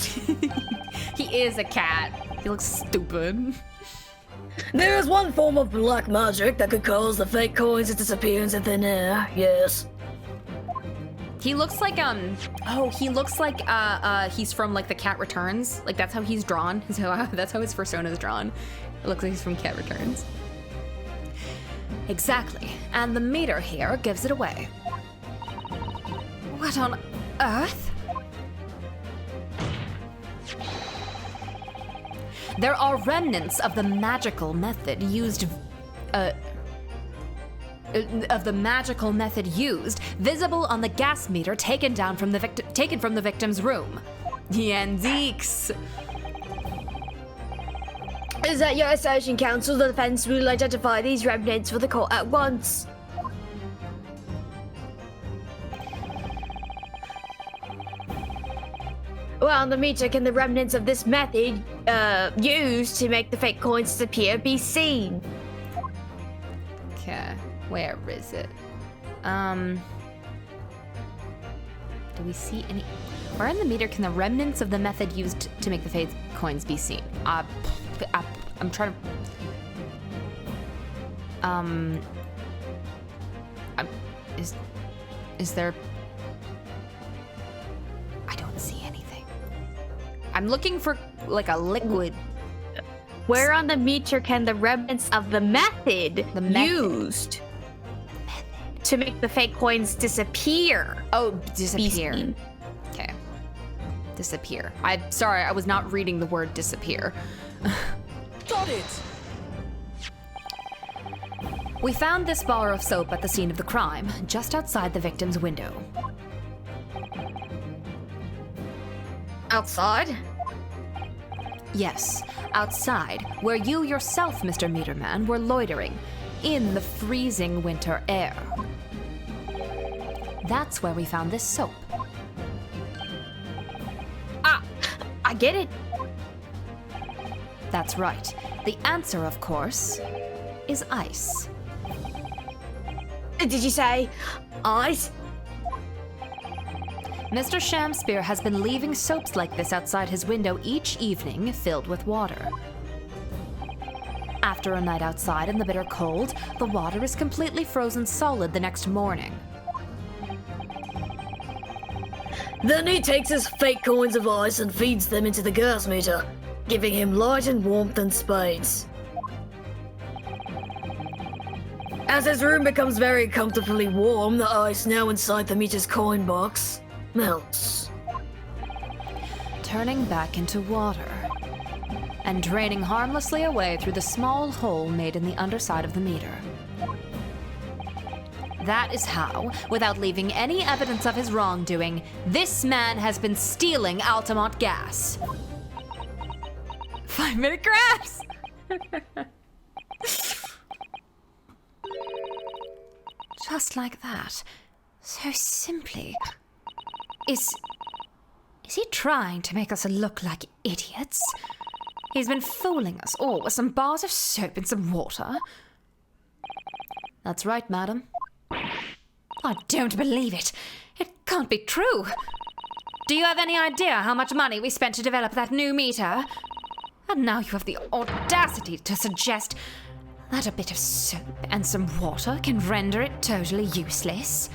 He is a cat. He looks stupid. There is one form of black magic that could cause the fake coins to disappear into thin air, yes. He looks like he's from like the Cat Returns. Like that's how he's drawn. So that's how his persona is drawn. It looks like he's from Cat Returns. Exactly. And the meter here gives it away. What on earth? There are remnants of the magical method used visible on the gas meter taken from the victim's room. Yandeeks. Is that your assertion, Counsel? The defense will identify these remnants for the court at once. Well, on the meter, can the remnants of this method used to make the fake coins disappear be seen? Okay, where is it? Do we see any? Where in the meter can the remnants of the method used to make the fake coins be seen? I'm trying to. Is there? I don't see anything. I'm looking for like a liquid. Where on the meter can the remnants of the method used to make the fake coins disappear? Oh, be disappear. seen? Okay. Disappear. I'm sorry, I was not reading the word disappear. Got it! We found this bar of soap at the scene of the crime, just outside the victim's window. Outside? Yes, outside, where you yourself, Mr. Meterman, were loitering, in the freezing winter air. That's where we found this soap. Ah, I get it. That's right. The answer, of course, is ice. Did you say ice? Mr. Shamspear has been leaving soaps like this outside his window each evening, filled with water. After a night outside in the bitter cold, the water is completely frozen solid the next morning. Then he takes his fake coins of ice and feeds them into the gas meter, giving him light and warmth and space. As his room becomes very comfortably warm, the ice now inside the meter's coin box melts. Turning back into water and draining harmlessly away through the small hole made in the underside of the meter. That is how, without leaving any evidence of his wrongdoing, this man has been stealing Altamont gas. 5-minute graphs! Just like that. So simply. Is he trying to make us look like idiots? He's been fooling us all with some bars of soap and some water. That's right, madam. I don't believe it. It can't be true. Do you have any idea how much money we spent to develop that new meter? And now you have the audacity to suggest that a bit of soap and some water can render it totally useless?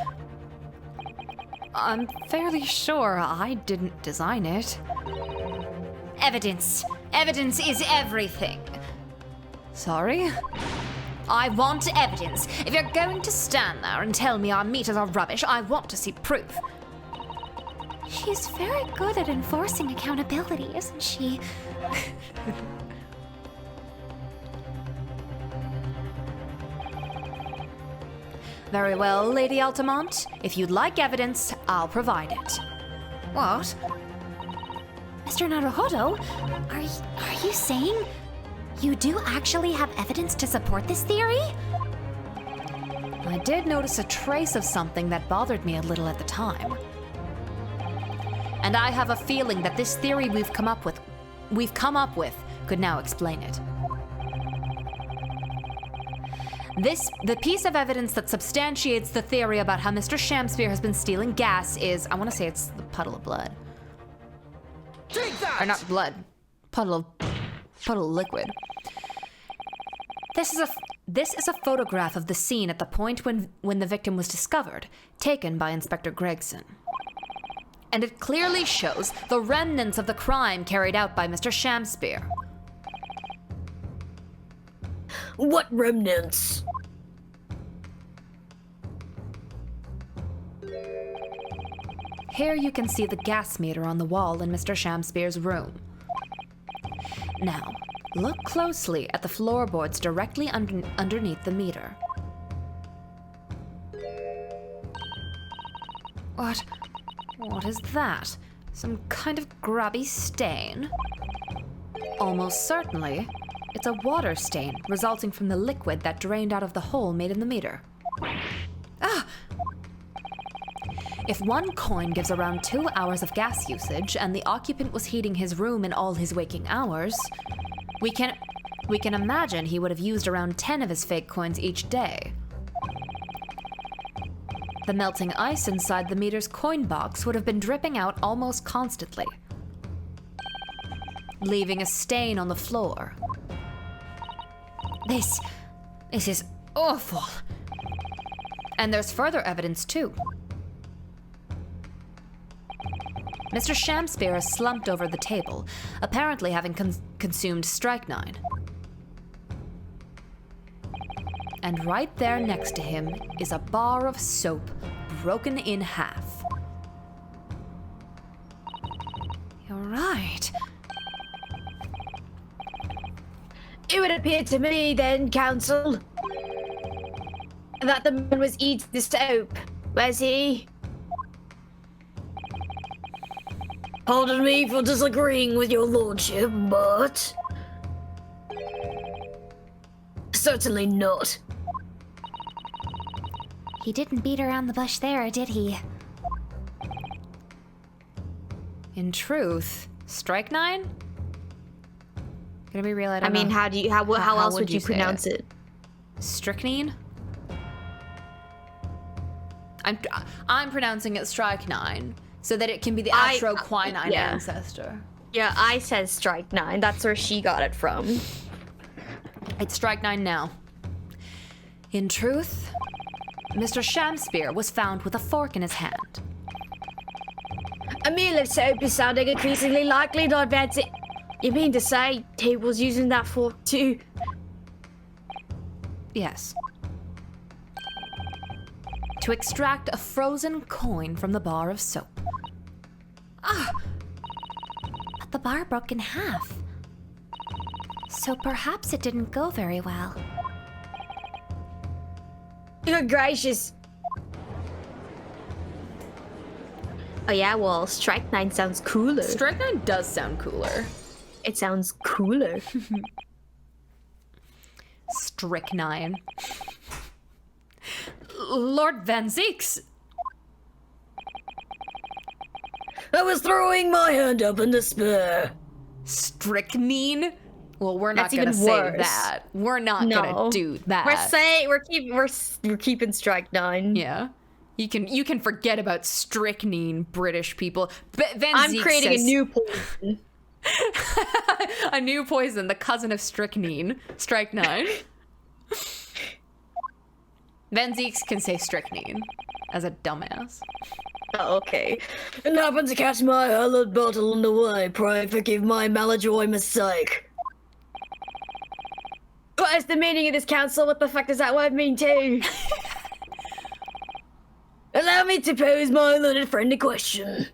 I'm fairly sure I didn't design it. Evidence. Evidence is everything. Sorry? I want evidence. If you're going to stand there and tell me our meters are rubbish, I want to see proof. She's very good at enforcing accountability, isn't she? Very well, Lady Altamont. If you'd like evidence, I'll provide it. What? Mr. Naruhodo, are you saying you do actually have evidence to support this theory? I did notice a trace of something that bothered me a little at the time. And I have a feeling that this theory we've come up with could now explain it. The piece of evidence that substantiates the theory about how Mr. Shamspear has been stealing gas is, I want to say it's the puddle of blood. Take that! Or not blood. Puddle of liquid. This is a photograph of the scene at the point when the victim was discovered, taken by Inspector Gregson. And it clearly shows the remnants of the crime carried out by Mr. Shamspear. What remnants? Here you can see the gas meter on the wall in Mr. Shamspear's room. Now, look closely at the floorboards directly underneath the meter. What is that? Some kind of grubby stain? Almost certainly, it's a water stain resulting from the liquid that drained out of the hole made in the meter. Ah! If one coin gives around 2 hours of gas usage and the occupant was heating his room in all his waking hours, we can imagine he would have used around 10 of his fake coins each day. The melting ice inside the meter's coin box would have been dripping out almost constantly, leaving a stain on the floor. This is awful. And there's further evidence too. Mr. Shamspeare is slumped over the table, apparently having consumed strychnine. And right there next to him is a bar of soap broken in half. You're right. It would appear to me then, Counsel, that the man was eating the soap, was he? Pardon me for disagreeing with your lordship, but... certainly not. He didn't beat around the bush there, did he? In truth, strychnine? Gonna be real, I don't I mean, know. how else would you say pronounce it? Strychnine? I'm pronouncing it strychnine, so that it can be the atroquinine yeah. ancestor. Yeah, I said strychnine. That's where she got it from. It's strychnine now. In truth, Mr. Shamspeare was found with a fork in his hand. A meal of soap is sounding increasingly likely, Lord Fancy. You mean to say he was using that fork too? Yes. To extract a frozen coin from the bar of soap. But the bar broke in half. So perhaps it didn't go very well. Good gracious. Oh yeah, well, strychnine sounds cooler. Strychnine does sound cooler. It sounds cooler. Strychnine. Lord Van Zeeks. I was throwing my hand up in despair. Strychnine? Well, we're not That's gonna even say worse. that. We're not No. gonna do that. We're keeping strychnine. Yeah. You can forget about strychnine, British people. Van I'm Zeek creating says, a new poison. a new poison, the cousin of strychnine. Strychnine. Van Zeeks can say strychnine as a dumbass. Oh, okay. And happened to catch my hallowed bottle on the way. Pray forgive my maladroit mistake. What is the meaning of this, Counsel? What the fuck does that word mean too? Allow me to pose my learned friend a question.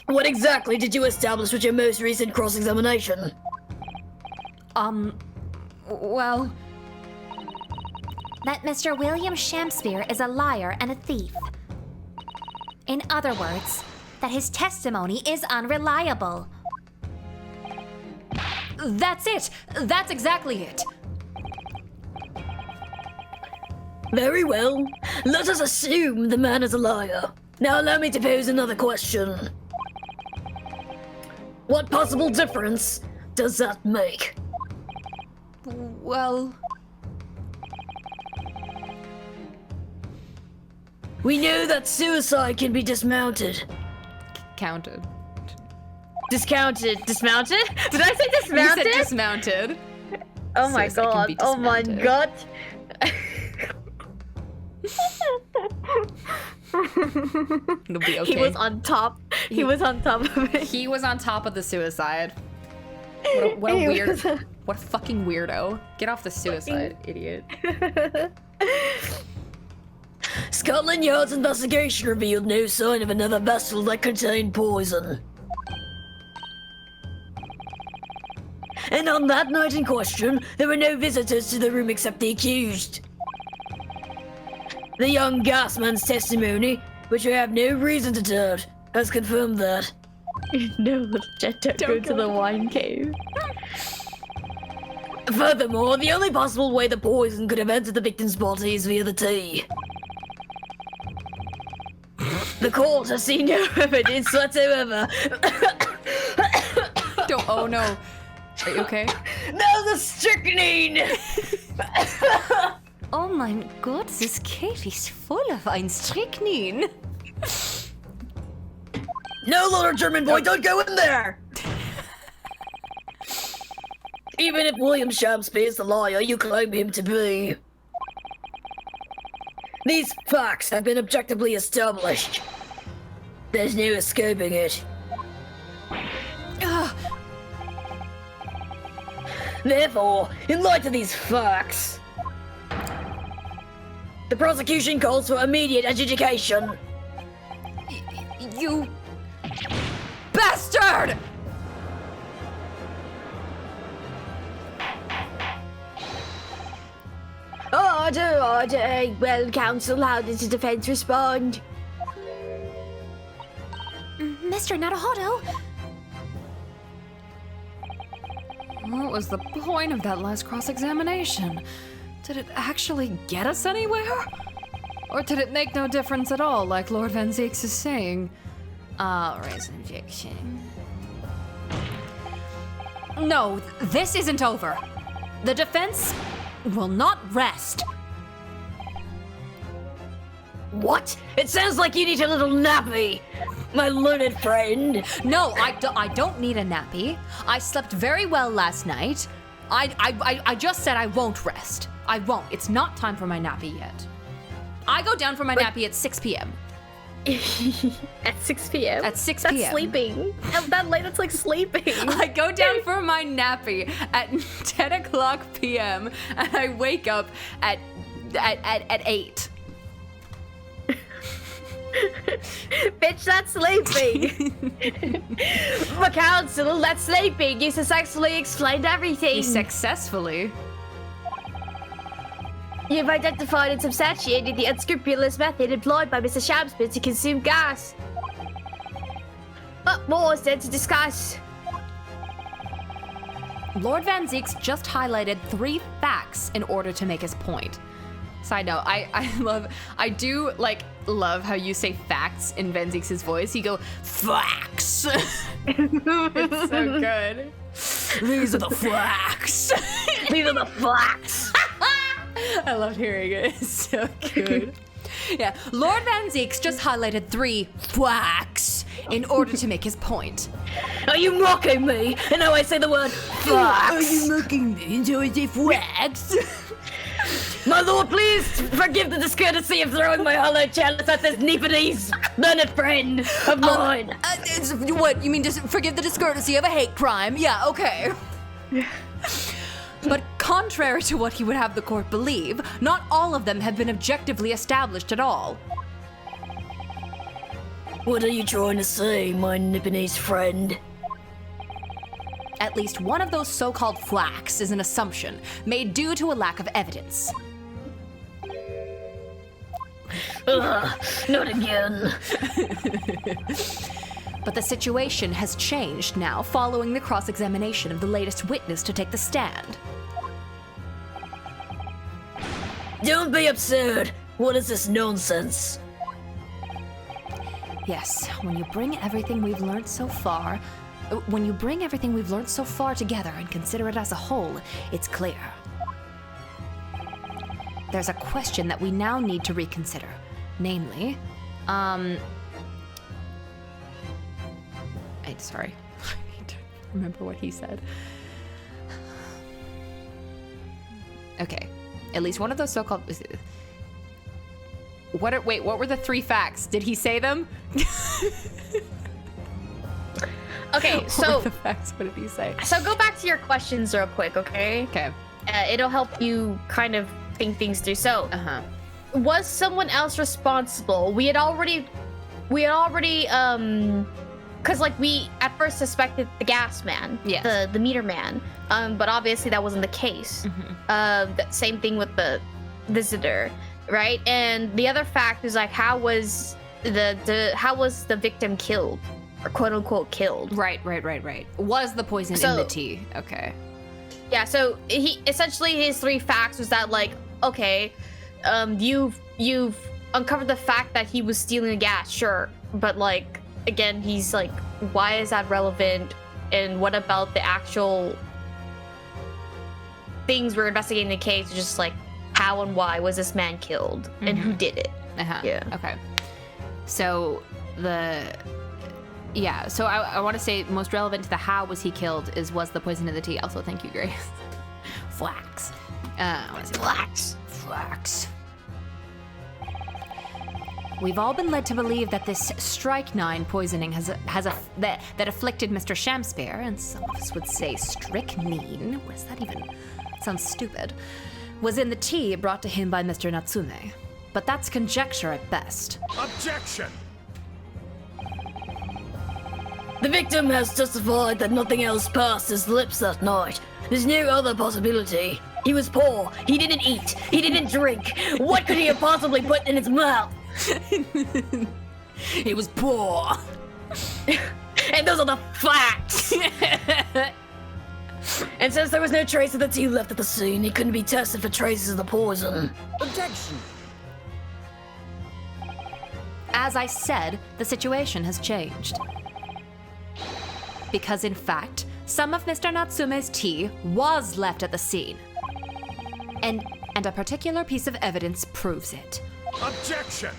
What exactly did you establish with your most recent cross-examination? Well, That Mr. William Shamspeare is a liar and a thief. In other words, that his testimony is unreliable. that's it. That's exactly it. Very well. Let us assume the man is a liar. Now allow me to pose another question. What possible difference does that make? Well, We know that suicide can be dismounted. counted. Dismounted? Did I say You dismounted? said dismounted. Oh my Suicide can god. be Oh my dismounted. god. It'll be okay. He was on top. He was on top of it. He was on top of the suicide. What a He weird, was on- what a fucking weirdo. Get off the suicide, idiot. Scotland Yard's investigation revealed no sign of another vessel that contained poison. And on that night in question, there were no visitors to the room except the accused. The young gasman's testimony, which I have no reason to doubt, has confirmed that. No, Jet, don't go to the wine cave. Furthermore, the only possible way the poison could have entered the victim's body is via the tea. The court has seen no evidence whatsoever. Don't. Oh no. Are you okay? No, the strychnine! Oh mein Gott, this cave is full of ein strychnine. No, little German boy, don't go in there! Even if William Shakespeare is the liar you claim him to be. These facts have been objectively established. There's no escaping it. Therefore, in light of these facts, the prosecution calls for immediate adjudication. You bastard! Order. Well, counsel, how did the defense respond? Mr. Naruhodo, What was the point of that last cross-examination? Did it actually get us anywhere? Or did it make no difference at all, like Lord Van Zeeks is saying? Raise injection. No, this isn't over. The defense will not rest. What? It sounds like you need a little nappy, my learned friend. No, I don't need a nappy. I slept very well last night. I just said I won't rest. I won't. It's not time for my nappy yet. I go down for my nappy at 6 p.m. At 6 p.m. At 6 That's p.m. sleeping. That late, that's like sleeping. I go down for my nappy at 10 o'clock p.m. and I wake up at 8. Bitch, that's sleeping. My counsel, that's sleeping. You successfully explained everything. Successfully. You've identified and substantiated the unscrupulous method employed by Mr. Shamsman to consume gas. What more is there to discuss? Lord Van Zeeks just highlighted 3 facts in order to make his point. Side note, I do love how you say facts in Van Zeeks' voice. You go, facts! It's so good. These are the facts! These are the facts. I loved hearing it. It's so good. Yeah, Lord Van Zeeks just highlighted 3 facts in order to make his point. Are you mocking me? And now I say the word facts. Are you mocking me until I say facts? My lord, please forgive the discourtesy of throwing my hollow chalice at this Nepalese learned friend of mine. What, you mean just forgive the discourtesy of a hate crime? Yeah, okay. But contrary to what he would have the court believe, not all of them have been objectively established at all. What are you trying to say, my Nipponese friend? At least one of those so-called facts is an assumption made due to a lack of evidence. Not again. But the situation has changed now following the cross-examination of the latest witness to take the stand. Don't be absurd. What is this nonsense? Yes, when you bring everything we've learned so far together and consider it as a whole, it's clear. There's a question that we now need to reconsider. Namely, sorry. I need to remember what he said. Okay. At least one of those so-called... Wait, what were the 3 facts? Did he say them? Okay, so... What were the facts? What did he say? So go back to your questions real quick, okay? Okay. It'll help you kind of think things through. So, was someone else responsible? We had already, because we at first suspected the gas man, yes. the meter man, but obviously that wasn't the case. The same thing with the visitor, right? And the other fact is how was the victim killed, or quote unquote killed? Right. Was the poison in the tea? Okay. Yeah, so he essentially his 3 facts was that okay, you've uncovered the fact that he was stealing the gas, sure, but again, he's why is that relevant? And what about the actual things we're investigating the case? Just how and why was this man killed and who did it. Yeah. Okay. So so I want to say most relevant to the how was he killed was the poison in the tea. Also, thank you, Grace. Flax. I want to say flax. Flax. We've all been led to believe that this strychnine poisoning that afflicted Mr. Shamspeare, and some of us would say strychnine. What does that even? Sounds stupid. Was in the tea brought to him by Mr. Natsume. But that's conjecture at best. Objection! The victim has testified that nothing else passed his lips that night. There's no other possibility. He was poor. He didn't eat. He didn't drink. What could he have possibly put in his mouth? He was poor. And those are the facts. And since there was no trace of the tea left at the scene, he couldn't be tested for traces of the poison. Objection! As I said, the situation has changed. Because in fact, some of Mr. Natsume's tea was left at the scene. And a particular piece of evidence proves it. Objection!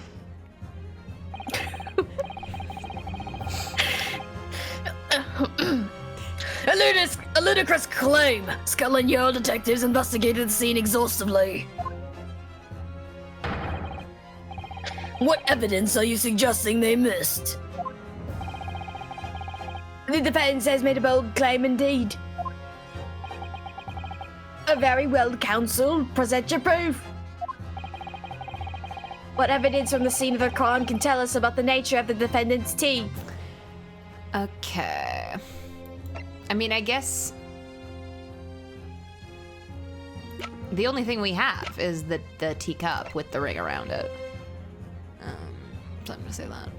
A ludicrous claim! Scotland Yard detectives investigated the scene exhaustively. What evidence are you suggesting they missed? The defense has made a bold claim indeed. Very well, counsel. Present your proof. What evidence from the scene of the crime can tell us about the nature of the defendant's tea? Okay. I mean, I guess the only thing we have is the teacup with the ring around it. So I'm gonna say that.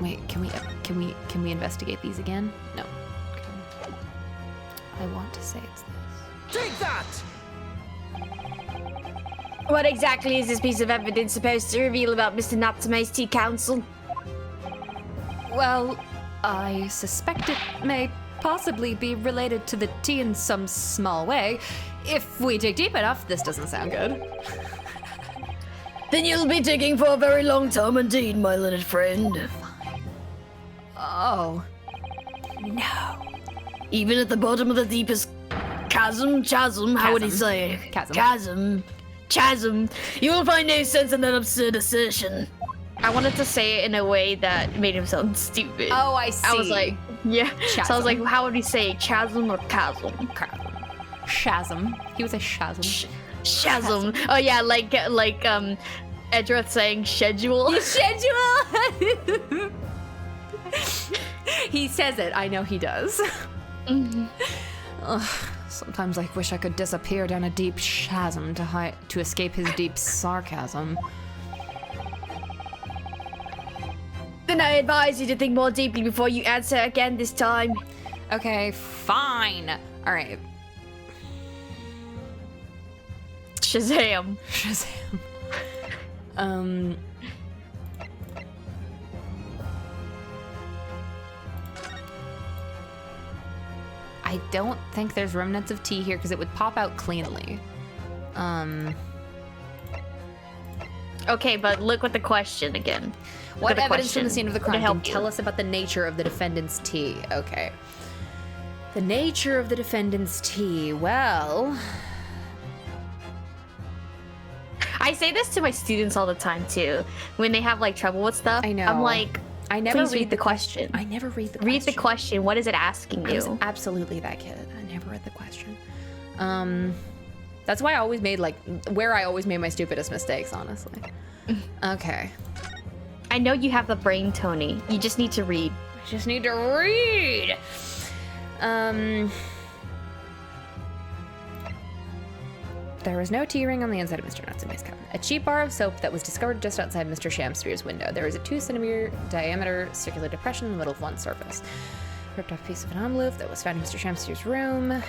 Wait, can we investigate these again? No. Okay. I want to say it's this. Take that! What exactly is this piece of evidence supposed to reveal about Mr. Natsume's tea, counsel? Well, I suspect it may possibly be related to the tea in some small way. If we dig deep enough, this doesn't sound good. Then you'll be digging for a very long time indeed, my learned friend. Oh. No. Even at the bottom of the deepest chasm, how would he say it? Chasm, you will find no sense in that absurd assertion. I wanted to say it in a way that made him sound stupid. Oh, I see. I was like, yeah. Chasm. So I was like, how would he say it? Chasm or chasm? Shazam. He was a Shazam. Shazam. Oh yeah, like Edgeworth saying schedule. Schedule! He says it. I know he does. Ugh, sometimes I wish I could disappear down a deep chasm to escape his deep sarcasm. Then I advise you to think more deeply before you answer again this time. Okay, fine. All right. Shazam. I don't think there's remnants of tea here because it would pop out cleanly. Okay, but look at the question again. What evidence from the scene of the crime can you. tell us about the nature of the defendant's tea? Okay. The nature of the defendant's tea. Well, I say this to my students all the time too. When they have like trouble with stuff, I know. I'm like, I never please read the question. I never read the question. Read the question. What is it asking I was you? absolutely that kid. I never read the question. That's why I always made where I always made my stupidest mistakes, honestly. Okay. I know you have the brain, Tony. You just need to read. I just need to read. There was no tea ring on the inside of Mr. Natsume's cabinet. A cheap bar of soap that was discovered just outside Mr. Shamspeare's window. There was a 2-centimeter diameter circular depression in the middle of one surface. Ripped off piece of an envelope that was found in Mr. Shamspeare's room. Nature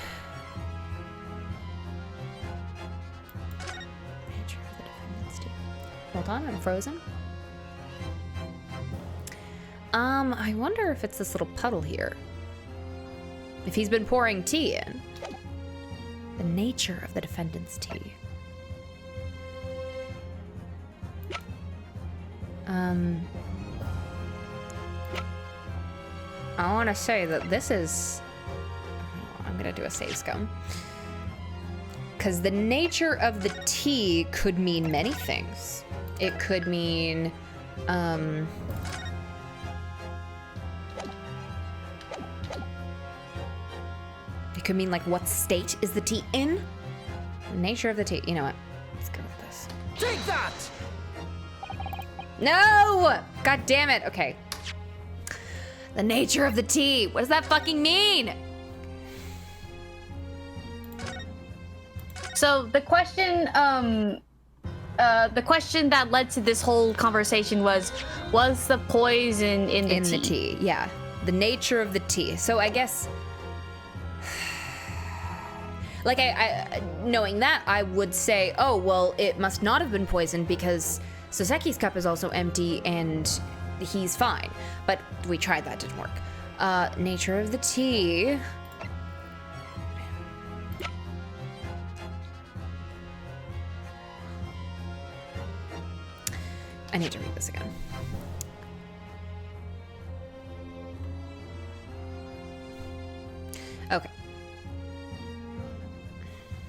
of the defendant's tea. Hold on, I'm frozen. I wonder if it's this little puddle here. If he's been pouring tea in. The nature of the defendant's tea. I want to say that this is... I'm going to do a save scum. Because the nature of the tea could mean many things. It could mean... It could mean, like, what state is the tea in? The nature of the tea. You know what? Let's go with this. Take that! No! God damn it. Okay. The nature of the tea. What does that fucking mean? So the question that led to this whole conversation was the poison in the tea? The tea, yeah. The nature of the tea. So I guess, like, I knowing that, I would say, oh, well, it must not have been poisoned because Soseki's cup is also empty and he's fine. But we tried, that didn't work. Nature of the tea. I need to read this again. Okay.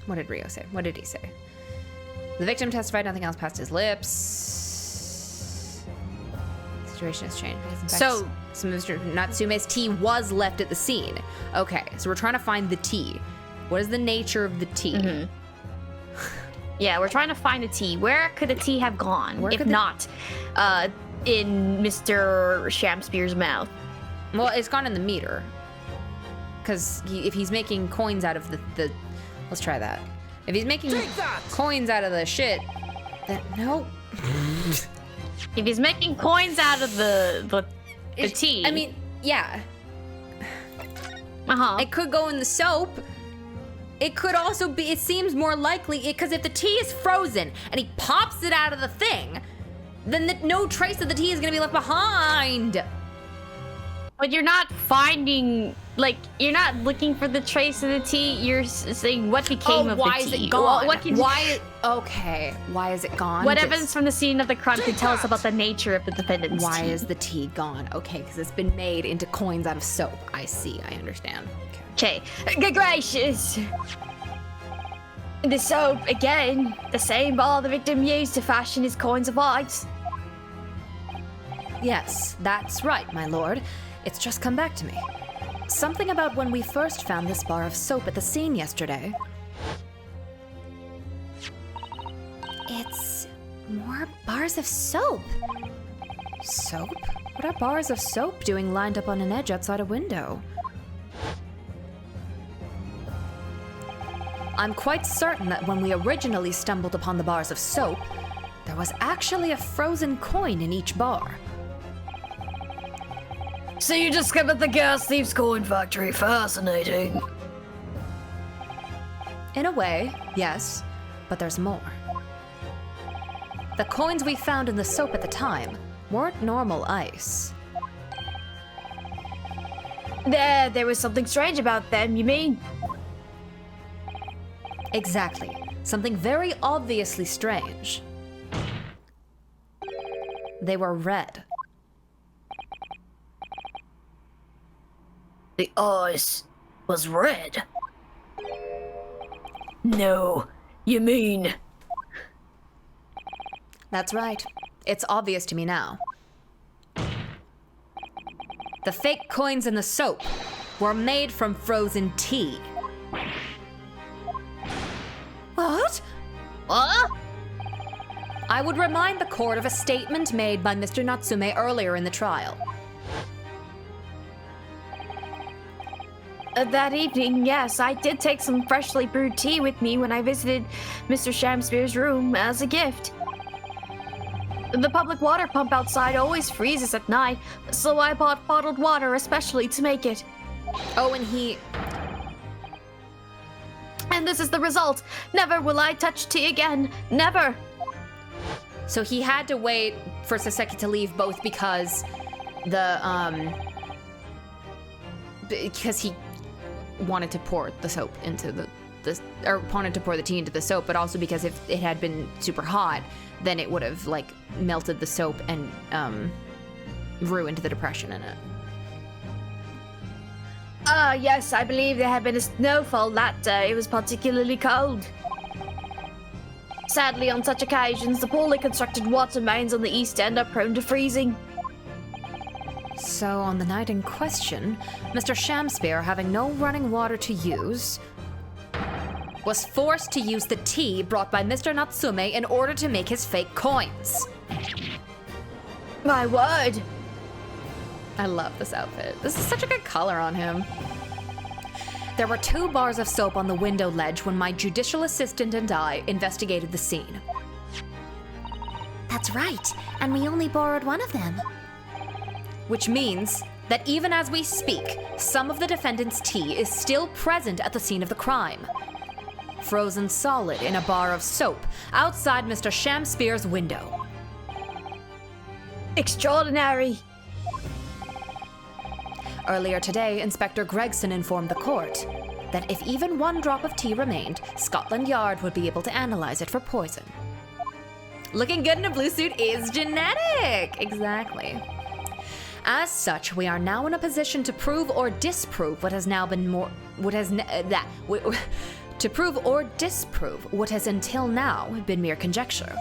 What did Rio say? What did he say? The victim testified nothing else passed his lips. The situation has changed. Because in fact, So- some of Mr. Natsume's tea was left at the scene. Okay, so we're trying to find the tea. What is the nature of the tea? Mm-hmm. Yeah, we're trying to find a tea. Where could a tea have gone? Where if could the- not, in Mr. Shamspeare's mouth. Well, it's gone in the meter. Because if he's making coins out of the... Let's try that. If he's making Take that! coins out of the shit, then no. If he's making coins out of the tea. I mean, yeah. uh-huh. It could go in the soap. It could also be, it seems more likely, because if the tea is frozen and he pops it out of the thing, then no trace of the tea is going to be left behind. But you're not finding, like, you're not looking for the trace of the tea. You're saying what became of why the tea. is it gone? What can, Okay, why is it gone? what evidence from the scene of the crime can tell us about the nature of the defendant's Why tea? is the tea gone? Okay, because it's been made into coins out of soap. I see, I understand. Okay. Okay, good gracious. The soap, again, the same ball the victim used to fashion his coins of ice. Yes, that's right, my lord. It's just come back to me. Something about when we first found this bar of soap at the scene yesterday. It's more bars of soap. Soap? What are bars of soap doing lined up on an edge outside a window? I'm quite certain that when we originally stumbled upon the bars of soap, there was actually a frozen coin in each bar. So you discovered the gas thief's coin factory. Fascinating. In a way, yes, but there's more. The coins we found in the soap at the time weren't normal ice. There was something strange about them, you mean? Exactly. Something very obviously strange. They were red. The ice was red. No, you mean... That's right. It's obvious to me now. The fake coins in the soap were made from frozen tea. What? What? I would remind the court of a statement made by Mr. Natsume earlier in the trial. That evening, yes, I did take some freshly brewed tea with me when I visited Mr. Shamspeare's room as a gift. The public water pump outside always freezes at night, so I bought bottled water especially to make it. Oh, and he... And this is the result. Never will I touch tea again. Never. So he had to wait for Saseki to leave both because because he wanted to pour the soap into the or wanted to pour the tea into the soap, but also because if it had been super hot, then it would have like melted the soap and ruined the depression in it. Yes, I believe there had been a snowfall that day. It was particularly cold. Sadly, on such occasions, the poorly constructed water mains on the east end are prone to freezing. So on the night in question, Mr. Shamspeare, having no running water to use, was forced to use the tea brought by Mr. Natsume in order to make his fake coins. My word! I love this outfit. This is such a good color on him. There were 2 bars of soap on the window ledge when my judicial assistant and I investigated the scene. That's right, and we only borrowed one of them. Which means that even as we speak, some of the defendant's tea is still present at the scene of the crime. Frozen solid in a bar of soap outside Mr. Shamspeare's window. Extraordinary! Earlier today, Inspector Gregson informed the court that if even 1 drop of tea remained, Scotland Yard would be able to analyze it for poison. Looking good in a blue suit is genetic! Exactly. As such, we are now in a position to prove or disprove what has now been to prove or disprove what has until now been mere conjecture.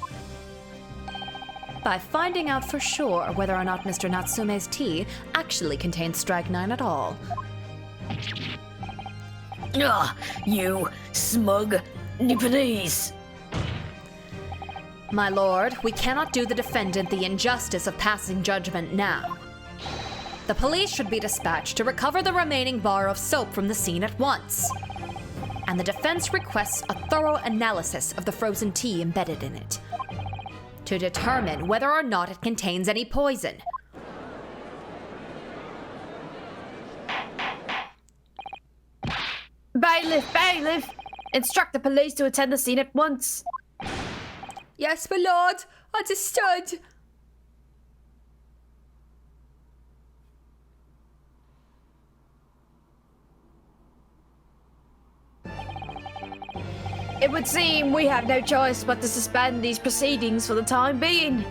By finding out for sure whether or not Mr. Natsume's tea actually contains strychnine at all. You smug Nipponese. My lord, we cannot do the defendant the injustice of passing judgment now. The police should be dispatched to recover the remaining bar of soap from the scene at once. And the defense requests a thorough analysis of the frozen tea embedded in it, to determine whether or not it contains any poison. Bailiff! Instruct the police to attend the scene at once. Yes, my lord. Understood. It would seem we have no choice but to suspend these proceedings for the time being.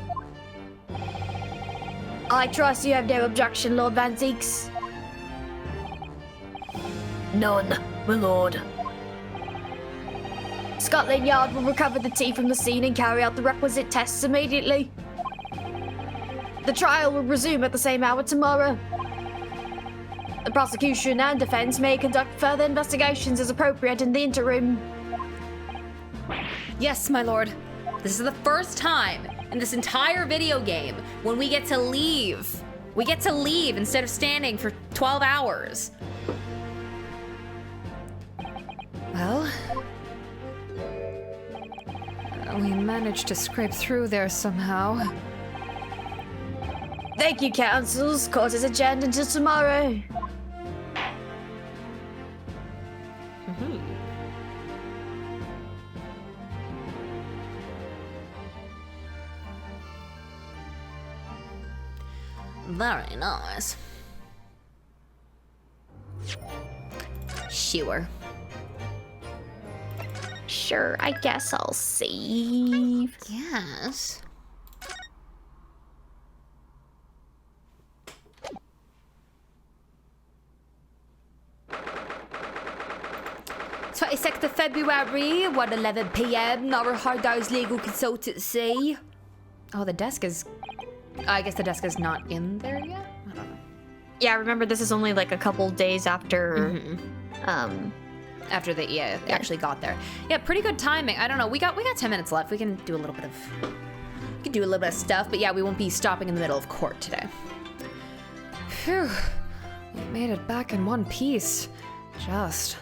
I trust you have no objection, Lord Van Zeeks. None, my lord. Scotland Yard will recover the tea from the scene and carry out the requisite tests immediately. The trial will resume at the same hour tomorrow. The prosecution and defense may conduct further investigations as appropriate in the interim. Yes, my lord. This is the first time in this entire video game when we get to leave. We get to leave instead of standing for 12 hours. Well, we managed to scrape through there somehow. Thank you, counsels. Court is adjourned until tomorrow. Very nice. Sure. Sure, I guess I'll save. Yes. "26th of February, 1:11 p.m. Nara Hardow's legal consultancy." Oh, the desk is... I guess the desk is not in there yet? I don't know. Yeah, remember this is only like a couple days after After they actually got there. Yeah, pretty good timing. I don't know. We got 10 minutes left. We can do a little bit of stuff, but yeah, we won't be stopping in the middle of court today. Phew. We made it back in one piece. Just.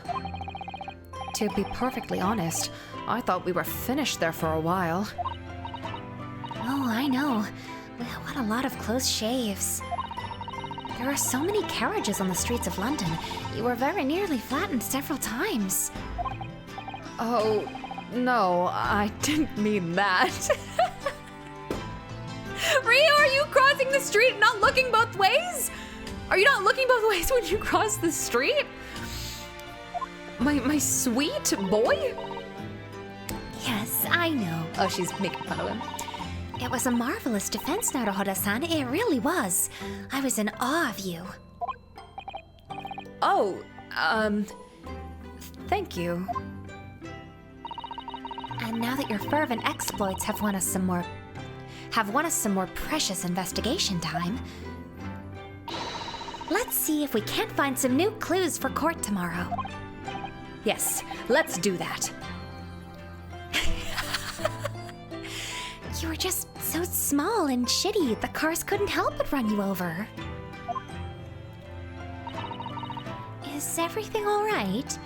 To be perfectly honest, I thought we were finished there for a while. Oh, I know. What a lot of close shaves. There are so many carriages on the streets of London. You were very nearly flattened several times. Oh, no, I didn't mean that. Rio, are you crossing the street and not looking both ways? Are you not looking both ways when you cross the street? My sweet boy? Yes, I know. Oh, she's making fun of him. It was a marvelous defense, Naruhodo-san. It really was. I was in awe of you. Oh, thank you. And now that your fervent exploits have won us some more precious investigation time, let's see if we can't find some new clues for court tomorrow. Yes, let's do that. You were just so small and shitty, the cars couldn't help but run you over. Is everything all right?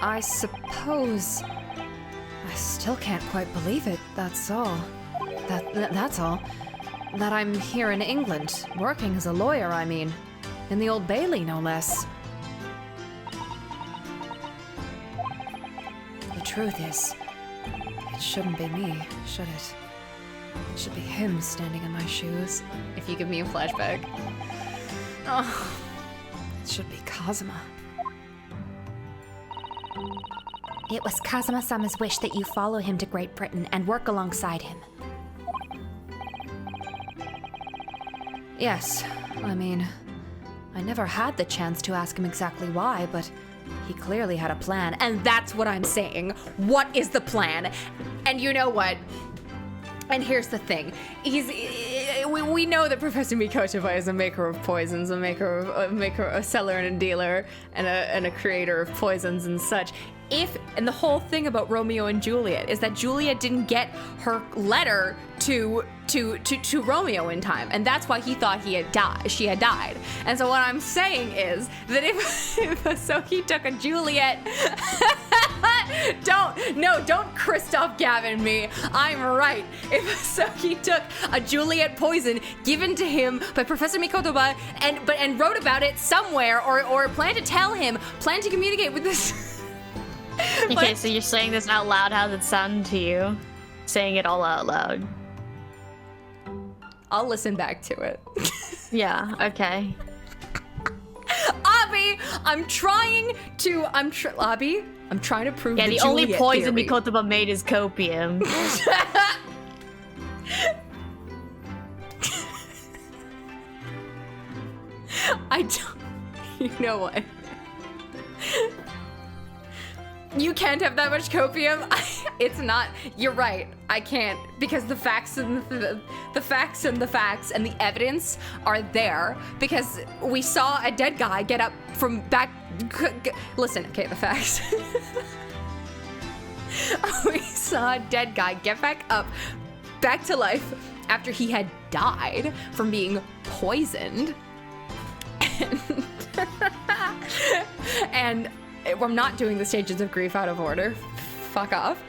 I suppose. I still can't quite believe it, that's all. That's all. That I'm here in England, working as a lawyer, I mean. In the Old Bailey, no less. The truth is, it shouldn't be me, should it? It should be him standing in my shoes. If you give me a flashback. Oh, it should be Kazuma. It was Kazuma-sama's wish that you follow him to Great Britain and work alongside him. Yes, I mean, I never had the chance to ask him exactly why, but he clearly had a plan, and that's what I'm saying. What is the plan? And you know what? And here's the thing. We know that Professor Mikotoba is a maker of poisons, a seller and a dealer, and a creator of poisons and such. And the whole thing about Romeo and Juliet is that Juliet didn't get her letter to Romeo in time, and that's why he thought she had died. And so what I'm saying is that if Asoki took a Juliet, don't Christoph Gavin me. I'm right. If Asoki took a Juliet poison given to him by Professor Mikotoba and wrote about it somewhere, or planned to communicate with this. Okay, so you're saying this out loud. How does it sound to you? Saying it all out loud. I'll listen back to it. Yeah, okay. Abby, I'm trying to prove Yeah, the the only Juliet poison theory. Mikotoba made is copium. I don't. You know what? You can't have that much copium. It's not. You're right. I can't, because the facts and the facts and the evidence are there, because we saw a dead guy get up from back. Listen, okay, the facts. We saw a dead guy get back up, back to life after he had died from being poisoned. And I'm not doing the stages of grief out of order. Fuck off.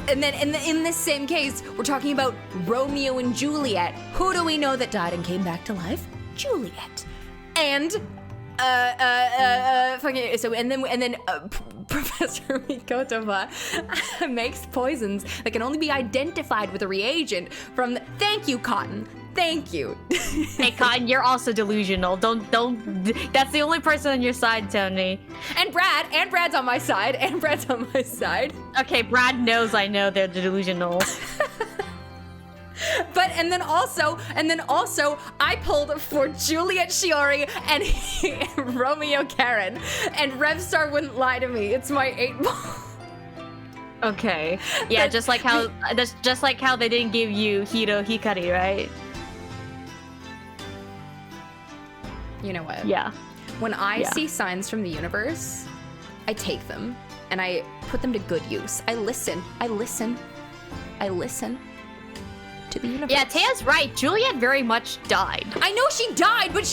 And then in this same case, we're talking about Romeo and Juliet. Who do we know that died and came back to life? Juliet. And Professor Mikotoba makes poisons that can only be identified with a reagent from Thank you, Cotton. Thank you. Hey, Cotton, you're also delusional. Don't. That's the only person on your side, Tony. And Brad's on my side. Okay, Brad knows I know they're delusional. But and then also I pulled for Juliet Shiori and Romeo Karen, and Revstar wouldn't lie to me. It's my 8-ball. Okay. Yeah, just like how they didn't give you Hiro Hikari, right? You know what? Yeah. When I see signs from the universe, I take them and I put them to good use. I listen to the universe. Yeah, Taya's right. Juliet very much died. I know she died, but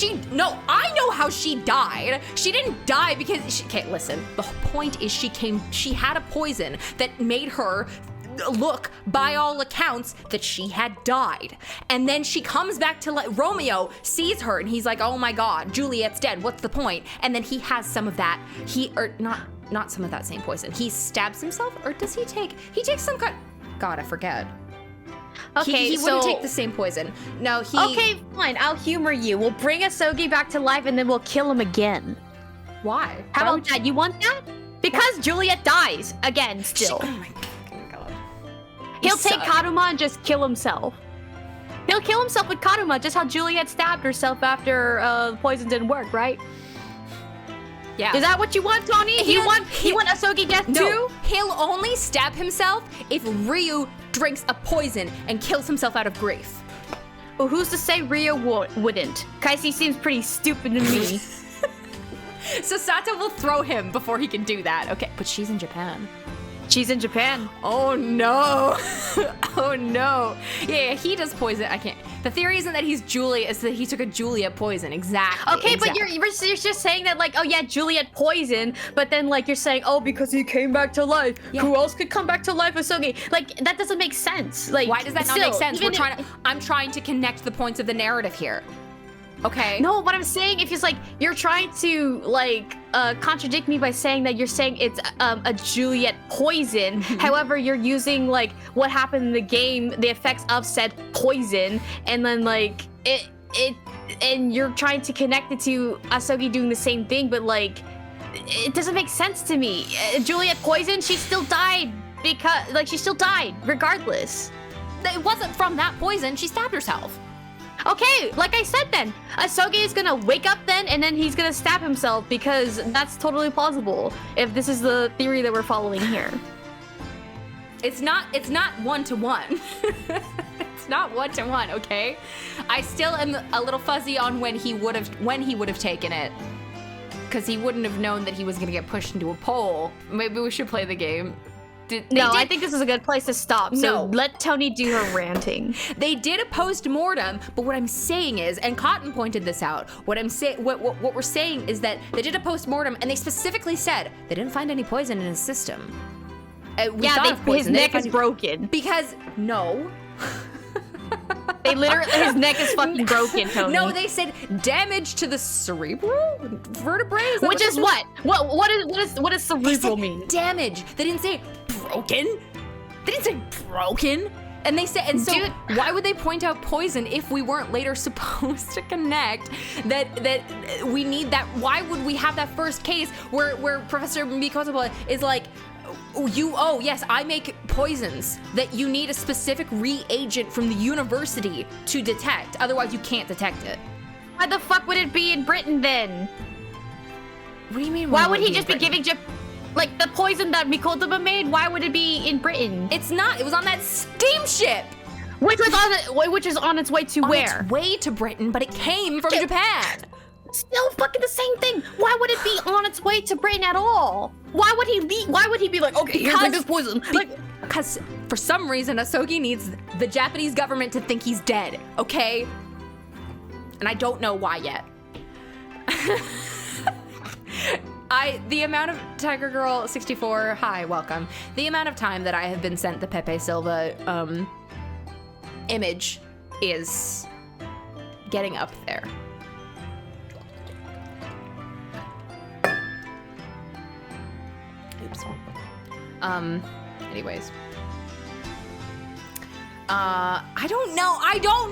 I know how she died. She didn't die because okay, listen. The point is she had a poison that made her look, by all accounts, that she had died. And then she comes back to Romeo sees her and he's like, "Oh my god, Juliet's dead. What's the point?" And then he has some of that. Not some of that same poison. He stabs himself, or does he takes some kind. God, I forget. Okay, he wouldn't take the same poison. No, he. Okay, fine. I'll humor you. We'll bring Asogi back to life and then we'll kill him again. Why? How about that? You want that? Because Juliet dies again. Still, Oh my fucking god. he'll You take suck. Karuma and just kill himself. He'll kill himself with Karuma, just how Juliet stabbed herself after poison didn't work, right? Yeah. Is that what you want, Tony? You want Asogi death No, too? he'll only stab himself if Ryu drinks a poison and kills himself out of grief. Well, who's to say Rio wouldn't? Kaisi seems pretty stupid to me. So Sato will throw him before he can do that. Okay, but she's in Japan. She's in Japan. Oh no. Oh no. Yeah, he does poison. I can't. The theory isn't that he's Juliet, it's that he took a Juliet poison. Exactly. Okay, but exactly. you're just saying that, like, oh yeah, Juliet poisoned, but then like you're saying, oh, because he came back to life. Yeah. Who else could come back to life? Asogi. Like, that doesn't make sense. Like, Why does that not still, make sense? even I'm trying to connect the points of the narrative here. Okay. No, what I'm saying, if it's like you're trying to like contradict me by saying that you're saying it's a Juliet poison. However, you're using like what happened in the game, the effects of said poison, and then like and you're trying to connect it to Asogi doing the same thing, but like it doesn't make sense to me. Juliet poison, she still died because like she still died regardless. It wasn't from that poison. She stabbed herself. Okay, like I said then, Asogi is gonna wake up then and then he's gonna stab himself because that's totally plausible if this is the theory that we're following here. It's not one-to-one. It's not one-to-one, okay? I still am a little fuzzy on when he would have taken it. Because he wouldn't have known that he was gonna get pushed into a pole. Maybe we should play the game. I think this is a good place to stop. So No. let Tony do her ranting. They did a post-mortem, but what I'm saying is, and Cotton pointed this out, what we're saying is that they did a post-mortem and they specifically said they didn't find any poison in his system. We thought of his poison. They neck didn't is find- broken. Because, no. They literally, his neck is fucking broken, Tony. No, they said damage to the cerebral vertebrae. Is that Which they is said? what does They cerebral said mean? damage. They didn't say broken. They didn't say broken. And they said, and so Dude. why would they point out poison if we weren't later supposed to connect that we need that? Why would we have that first case where Professor Mikotoba is like, yes, I make poisons that you need a specific reagent from the university to detect. Otherwise, you can't detect it. Why the fuck would it be in Britain then? What do you mean? Why would he just be giving like the poison that Mikotoba made? Why would it be in Britain? It's not. It was on that steamship. Which is on its way to On where? its way to Britain, but it came from Japan. Still fucking the same thing. Why would it be on its way to Britain at all? Why would he leave? Why would he be like, okay, here's like this poison? Like, Because for some reason, Asogi needs the Japanese government to think he's dead, okay? And I don't know why yet. The amount of Tiger Girl 64, hi, welcome. The amount of time that I have been sent the Pepe Silva image is getting up there. Oops. Anyways. I don't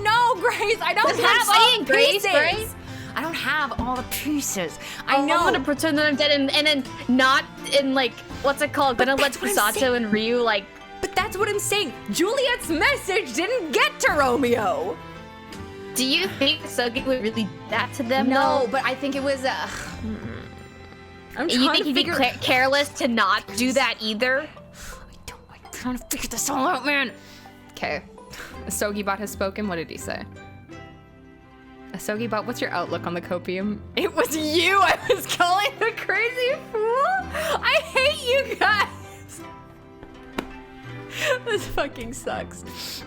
know, Grace. I don't That's what have I'm all saying, the Grace, pieces. Grace. I don't have all the pieces. I I'm know. gonna pretend that I'm dead and then not in like, what's it called? Gonna let that's what I'm Sato saying. and Ryu like. But that's what I'm saying. Juliet's message didn't get to Romeo. Do you think Asogi would really do that to them? No, though? but I think it was. I'm trying You think to he'd be figure. careless to not do that either? I'm trying to figure this all out, man. Okay. Asogibot has spoken. What did he say? Asogibot, what's your outlook on the copium? It was you I was calling a crazy fool. I hate you guys. This fucking sucks.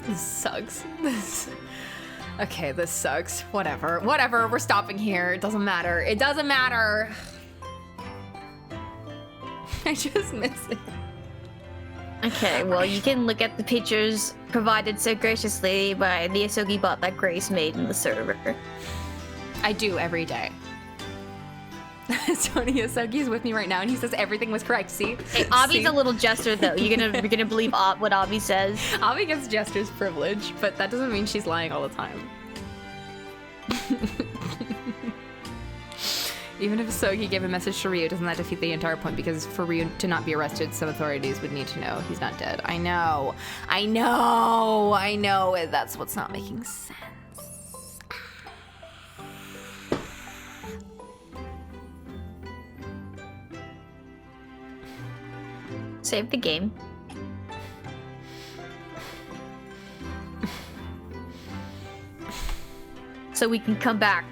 This sucks. Okay, this sucks. Whatever. We're stopping here. It doesn't matter. It doesn't matter. I just miss it. Okay, well, you can look at the pictures provided so graciously by the Asogi bot that Grace made in the server. I do every day. Tony Asogi's with me right now, and he says everything was correct. See? Hey, Avi's See? a little jester, though. You're gonna believe what Avi says. Avi gets Jester's privilege, but that doesn't mean she's lying all the time. Even if Sogi gave a message to Ryu, doesn't that defeat the entire point? Because for Ryu to not be arrested, some authorities would need to know he's not dead. I know. That's what's not making sense. Save the game. So we can come back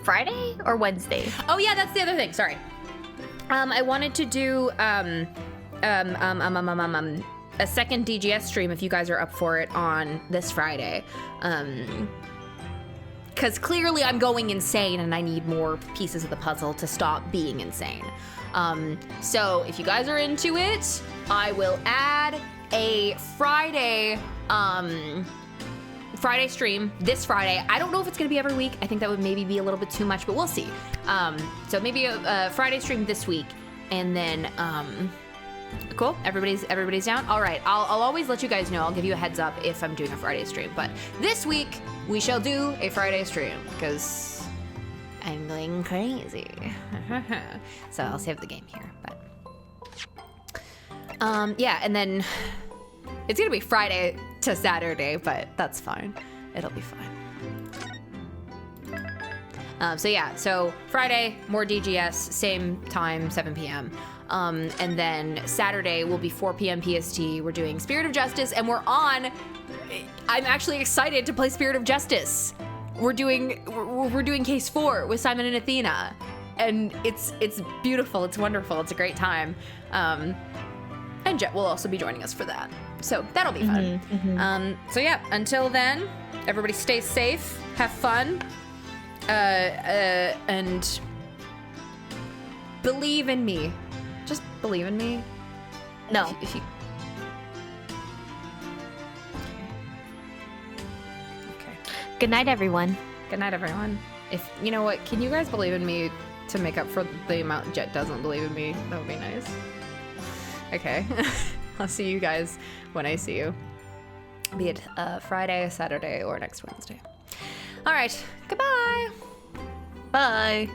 Friday or Wednesday? Oh yeah, that's the other thing. Sorry. I wanted to do a second DGS stream if you guys are up for it on this Friday. Because clearly I'm going insane and I need more pieces of the puzzle to stop being insane. So if you guys are into it, I will add a Friday stream this Friday. I don't know if it's gonna be every week. I think that would maybe be a little bit too much, but we'll see. So maybe a Friday stream this week, and then cool. Everybody's down. All right. I'll always let you guys know. I'll give you a heads up if I'm doing a Friday stream. But this week we shall do a Friday stream because I'm going crazy. So I'll save the game here. But yeah, and then it's gonna be Friday to Saturday, but that's fine. It'll be fine. So yeah, so Friday, more DGS, same time, 7 p.m. And then Saturday will be 4 p.m. PST. We're doing Spirit of Justice, and I'm actually excited to play Spirit of Justice. We're doing Case 4 with Simon and Athena, and it's beautiful, it's wonderful, it's a great time. And Jet will also be joining us for that. So that'll be fun. So yeah, until then, everybody stay safe, have fun, and believe in me. Just believe in me. No. If you... Okay. Good night, everyone. Good night, everyone. If you know what, can you guys believe in me to make up for the amount Jet doesn't believe in me? That would be nice. Okay. I'll see you guys when I see you. Be it Friday, Saturday, or next Wednesday. All right. Goodbye. Bye.